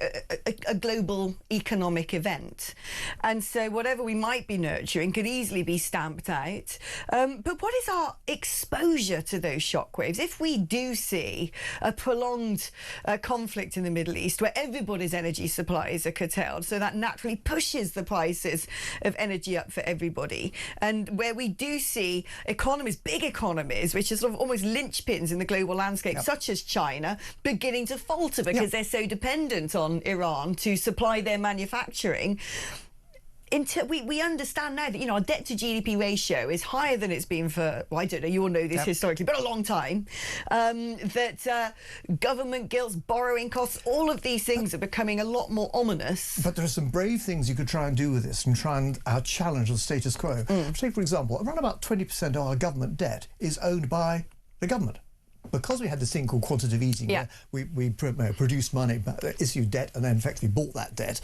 a global economic event. And so whatever we might be nurturing could easily be stamped out. But what is our exposure to those shockwaves? If we do see a prolonged conflict in the Middle East where everybody's energy supplies are curtailed, so that naturally pushes the prices of energy up for everybody, and where we do see economies, big economies, which are sort of almost linchpins in the global landscape, such as China, beginning to falter because they're so dependent on Iran to supply their manufacturing. We understand now that, you know, our debt to GDP ratio is higher than it's been for, well, I don't know, you all know this historically, but a long time. That government gilts, borrowing costs, all of these things are becoming a lot more ominous. But there are some brave things you could try and do with this and try and challenge the status quo. Take, for example, around about 20% of our government debt is owned by the government. Because we had this thing called quantitative easing, where we produced money, issued debt, and then effectively bought that debt.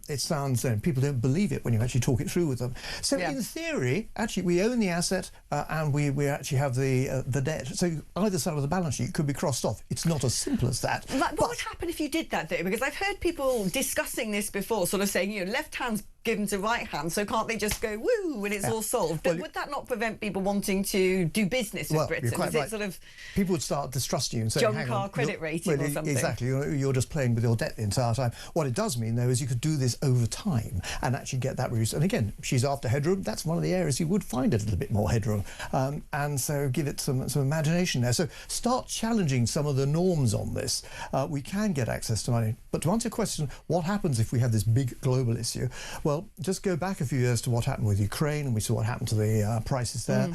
It sounds, people don't believe it when you actually talk it through with them. So in theory, actually, we own the asset and we actually have the debt. So either side of the balance sheet could be crossed off. It's not as simple as that. What would happen if you did that, though? Because I've heard people discussing this before, sort of saying, you know, left hand's given to right hand, so can't they just go woo when it's all solved? But would that not prevent people wanting to do business with Britain? You're quite Is it sort of people would start distrusting you and saying, junk car credit rating or something? Exactly, you're just playing with your debt the entire time. What it does mean, though, is you could do this over time and actually get that reduced. And again, she's after headroom. That's one of the areas you would find a little bit more headroom, and so give it some imagination there. So start challenging some of the norms on this. We can get access to money. But to answer your question, what happens if we have this big global issue? Well, just go back a few years to what happened with Ukraine, and we saw what happened to the prices there,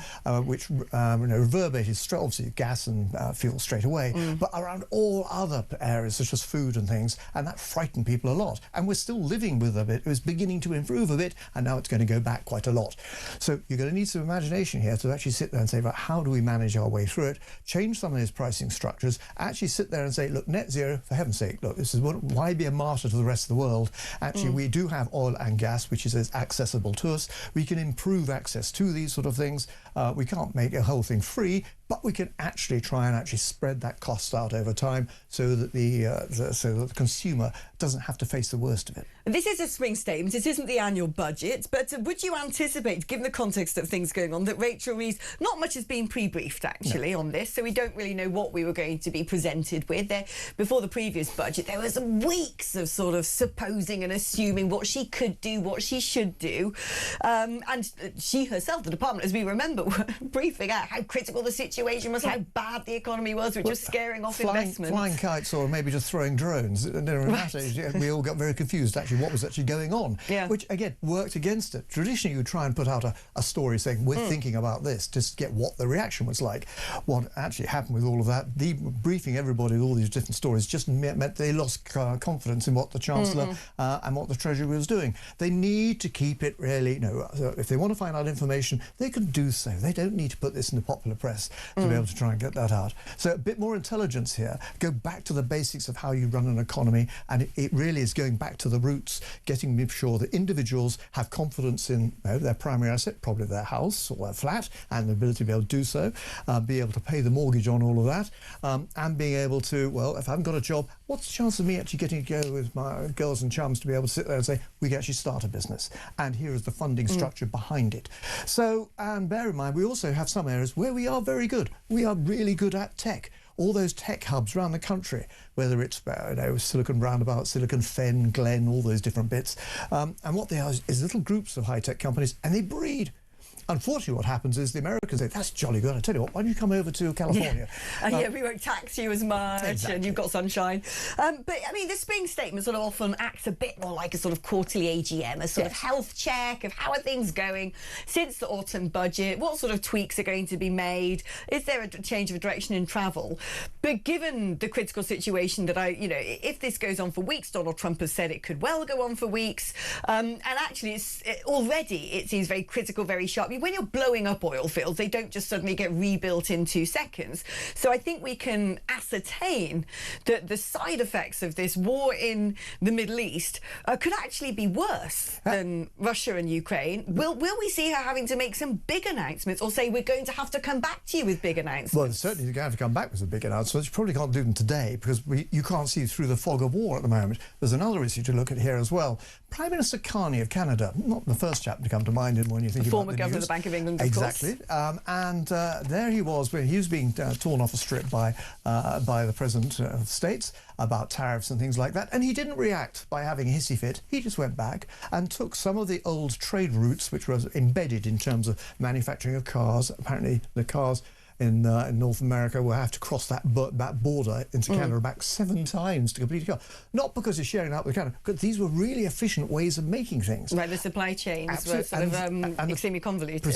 which reverberated straight, obviously gas and fuel straight away, but around all other areas such as food and things, and that frightened people a lot. And we're still living with a bit. It was beginning to improve a bit, and now it's going to go back quite a lot. So you're going to need some imagination here to actually sit there and say, right, how do we manage our way through it? Change some of these pricing structures. Actually sit there and say, look, net zero, for heaven's sake, look, this is why be a martyr to the rest of the world? Actually, we do have oil and gas, which is accessible to us. We can improve access to these sort of things. We can't make a whole thing free, but we can actually try and spread that cost out over time so that the consumer doesn't have to face the worst of it. This is a swing statement. It isn't the annual budget, but would you anticipate, given the context of things going on, that Rachel Reeves, not much has been pre-briefed actually on this, so we don't really know what we were going to be presented with. Before the previous budget, there was weeks of sort of supposing and assuming what she could do, what she should do, and she herself, the department, as we remember, were briefing out how critical the situation situation was how bad the economy was, which was scaring off investment. Flying kites or maybe just throwing drones. And in that age, we all got very confused, actually, what was actually going on, which, again, worked against it. Traditionally, you try and put out a story saying, we're thinking about this, just to get what the reaction was like. What actually happened with all of that, briefing everybody with all these different stories just meant they lost confidence in what the Chancellor and what the Treasury was doing. They need to keep it really, if they want to find out information, they can do so. They don't need to put this in the popular press to be able to try and get that out. So a bit more intelligence here. Go back to the basics of how you run an economy, and it really is going back to the roots, getting sure that individuals have confidence in their primary asset, probably their house or their flat, and the ability to be able to do so, be able to pay the mortgage on all of that, and being able to, well, if I haven't got a job, what's the chance of me actually getting to go with my girls and chums to be able to sit there and say, we can actually start a business, and here is the funding structure behind it. So, and bear in mind, we also have some areas where we are very good. We are really good at tech. All those tech hubs around the country, whether it's Silicon Roundabout, Silicon Fen, Glen, all those different bits. And what they are is little groups of high-tech companies, and they breed. Unfortunately, what happens is the Americans say, that's jolly good. I tell you what, why don't you come over to California? We won't tax you as much, and you've got sunshine. But, I mean, the spring statement sort of often acts a bit more like a sort of quarterly AGM, a sort of health check of how are things going since the autumn budget, what sort of tweaks are going to be made, is there a change of direction in travel? But given the critical situation that if this goes on for weeks, Donald Trump has said it could well go on for weeks, and actually already it seems very critical, very sharp. When you're blowing up oil fields, they don't just suddenly get rebuilt in 2 seconds. So I think we can ascertain that the side effects of this war in the Middle East could actually be worse than Russia and Ukraine. Will we see her having to make some big announcements, or say we're going to have to come back to you with big announcements? Well, certainly you're going to have to come back with some big announcements. You probably can't do them today because you can't see through the fog of war at the moment. There's another issue to look at here as well. Prime Minister Carney of Canada, not the first chap to come to mind when you think about the Governor of the Bank of England, of course. And there he was, when he was being torn off a strip by the President of the States about tariffs and things like that, and he didn't react by having a hissy fit. He just went back and took some of the old trade routes which were embedded in terms of manufacturing of cars. Apparently the cars in North America will have to cross that border into Canada back 7 times to complete a car. Not because it's sharing out with Canada, because these were really efficient ways of making things. Right, the supply chains were sort of extremely convoluted.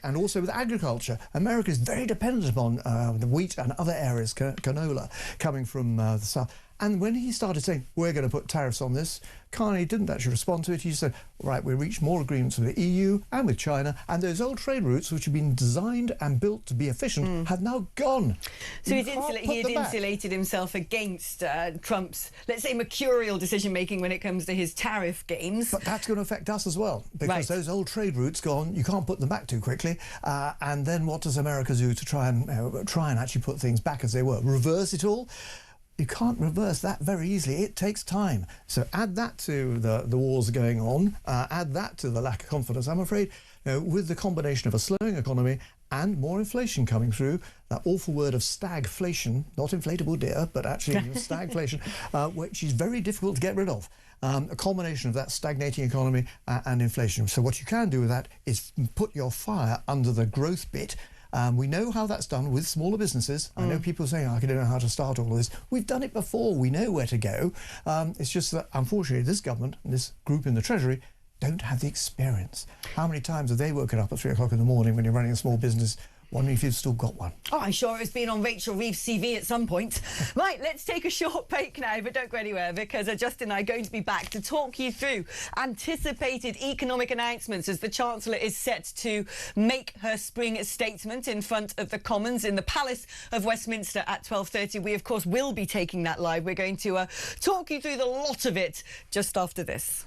And also with agriculture, America is very dependent upon the wheat and other areas, canola, coming from the south. And when he started saying, we're going to put tariffs on this, Carney didn't actually respond to it. He said, right, we reached more agreements with the EU and with China, and those old trade routes, which have been designed and built to be efficient, have now gone. So he had insulated himself against Trump's, let's say, mercurial decision-making when it comes to his tariff games. But that's going to affect us as well, because those old trade routes gone, you can't put them back too quickly. And then what does America do to try and actually put things back as they were? Reverse it all? You can't reverse that very easily. It takes time. So add that to the wars going on, add that to the lack of confidence. I'm afraid with the combination of a slowing economy and more inflation coming through, that awful word of stagflation, not inflatable dear, but actually stagflation, which is very difficult to get rid of. A combination of that stagnating economy and inflation. So what you can do with that is put your fire under the growth bit. We know how that's done with smaller businesses. I know people saying, I don't know how to start all of this. We've done it before. We know where to go. It's just that, unfortunately, this government and this group in the Treasury don't have the experience. How many times have they woken up at 3 o'clock in the morning when you're running a small business, wondering if you've still got one? Oh, I'm sure it's been on Rachel Reeves' CV at some point. Right, let's take a short break now, but don't go anywhere, because Justin and I are going to be back to talk you through anticipated economic announcements as the Chancellor is set to make her spring statement in front of the Commons in the Palace of Westminster at 12:30. We, of course, will be taking that live. We're going to talk you through the lot of it just after this.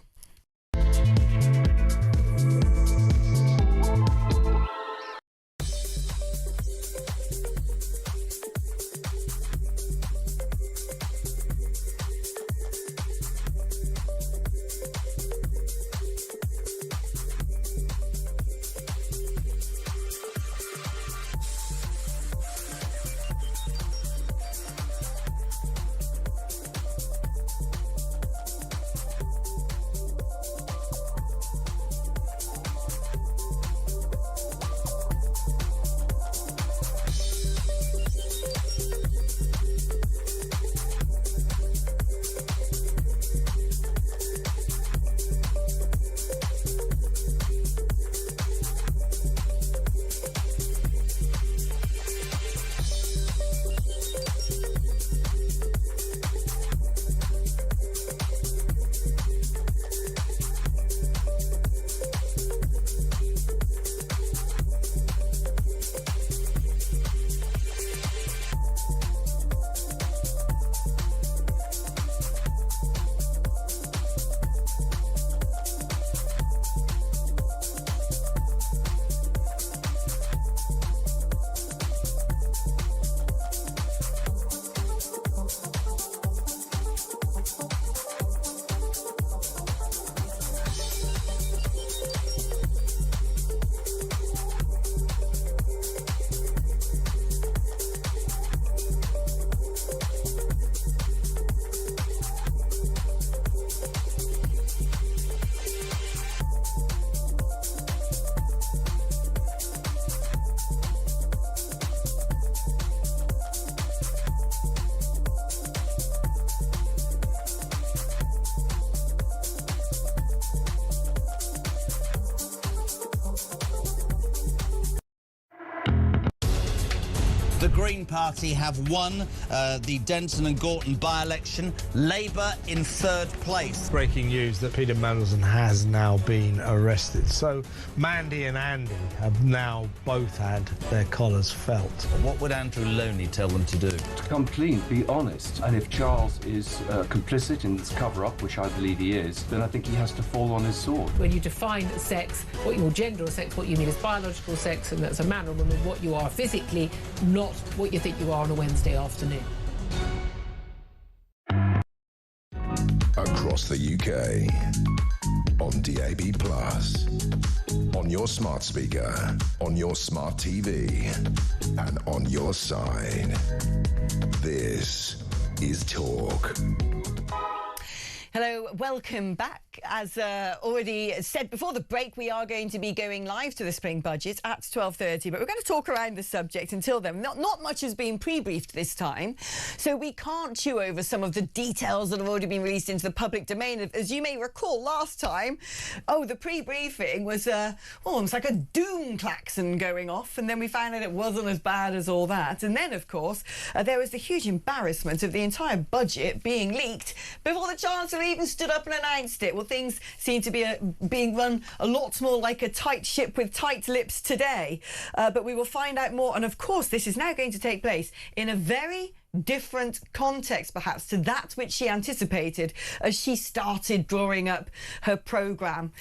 The Green Party have won the Denton and Gorton by-election. Labour in third place. Breaking news that Peter Mandelson has now been arrested. So Mandy and Andy have now both had their collars felt. What would Andrew Loney tell them to do? To come clean, be honest. And if Charles is complicit in this cover-up, which I believe he is, then I think he has to fall on his sword. When you define sex, what your gender or sex, what you mean is biological sex, and that's a man or woman, what you are physically, not what you think you are on a Wednesday afternoon. Across the UK, on DAB+, on your smart speaker, on your smart TV, and on your side. This is Talk. Hello, welcome back. As already said before the break, we are going to be going live to the spring budget at 12:30, but we're going to talk around the subject until then. Not much has been pre-briefed this time, so we can't chew over some of the details that have already been released into the public domain. As you may recall, last time, the pre-briefing was almost like a doom klaxon going off, and then we found out it wasn't as bad as all that. And then, of course, there was the huge embarrassment of the entire budget being leaked before the Chancellor even stood up and announced it. Well, things seem to be being run a lot more like a tight ship with tight lips today. But we will find out more. And of course, this is now going to take place in a very different context, perhaps, to that which she anticipated as she started drawing up her programme.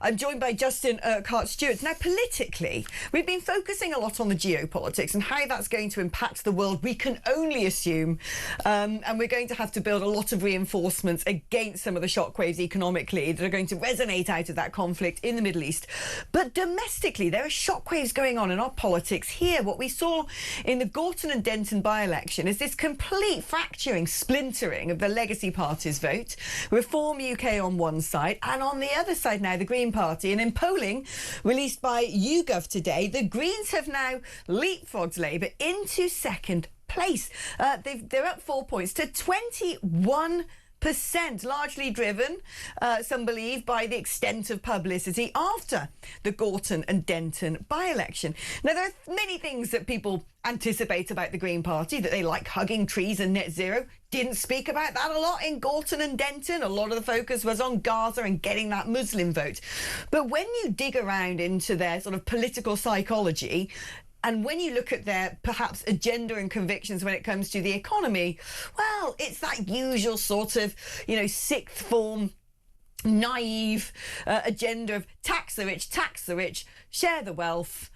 I'm joined by Justin Urquhart-Stewart. Now, politically, we've been focusing a lot on the geopolitics and how that's going to impact the world. We can only assume, and we're going to have to build a lot of reinforcements against some of the shockwaves economically that are going to resonate out of that conflict in the Middle East. But domestically, there are shockwaves going on in our politics here. What we saw in the Gorton and Denton by-election is this complete fracturing, splintering of the legacy party's vote. Reform UK on one side, and on the other side now, the Green Party. And in polling released by YouGov today, the Greens have now leapfrogged Labour into second place. They're up 4 points to 21%, largely driven, some believe, by the extent of publicity after the Gorton and Denton by-election. Now, there are many things that people anticipate about the Green Party, that they like hugging trees and net zero. Didn't speak about that a lot in Gorton and Denton. A lot of the focus was on Gaza and getting that Muslim vote. But when you dig around into their sort of political psychology, and when you look at their perhaps agenda and convictions when it comes to the economy, well, it's that usual sort of, sixth form, naive agenda of tax the rich, share the wealth.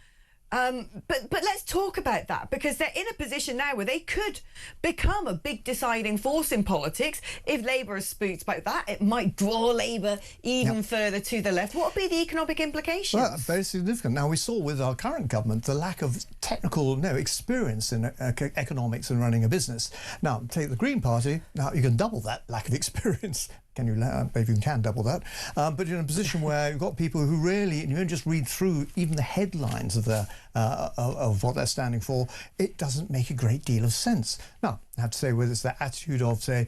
But let's talk about that, because they're in a position now where they could become a big deciding force in politics. If Labour is spooked about that, it might draw Labour even further to the left. What would be the economic implications? Well, very significant. Now, we saw with our current government the lack of technical experience in economics and running a business. Now, take the Green Party. Now, you can double that lack of experience. Maybe you can double that. But you're in a position where you've got people who really, you don't just read through even the headlines of of what they're standing for. It doesn't make a great deal of sense. Now, I have to say, whether it's their attitude of, say,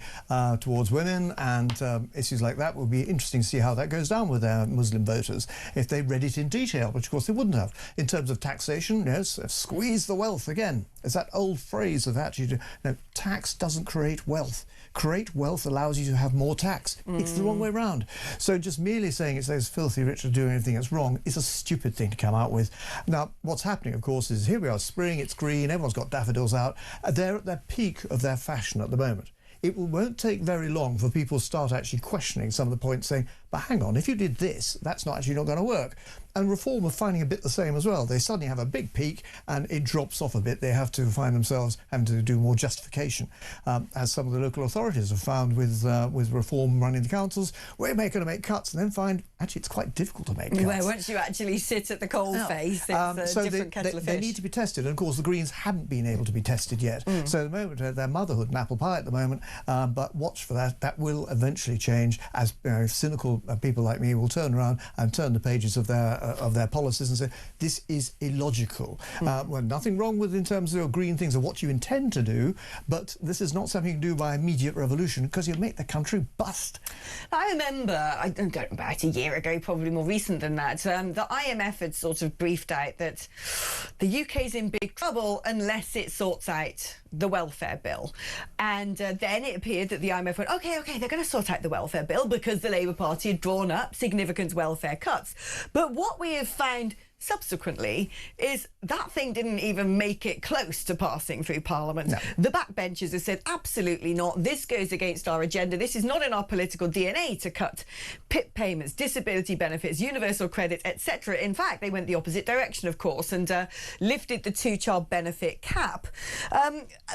towards women and issues like that, will be interesting to see how that goes down with their Muslim voters if they read it in detail, which of course they wouldn't have. In terms of taxation, yes, squeeze the wealth again. It's that old phrase of actually, tax doesn't create wealth. Create wealth allows you to have more tax. It's the wrong way round. So just merely saying it's those filthy rich are doing anything that's wrong is a stupid thing to come out with. Now, what's happening, of course, is here we are, spring, it's green, everyone's got daffodils out. They're at their peak of their fashion at the moment. It won't take very long for people to start actually questioning some of the points, saying, but hang on, if you did this, that's not actually not going to work. And Reform are finding a bit the same as well. They suddenly have a big peak and it drops off a bit. They have to find themselves having to do more justification, as some of the local authorities have found with Reform running the councils. We're going to make cuts and then find, actually, it's quite difficult to make cuts. Well, once you actually sit at the coalface, it's a different kettle of fish. They need to be tested. And, of course, the Greens haven't been able to be tested yet. So at the moment, they're motherhood and apple pie at the moment. But watch for that. That will eventually change as cynical people like me will turn around and turn the pages of their policies and say this is illogical. Well, nothing wrong with in terms of your green things or what you intend to do, but this is not something you do by immediate revolution because you'll make the country bust. I remember, about a year ago, probably more recent than that, the IMF had sort of briefed out that the UK's in big trouble unless it sorts out the welfare bill. And then it appeared that the IMF went, OK, they're going to sort out the welfare bill because the Labour Party had drawn up significant welfare cuts. But what we have found subsequently is that thing didn't even make it close to passing through Parliament. No. The backbenchers have said absolutely not. This goes against our agenda. This is not in our political DNA to cut PIP payments, disability benefits, universal credit, etc. In fact, they went the opposite direction, of course, and lifted the two-child benefit cap.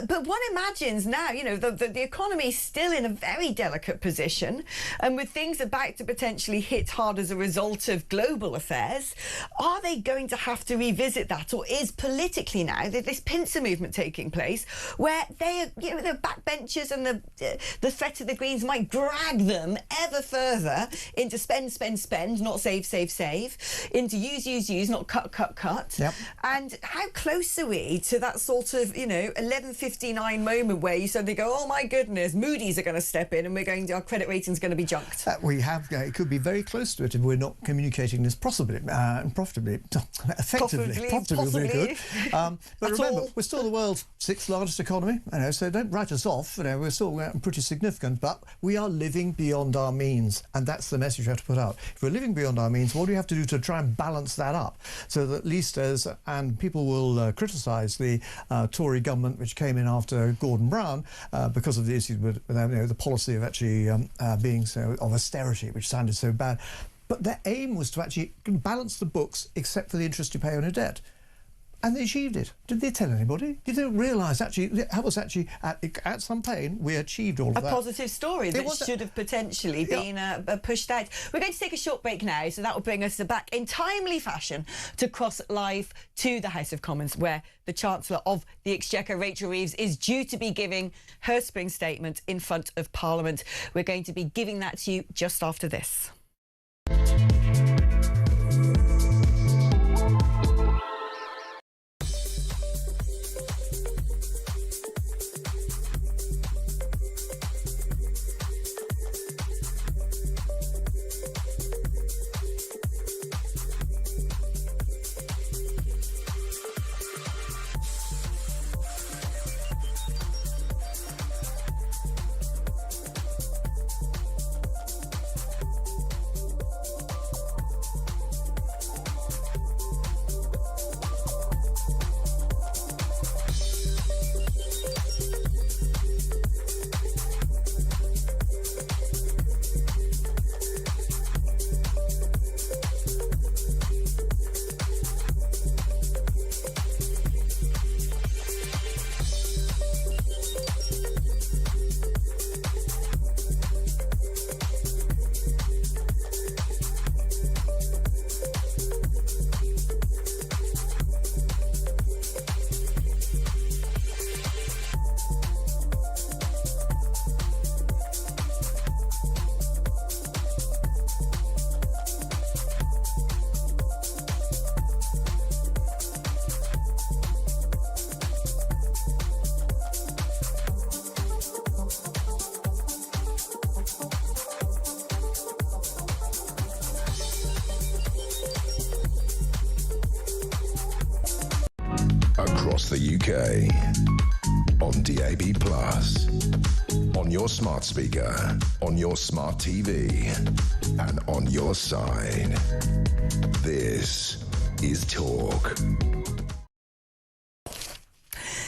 But one imagines now, you know, the economy is still in a very delicate position, and with things about to potentially hit hard as a result of global affairs, are they going to have to revisit that, or is politically now this pincer movement taking place where they, you know, the backbenchers and the threat of the Greens might drag them ever further into spend, not save, into use, not cut. Yep. And how close are we to that sort of, you know, 11:59 moment where you suddenly go, oh my goodness, Moody's are going to step in and our credit rating's going to be junked? We have, it could be very close to it if we're not communicating this profitably. Effectively, would be good. But remember, we're still the world's 6th largest economy, you know, so don't write us off. You know, we're still pretty significant, but we are living beyond our means, and that's the message we have to put out. If we're living beyond our means, what do we have to do to try and balance that up, so that at least and people will criticise the Tory government, which came in after Gordon Brown, because of the issues with you know, the policy of actually being so of austerity, which sounded so bad. But their aim was to actually balance the books except for the interest you pay on a debt. And they achieved it. Did they tell anybody? Did they realise actually that was actually at some pain we achieved all of that? A positive story that should have potentially been pushed out. We're going to take a short break now, so that will bring us back in timely fashion to cross live to the House of Commons, where the Chancellor of the Exchequer, Rachel Reeves, is due to be giving her spring statement in front of Parliament. We're going to be giving that to you just after this. Across the UK, on DAB+, on your smart speaker, on your smart TV, and on your side. This is Talk.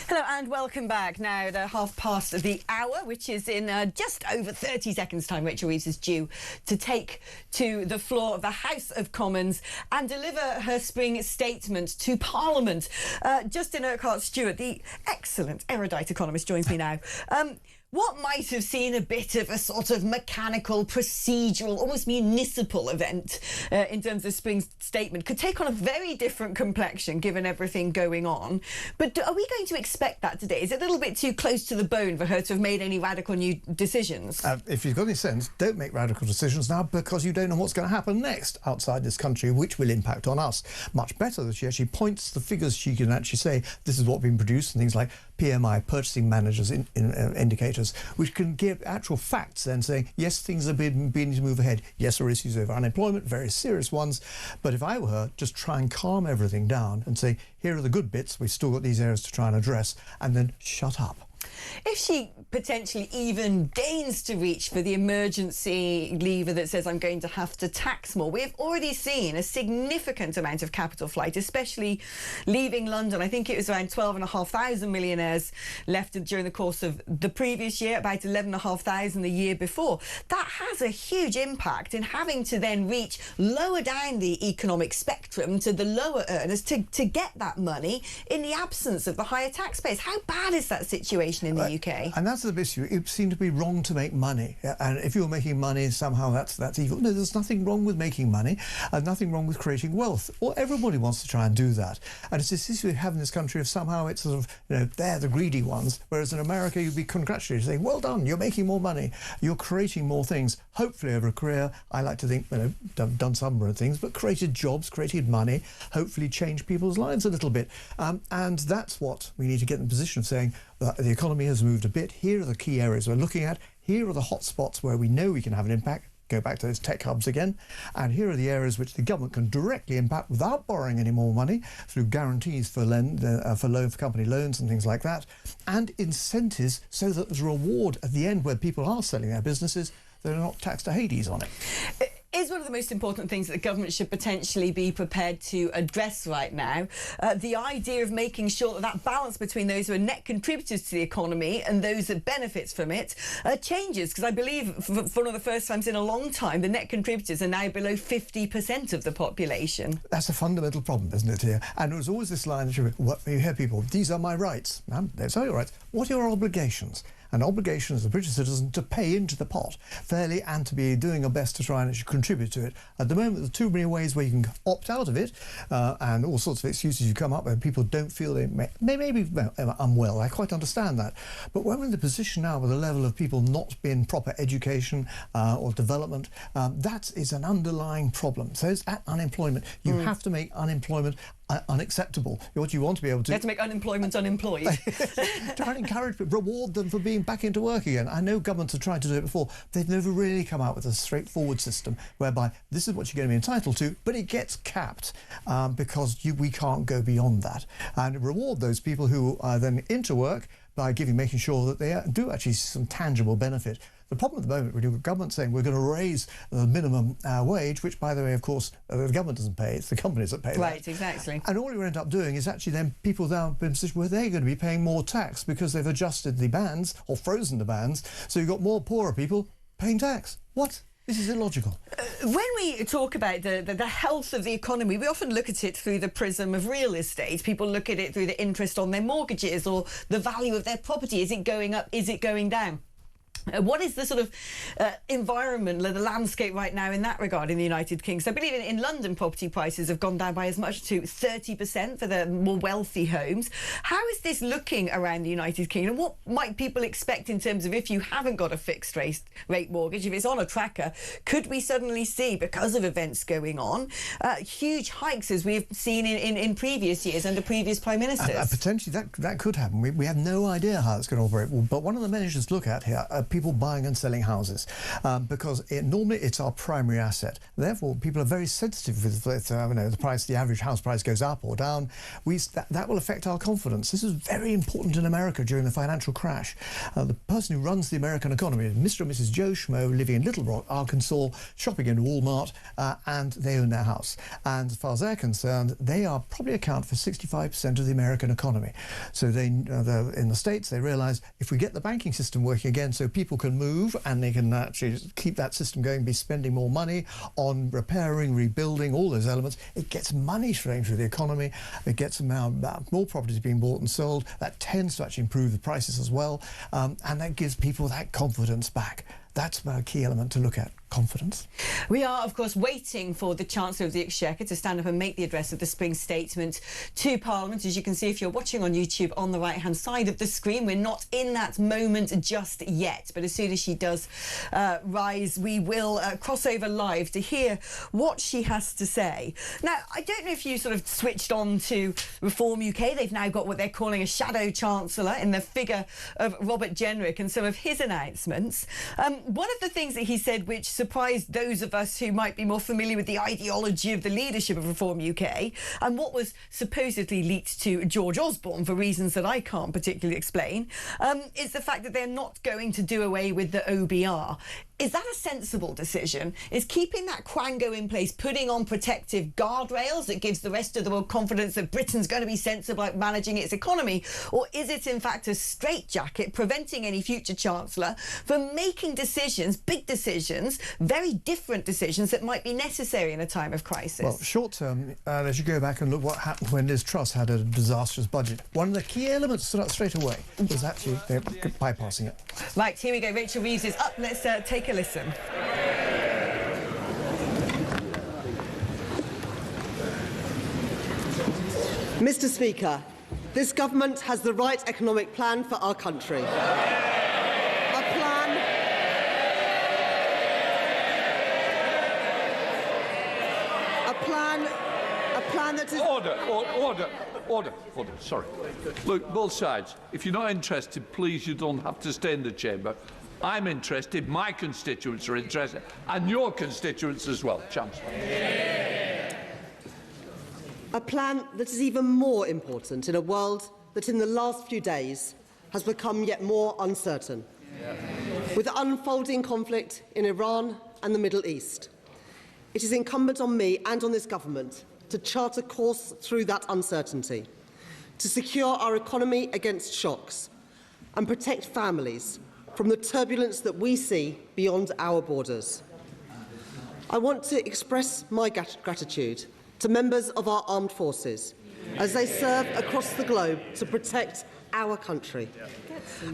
Hello and welcome back. Now, the hour, which is in just over 30 seconds' time, Rachel Reeves is due to take to the floor of the House of Commons and deliver her spring statement to Parliament. Justin Urquhart-Stewart, the excellent erudite economist, joins me now. What might have seen a bit of a sort of mechanical, procedural, almost municipal event in terms of Spring's statement could take on a very different complexion given everything going on. But are we going to expect that today? Is it a little bit too close to the bone for her to have made any radical new decisions? If you've got any sense, don't make radical decisions now, because you don't know what's going to happen next outside this country, which will impact on us. Much better that she actually points the figures. She can actually say this is what been produced, and things like PMI, purchasing managers indicators, which can give actual facts then saying, yes, things are beginning to move ahead. Yes, there are issues over unemployment, very serious ones. But if I were her, just try and calm everything down and say, here are the good bits, we've still got these areas to try and address, and then shut up. If she potentially even deigns to reach for the emergency lever that says I'm going to have to tax more, we've already seen a significant amount of capital flight, especially leaving London. I think it was around 12,500 millionaires left during the course of the previous year, about 11,500 the year before. That has a huge impact in having to then reach lower down the economic spectrum to the lower earners to get that money in the absence of the higher taxpayers. How bad is that situation in the UK? And that's the issue. It seemed to be wrong to make money, and if you're making money, somehow that's evil. No, there's nothing wrong with making money, and nothing wrong with creating wealth. Well, everybody wants to try and do that, and it's this issue we have in this country of somehow it's sort of, you know, they're the greedy ones, whereas in America you'd be congratulated, saying, well done, you're making more money, you're creating more things, hopefully over a career. I like to think, you know, done some things, but created jobs, created money, hopefully changed people's lives a little bit, and that's what we need to get in the position of saying. The economy has moved a bit. Here are the key areas we're looking at. Here are the hot spots where we know we can have an impact. Go back to those tech hubs again. And here are the areas which the government can directly impact without borrowing any more money through guarantees for company loans and things like that, and incentives so that there's a reward at the end where people are selling their businesses. They're not taxed to Hades on it. Is one of the most important things that the government should potentially be prepared to address right now. The idea of making sure that that balance between those who are net contributors to the economy and those that benefits from it changes, because I believe for one of the first times in a long time the net contributors are now below 50% of the population. That's a fundamental problem, isn't it, here? And there was always this line that you hear people, these are my rights. Those are your rights. What are your obligations? An obligation as a British citizen to pay into the pot fairly and to be doing your best to try and actually contribute to it. At the moment, there are too many ways where you can opt out of it, and all sorts of excuses you come up with. People don't feel they may be unwell. I quite understand that. But when we're in the position now with a level of people not being proper education or development, that is an underlying problem. So it's at unemployment. You have to make unemployment unacceptable. What you want to be able to... You have to make unemployment unemployed. Try and encourage people, reward them for being back into work again. I know governments have tried to do it before. They've never really come out with a straightforward system whereby this is what you're going to be entitled to, but it gets capped because we can't go beyond that. And reward those people who are then into work by making sure that they do actually see some tangible benefit. The problem at the moment, we've got government saying we're going to raise the minimum wage, which, by the way, of course, the government doesn't pay, it's the companies that pay that. Right, exactly. And all you end up doing is actually then people now in a position where they're going to be paying more tax because they've adjusted the bands or frozen the bands, so you've got more poorer people paying tax. What? This is illogical. When we talk about the health of the economy, we often look at it through the prism of real estate. People look at it through the interest on their mortgages or the value of their property. Is it going up? Is it going down? What is the sort of environment, the landscape right now in that regard in the United Kingdom? I believe in London property prices have gone down by as much to 30% for the more wealthy homes. How is this looking around the United Kingdom? What might people expect in terms of if you haven't got a fixed rate mortgage, if it's on a tracker, could we suddenly see, because of events going on, huge hikes as we've seen in previous years under previous Prime Ministers? Potentially that could happen. We have no idea how it's going to operate. But one of the measures to look at here are people buying and selling houses because normally it's our primary asset. Therefore, people are very sensitive with the price, the average house price goes up or down. That will affect our confidence. This is very important in America during the financial crash. The person who runs the American economy is Mr. and Mrs. Joe Schmo, living in Little Rock, Arkansas, shopping in Walmart, and they own their house. And as far as they're concerned, they probably account for 65% of the American economy. So in the States, they realise if we get the banking system working again, so people people can move and they can actually keep that system going, be spending more money on repairing, rebuilding, all those elements, it gets money flowing through the economy. It gets more properties being bought and sold. That tends to actually improve the prices as well, and that gives people that confidence back. That's a key element to look at, confidence. We are, of course, waiting for the Chancellor of the Exchequer to stand up and make the address of the spring statement to Parliament. As you can see, if you're watching on YouTube, on the right-hand side of the screen, we're not in that moment just yet. But as soon as she does rise, we will cross over live to hear what she has to say. Now, I don't know if you sort of switched on to Reform UK. They've now got what they're calling a shadow Chancellor in the figure of Robert Jenrick and some of his announcements. One of the things that he said which surprised those of us who might be more familiar with the ideology of the leadership of Reform UK and what was supposedly leaked to George Osborne for reasons that I can't particularly explain, is the fact that they're not going to do away with the OBR. Is that a sensible decision? Is keeping that quango in place, putting on protective guardrails that gives the rest of the world confidence that Britain's going to be sensible at managing its economy? Or is it in fact a straitjacket preventing any future Chancellor from making decisions, big decisions, very different decisions that might be necessary in a time of crisis? Well, short term, as you go back and look what happened when Liz Truss had a disastrous budget, one of the key elements straight away was actually they're bypassing it. Right, here we go. Rachel Reeves is up. Let's take a listen. Mr. Speaker, this government has the right economic plan for our country. A plan that is... Order. Sorry. Look, both sides, if you're not interested, please, you don't have to stay in the chamber. I'm interested, my constituents are interested, and your constituents as well, Chancellor. A plan that is even more important in a world that in the last few days has become yet more uncertain. With unfolding conflict in Iran and the Middle East, it is incumbent on me and on this government to chart a course through that uncertainty, to secure our economy against shocks and protect families from the turbulence that we see beyond our borders. I want to express my gratitude to members of our armed forces as they serve across the globe to protect our country.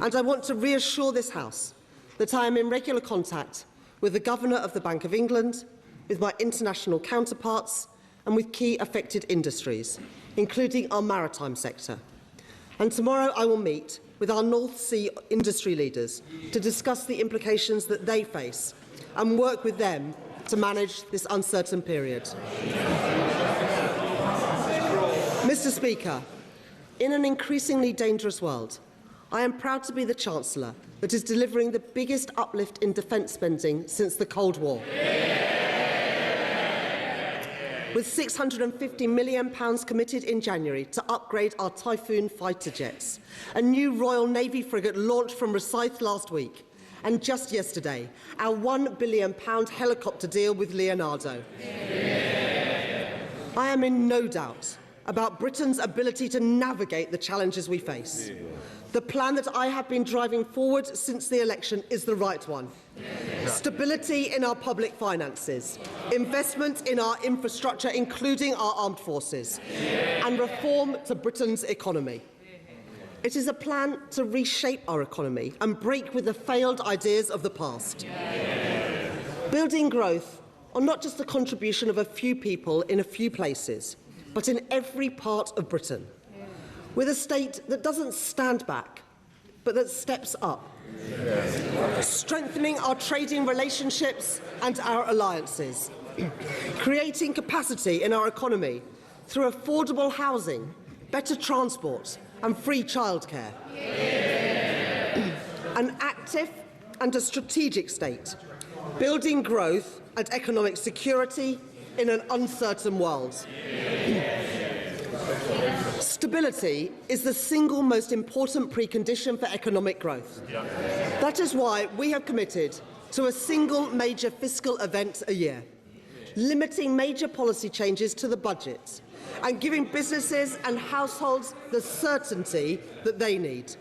And I want to reassure this House that I am in regular contact with the Governor of the Bank of England, with my international counterparts and with key affected industries, including our maritime sector. And tomorrow I will meet with our North Sea industry leaders to discuss the implications that they face and work with them to manage this uncertain period. Mr. Speaker, in an increasingly dangerous world, I am proud to be the Chancellor that is delivering the biggest uplift in defence spending since the Cold War. With £650 million committed in January to upgrade our Typhoon fighter jets, a new Royal Navy frigate launched from Rosyth last week, and just yesterday, our £1 billion helicopter deal with Leonardo. I am in no doubt about Britain's ability to navigate the challenges we face. The plan that I have been driving forward since the election is the right one. Stability in our public finances, investment in our infrastructure, including our armed forces, and reform to Britain's economy. It is a plan to reshape our economy and break with the failed ideas of the past. Building growth are not just the contribution of a few people in a few places, but in every part of Britain, with a state that doesn't stand back, but that steps up, strengthening our trading relationships and our alliances, creating capacity in our economy through affordable housing, better transport and free childcare. An active and a strategic state, building growth and economic security in an uncertain world. Stability is the single most important precondition for economic growth. That is why we have committed to a single major fiscal event a year, limiting major policy changes to the budget and giving businesses and households the certainty that they need.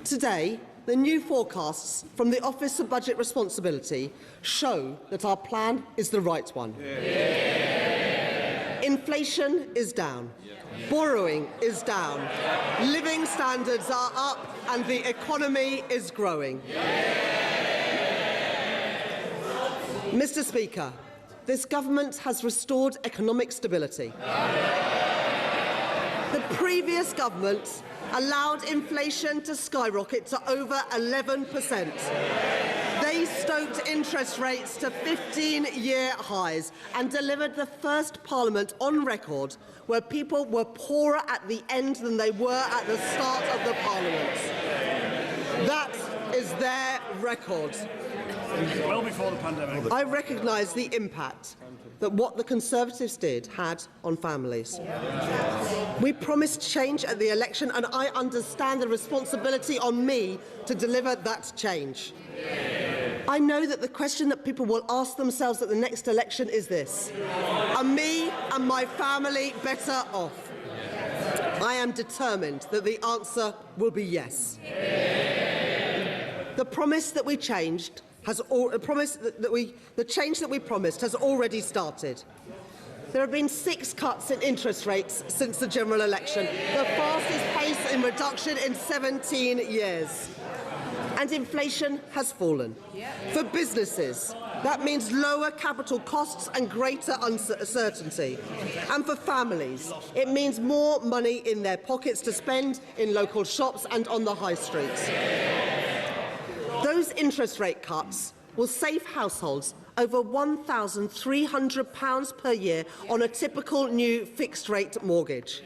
Today, the new forecasts from the Office of Budget Responsibility show that our plan is the right one. Yeah. Inflation is down. Borrowing is down. Living standards are up and the economy is growing. Mr. Speaker, this government has restored economic stability. The previous government allowed inflation to skyrocket to over 11%. They stoked interest rates to 15-year highs and delivered the first parliament on record where people were poorer at the end than they were at the start of the parliament. That is their record. Well before the pandemic. I recognise the impact that what the Conservatives did had on families. We promised change at the election, and I understand the responsibility on me to deliver that change. I know that the question that people will ask themselves at the next election is this: are me and my family better off? I am determined that the answer will be yes. The promise that we changed the change that we promised has already started. There have been 6 cuts in interest rates since the general election, the fastest pace in reduction in 17 years. And inflation has fallen. For businesses, that means lower capital costs and greater uncertainty. And for families, it means more money in their pockets to spend in local shops and on the high streets. Those interest rate cuts will save households over £1,300 per year on a typical new fixed-rate mortgage.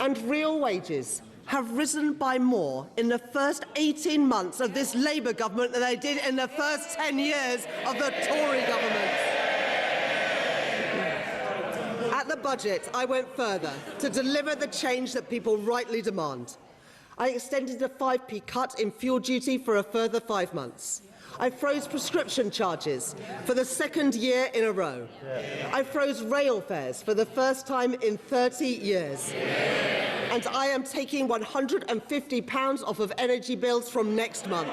And real wages have risen by more in the first 18 months of this Labour government than they did in the first 10 years of the Tory government. At the budget, I went further to deliver the change that people rightly demand. I extended a 5p cut in fuel duty for a further 5 months. I froze prescription charges for the 2nd year in a row. I froze rail fares for the first time in 30 years. And I am taking £150 off of energy bills from next month.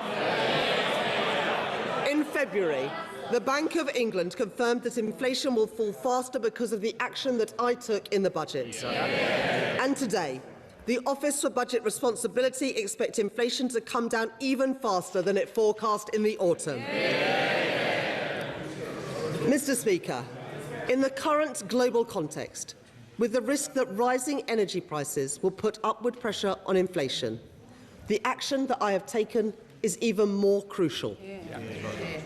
In February, the Bank of England confirmed that inflation will fall faster because of the action that I took in the budget. And today, the Office for Budget Responsibility expects inflation to come down even faster than it forecast in the autumn. Mr. Speaker, in the current global context, with the risk that rising energy prices will put upward pressure on inflation, the action that I have taken is even more crucial.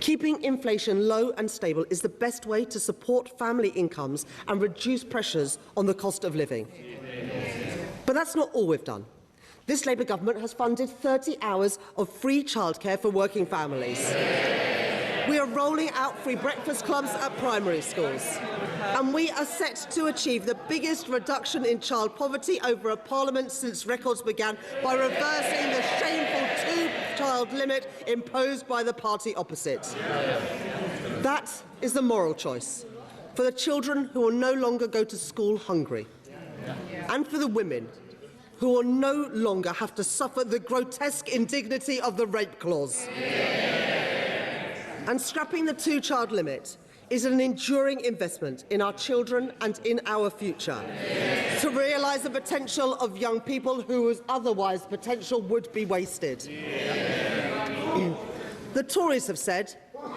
Keeping inflation low and stable is the best way to support family incomes and reduce pressures on the cost of living. But that's not all we've done. This Labour government has funded 30 hours of free childcare for working families. We are rolling out free breakfast clubs at primary schools. And we are set to achieve the biggest reduction in child poverty over a parliament since records began by reversing the shameful 2-child limit imposed by the party opposite. That is the moral choice for the children who will no longer go to school hungry. And for the women who will no longer have to suffer the grotesque indignity of the rape clause. And scrapping the 2-child limit is an enduring investment in our children and in our future, to realise the potential of young people whose otherwise potential would be wasted. The Tories have said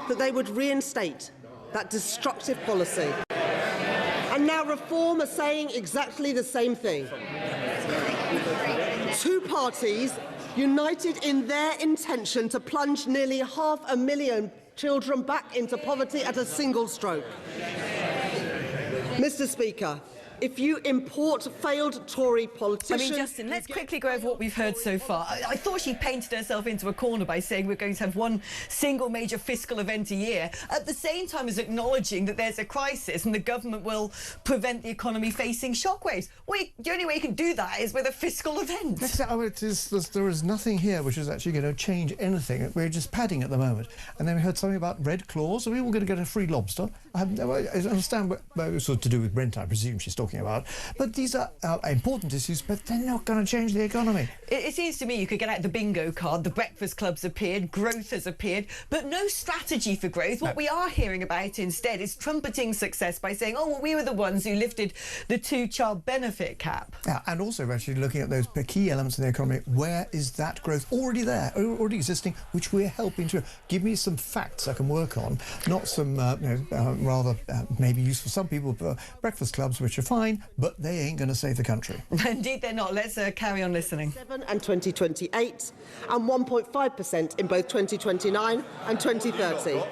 that they would reinstate that destructive policy. And now Reform are saying exactly the same thing. 2 parties united in their intention to plunge nearly 500,000 children back into poverty at a single stroke. Mr. Speaker, if you import failed Tory politicians... I mean, Justin, let's quickly go over what we've heard so far. I thought she painted herself into a corner by saying we're going to have one single major fiscal event a year, at the same time as acknowledging that there's a crisis and the government will prevent the economy facing shockwaves. The only way you can do that is with a fiscal event. There is nothing here which is actually going to change anything. We're just padding at the moment. And then we heard something about red claws. Are we all going to get a free lobster? I understand what it was sort of to do with Brent, I presume she's talking talking about. But these are important issues, but they're not going to change the economy. It seems to me you could get out the bingo card, the breakfast club's appeared, growth has appeared, but no strategy for growth. What we are hearing about instead is trumpeting success by saying, oh, well, we were the ones who lifted the 2-child benefit cap. Yeah, and also actually looking at those key elements in the economy. Where is that growth already there, already existing, which we're helping to? Give me some facts I can work on, not some rather maybe useful some people, breakfast clubs, which are fine, but they ain't going to save the country. Indeed they're not. Let's carry on listening. And 2028, and 1.5% in both 2029 and 2030.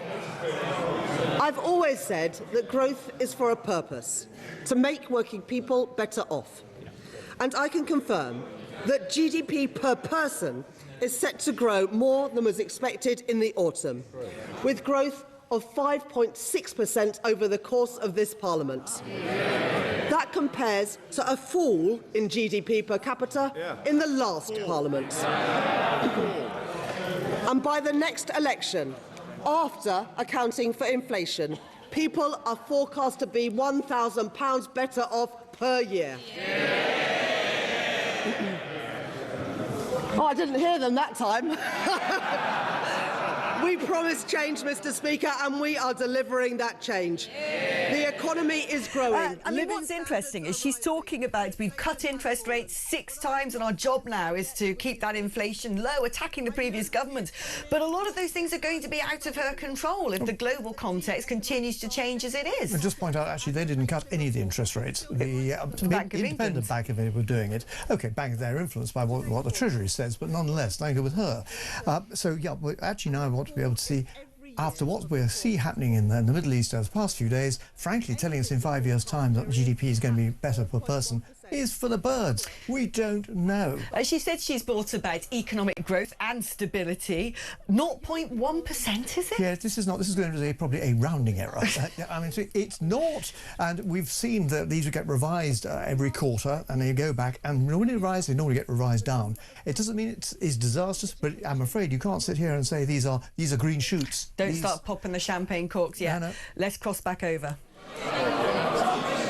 I've always said that growth is for a purpose, to make working people better off. And I can confirm that GDP per person is set to grow more than was expected in the autumn, with growth of 5.6% over the course of this Parliament. That compares to a fall in GDP per capita in the last Parliament. And by the next election, after accounting for inflation, people are forecast to be £1,000 better off per year. Oh, I didn't hear them that time. We promised change, Mr. Speaker, and we are delivering that change. The economy is growing. I mean, what's interesting is she's talking about we've cut interest rates 6 times and our job now is to keep that inflation low, attacking the previous government. But a lot of those things are going to be out of her control if the global context continues to change as it is. I'll just point out, actually, they didn't cut any of the interest rates. The independent Bank of England were doing it. OK, they're influenced by what the Treasury says, but nonetheless, nothing to do with her. So, yeah, actually now I want to be able to see, after what we see happening in the Middle East over the past few days, frankly, telling us in 5 years' time that GDP is going to be better per person is for the birds. We don't know. She said she's brought about economic growth and stability. 0.1%, is it? Yeah, this is going to be probably a rounding error. I mean, it's not. And we've seen that these will get revised every quarter, and they go back. And when they rise, they normally get revised down. It doesn't mean it's disastrous, but I'm afraid you can't sit here and say these are green shoots. Don't start popping the champagne corks yet. No. Let's cross back over.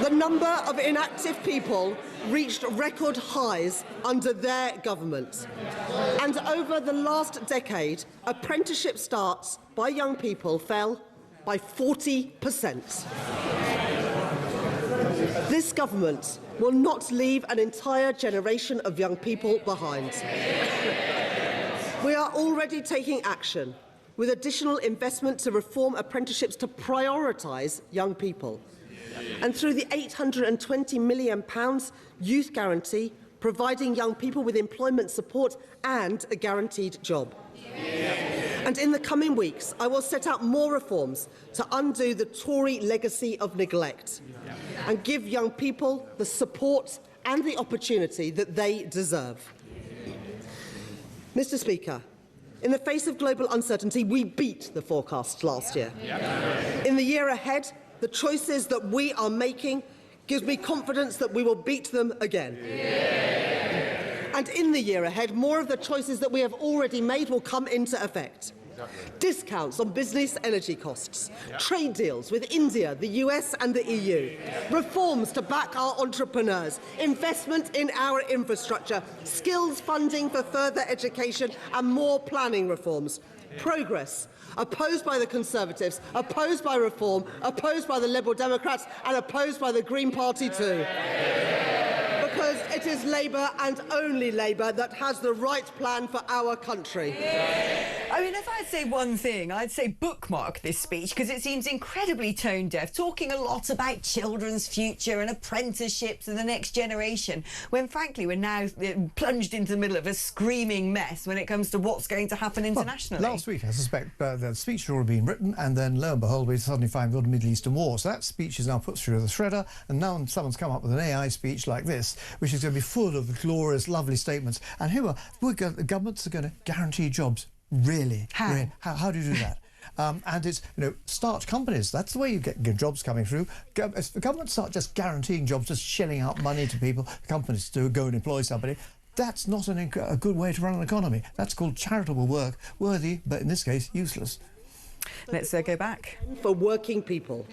The number of inactive people reached record highs under their government. And over the last decade, apprenticeship starts by young people fell by 40%. This government will not leave an entire generation of young people behind. We are already taking action with additional investment to reform apprenticeships to prioritise young people. And through the £820 million Youth Guarantee, providing young people with employment support and a guaranteed job. And in the coming weeks, I will set out more reforms to undo the Tory legacy of neglect and give young people the support and the opportunity that they deserve. Mr. Speaker, in the face of global uncertainty, we beat the forecasts last year. In the year ahead, the choices that we are making gives me confidence that we will beat them again. And in the year ahead, more of the choices that we have already made will come into effect. Discounts on business energy costs, trade deals with India, the US and the EU, reforms to back our entrepreneurs, investment in our infrastructure, skills funding for further education and more planning reforms. Progress opposed by the Conservatives, opposed by Reform, opposed by the Liberal Democrats and opposed by the Green Party too. Because it is Labour and only Labour that has the right plan for our country. I mean, if I'd say one thing, I'd say bookmark this speech because it seems incredibly tone-deaf, talking a lot about children's future and apprenticeships and the next generation, when frankly we're now plunged into the middle of a screaming mess when it comes to what's going to happen internationally. Well, last week, I suspect, the speech had already been written, and then lo and behold, we suddenly find we've got a Middle Eastern war. So that speech is now put through the shredder, and now someone's come up with an AI speech like this, which is going to be full of glorious, lovely statements. And the governments are going to guarantee jobs. Really? How? Really? How do you do that? And it's, start companies. That's the way you get jobs coming through. If the government start just guaranteeing jobs, just shelling out money to people, companies to go and employ somebody, that's not a good way to run an economy. That's called charitable work, worthy, but in this case, useless. Let's go back. For working people.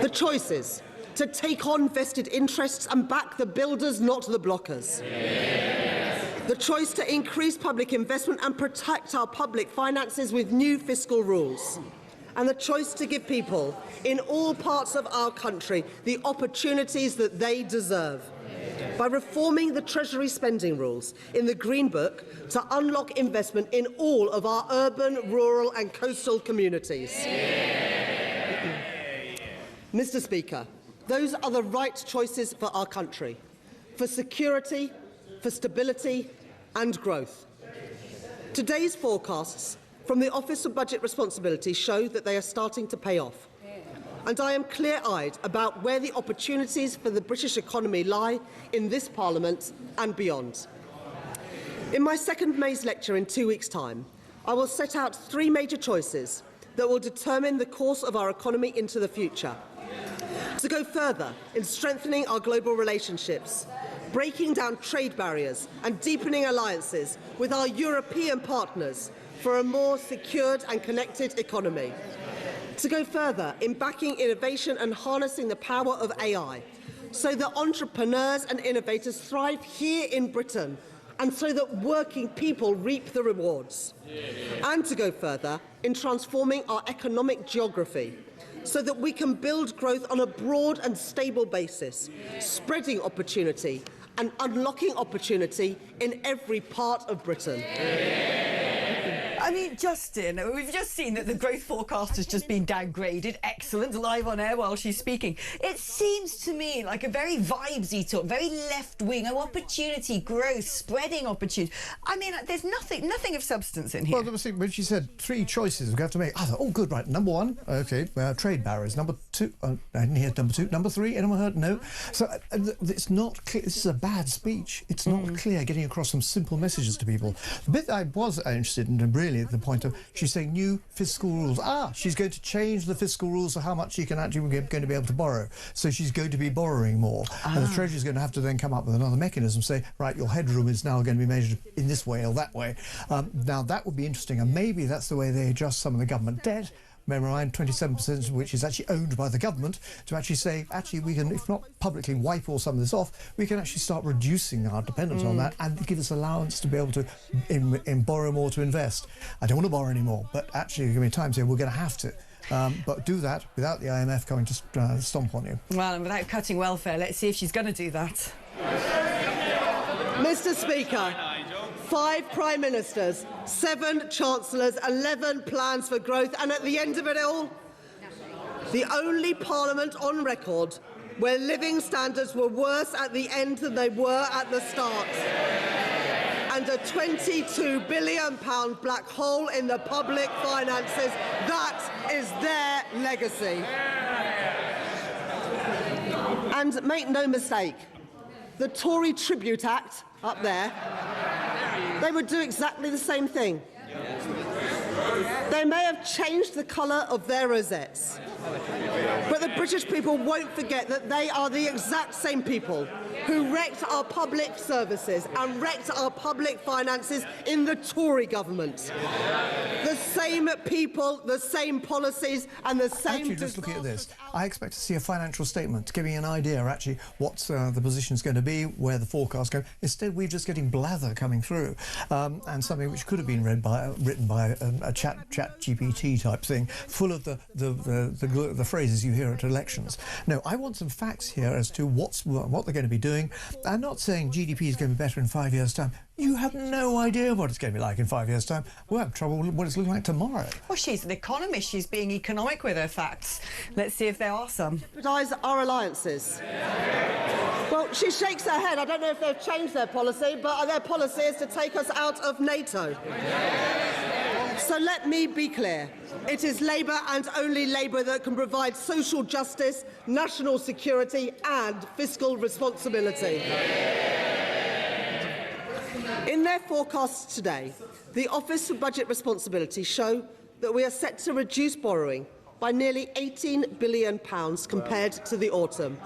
The choices to take on vested interests and back the builders, not the blockers. The choice to increase public investment and protect our public finances with new fiscal rules. And the choice to give people in all parts of our country the opportunities that they deserve. By reforming the Treasury spending rules in the Green Book to unlock investment in all of our urban, rural and coastal communities. Mr. Speaker, those are the right choices for our country, for security, for stability and growth. Today's forecasts from the Office of Budget Responsibility show that they are starting to pay off. And I am clear-eyed about where the opportunities for the British economy lie in this Parliament and beyond. In my second May's lecture in 2 weeks' time, I will set out 3 major choices that will determine the course of our economy into the future. To go further in strengthening our global relationships, breaking down trade barriers and deepening alliances with our European partners for a more secured and connected economy. To go further in backing innovation and harnessing the power of AI, so that entrepreneurs and innovators thrive here in Britain, and so that working people reap the rewards. And to go further in transforming our economic geography, so that we can build growth on a broad and stable basis, spreading opportunity and unlocking opportunity in every part of Britain. I mean, Justin, we've just seen that the growth forecast has just been downgraded. Excellent, live on air while she's speaking. It seems to me like a very vibesy talk, very left-wing, opportunity, growth, spreading opportunity. I mean, there's nothing of substance in here. Well, when she said 3 choices we have to make, I thought, oh, good, right. Number 1, okay, trade barriers. Number 2, I didn't hear number 2. Number 3, anyone heard? No. So it's not clear. This is a bad speech. It's not clear getting across some simple messages to people. The bit I was interested in, and really at the point of, she's saying new fiscal rules. She's going to change the fiscal rules of how much she can actually going to be able to borrow. So she's going to be borrowing more. And the Treasury's going to have to then come up with another mechanism, say, right, your headroom is now going to be measured in this way or that way. Now, that would be interesting, and maybe that's the way they adjust some of the government debt. Remember, 27% of which is actually owned by the government, to actually say, actually, we can, if not publicly wipe all some of this off, we can actually start reducing our dependence on that and give us allowance to be able to borrow more to invest. I don't want to borrow anymore, but actually, there are going to be times here we're going to have to. But do that without the IMF coming to stomp on you. Well, and without cutting welfare, let's see if she's going to do that. Mr. Speaker, 5 Prime Ministers, 7 Chancellors, 11 plans for growth, and at the end of it all, the only Parliament on record where living standards were worse at the end than they were at the start. And a £22 billion black hole in the public finances. That is their legacy. And make no mistake, the Tory Tribute Act up there, they would do exactly the same thing. They may have changed the colour of their rosettes, but the British people won't forget that they are the exact same people who wrecked our public services and wrecked our public finances in the Tory government. The same people, the same policies and the same... Actually, just looking at this, I expect to see a financial statement giving an idea, actually, what the position's going to be, where the forecast goes. Instead, we're just getting blather coming through, and something which could have been written by a chat GPT type thing, full of the phrases you hear at elections. No, I want some facts here as to what they're going to be doing. I'm not saying GDP is going to be better in 5 years' time. You have no idea what it's going to be like in 5 years' time. We'll have trouble with what it's looking like tomorrow. Well, she's an economist. She's being economic with her facts. Let's see if there are some. Jeopardise our alliances. Well, she shakes her head. I don't know if they've changed their policy, but their policy is to take us out of NATO. So let me be clear. It is Labour and only Labour that can provide social justice, national security and fiscal responsibility. In their forecasts today, the Office of Budget Responsibility show that we are set to reduce borrowing by nearly £18 billion compared to the autumn.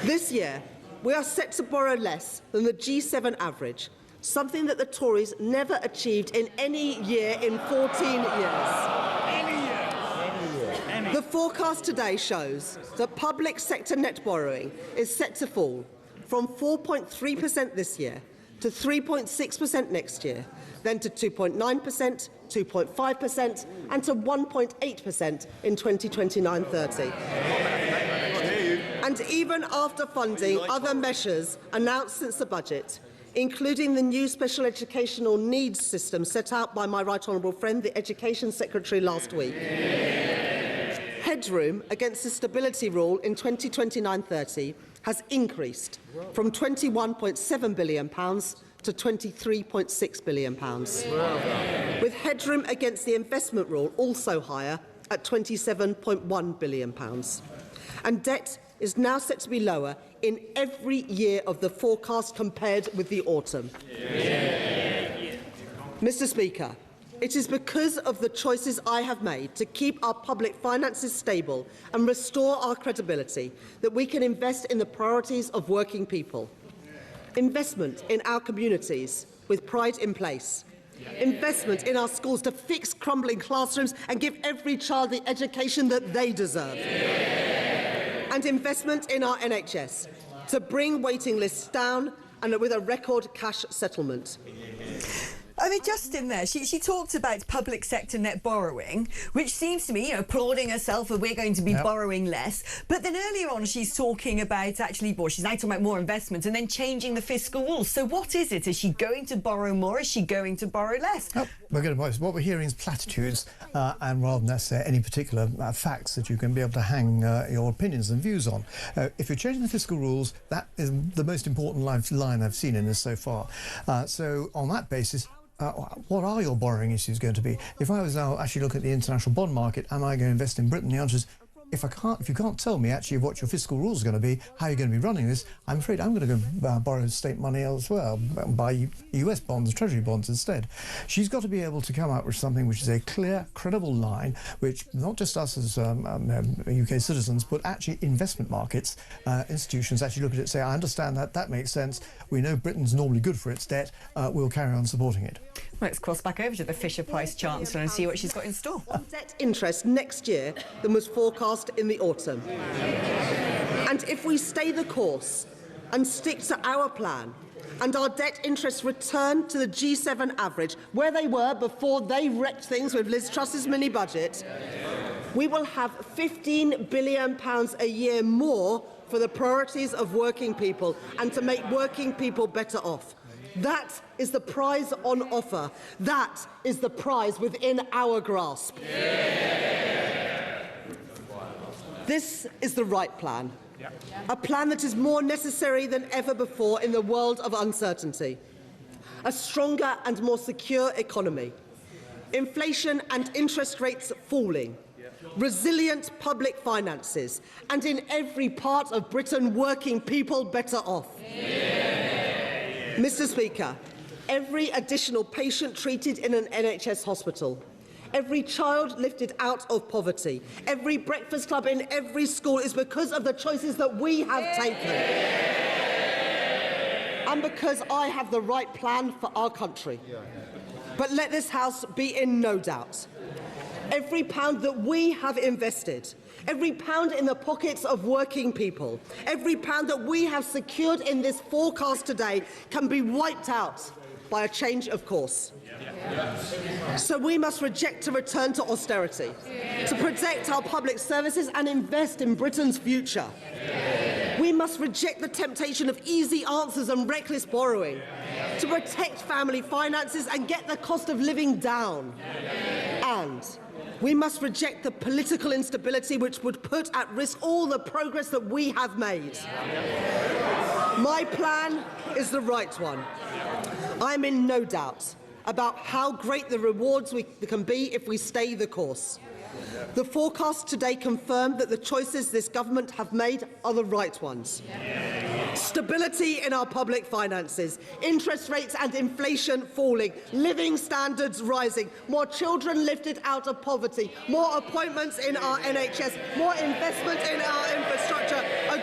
This year, we are set to borrow less than the G7 average, something that the Tories never achieved in any year in 14 years. The forecast today shows that public sector net borrowing is set to fall from 4.3% this year to 3.6% next year, then to 2.9%, 2.5% and to 1.8% in 2029-30. And even after funding other measures announced since the budget, including the new special educational needs system set out by my right honourable friend, the Education Secretary, last week, headroom against the stability rule in 2029-30 has increased from £21.7 billion to £23.6 billion, with headroom against the investment rule also higher at £27.1 billion. And debt is now set to be lower in every year of the forecast compared with the autumn. Mr. Speaker, it is because of the choices I have made to keep our public finances stable and restore our credibility that we can invest in the priorities of working people. Investment in our communities with pride in place. Investment in our schools to fix crumbling classrooms and give every child the education that they deserve. And investment in our NHS to bring waiting lists down and with a record cash settlement. I mean, just in there, she talked about public sector net borrowing, which seems to me, applauding herself that we're going to be borrowing less. But then earlier on, she's talking about she's now talking about more investment and then changing the fiscal rules. So what is it? Is she going to borrow more? Is she going to borrow less? Oh, what we're hearing is platitudes, and rather than necessarily any particular facts that you can be able to hang your opinions and views on. If you're changing the fiscal rules, that is the most important line I've seen in this so far. So on that basis, what are your borrowing issues going to be? If I was now actually looking at the international bond market, am I going to invest in Britain? The answer is, if you can't tell me actually what your fiscal rules are going to be, how you're going to be running this, I'm afraid I'm going to go borrow state money elsewhere, buy US bonds, Treasury bonds instead. She's got to be able to come out with something which is a clear, credible line, which not just us as UK citizens, but actually investment markets, institutions actually look at it and say, I understand that makes sense. We know Britain's normally good for its debt. We'll carry on supporting it. Let's cross back over to the Fisher-Price Chancellor and see what she's got in store. Debt interest next year than was forecast in the autumn. And if we stay the course and stick to our plan, and our debt interests return to the G7 average, where they were before they wrecked things with Liz Truss's mini-budget, we will have £15 billion a year more for the priorities of working people and to make working people better off. That is the prize on offer. That is the prize within our grasp. This is the right plan. A plan that is more necessary than ever before in the world of uncertainty. A stronger and more secure economy. Inflation and interest rates falling. Resilient public finances. And in every part of Britain, working people better off. Mr. Speaker, every additional patient treated in an NHS hospital, every child lifted out of poverty, every breakfast club in every school is because of the choices that we have taken. And because I have the right plan for our country. But let this House be in no doubt. Every pound that we have invested, every pound in the pockets of working people, every pound that we have secured in this forecast today can be wiped out by a change of course. So we must reject a return to austerity, to protect our public services and invest in Britain's future. We must reject the temptation of easy answers and reckless borrowing, to protect family finances and get the cost of living down. And we must reject the political instability which would put at risk all the progress that we have made. My plan is the right one. I am in no doubt about how great the rewards can be if we stay the course. The forecast today confirmed that the choices this government have made are the right ones. Stability in our public finances, interest rates and inflation falling, living standards rising, more children lifted out of poverty, more appointments in our NHS, more investment in our infrastructure, a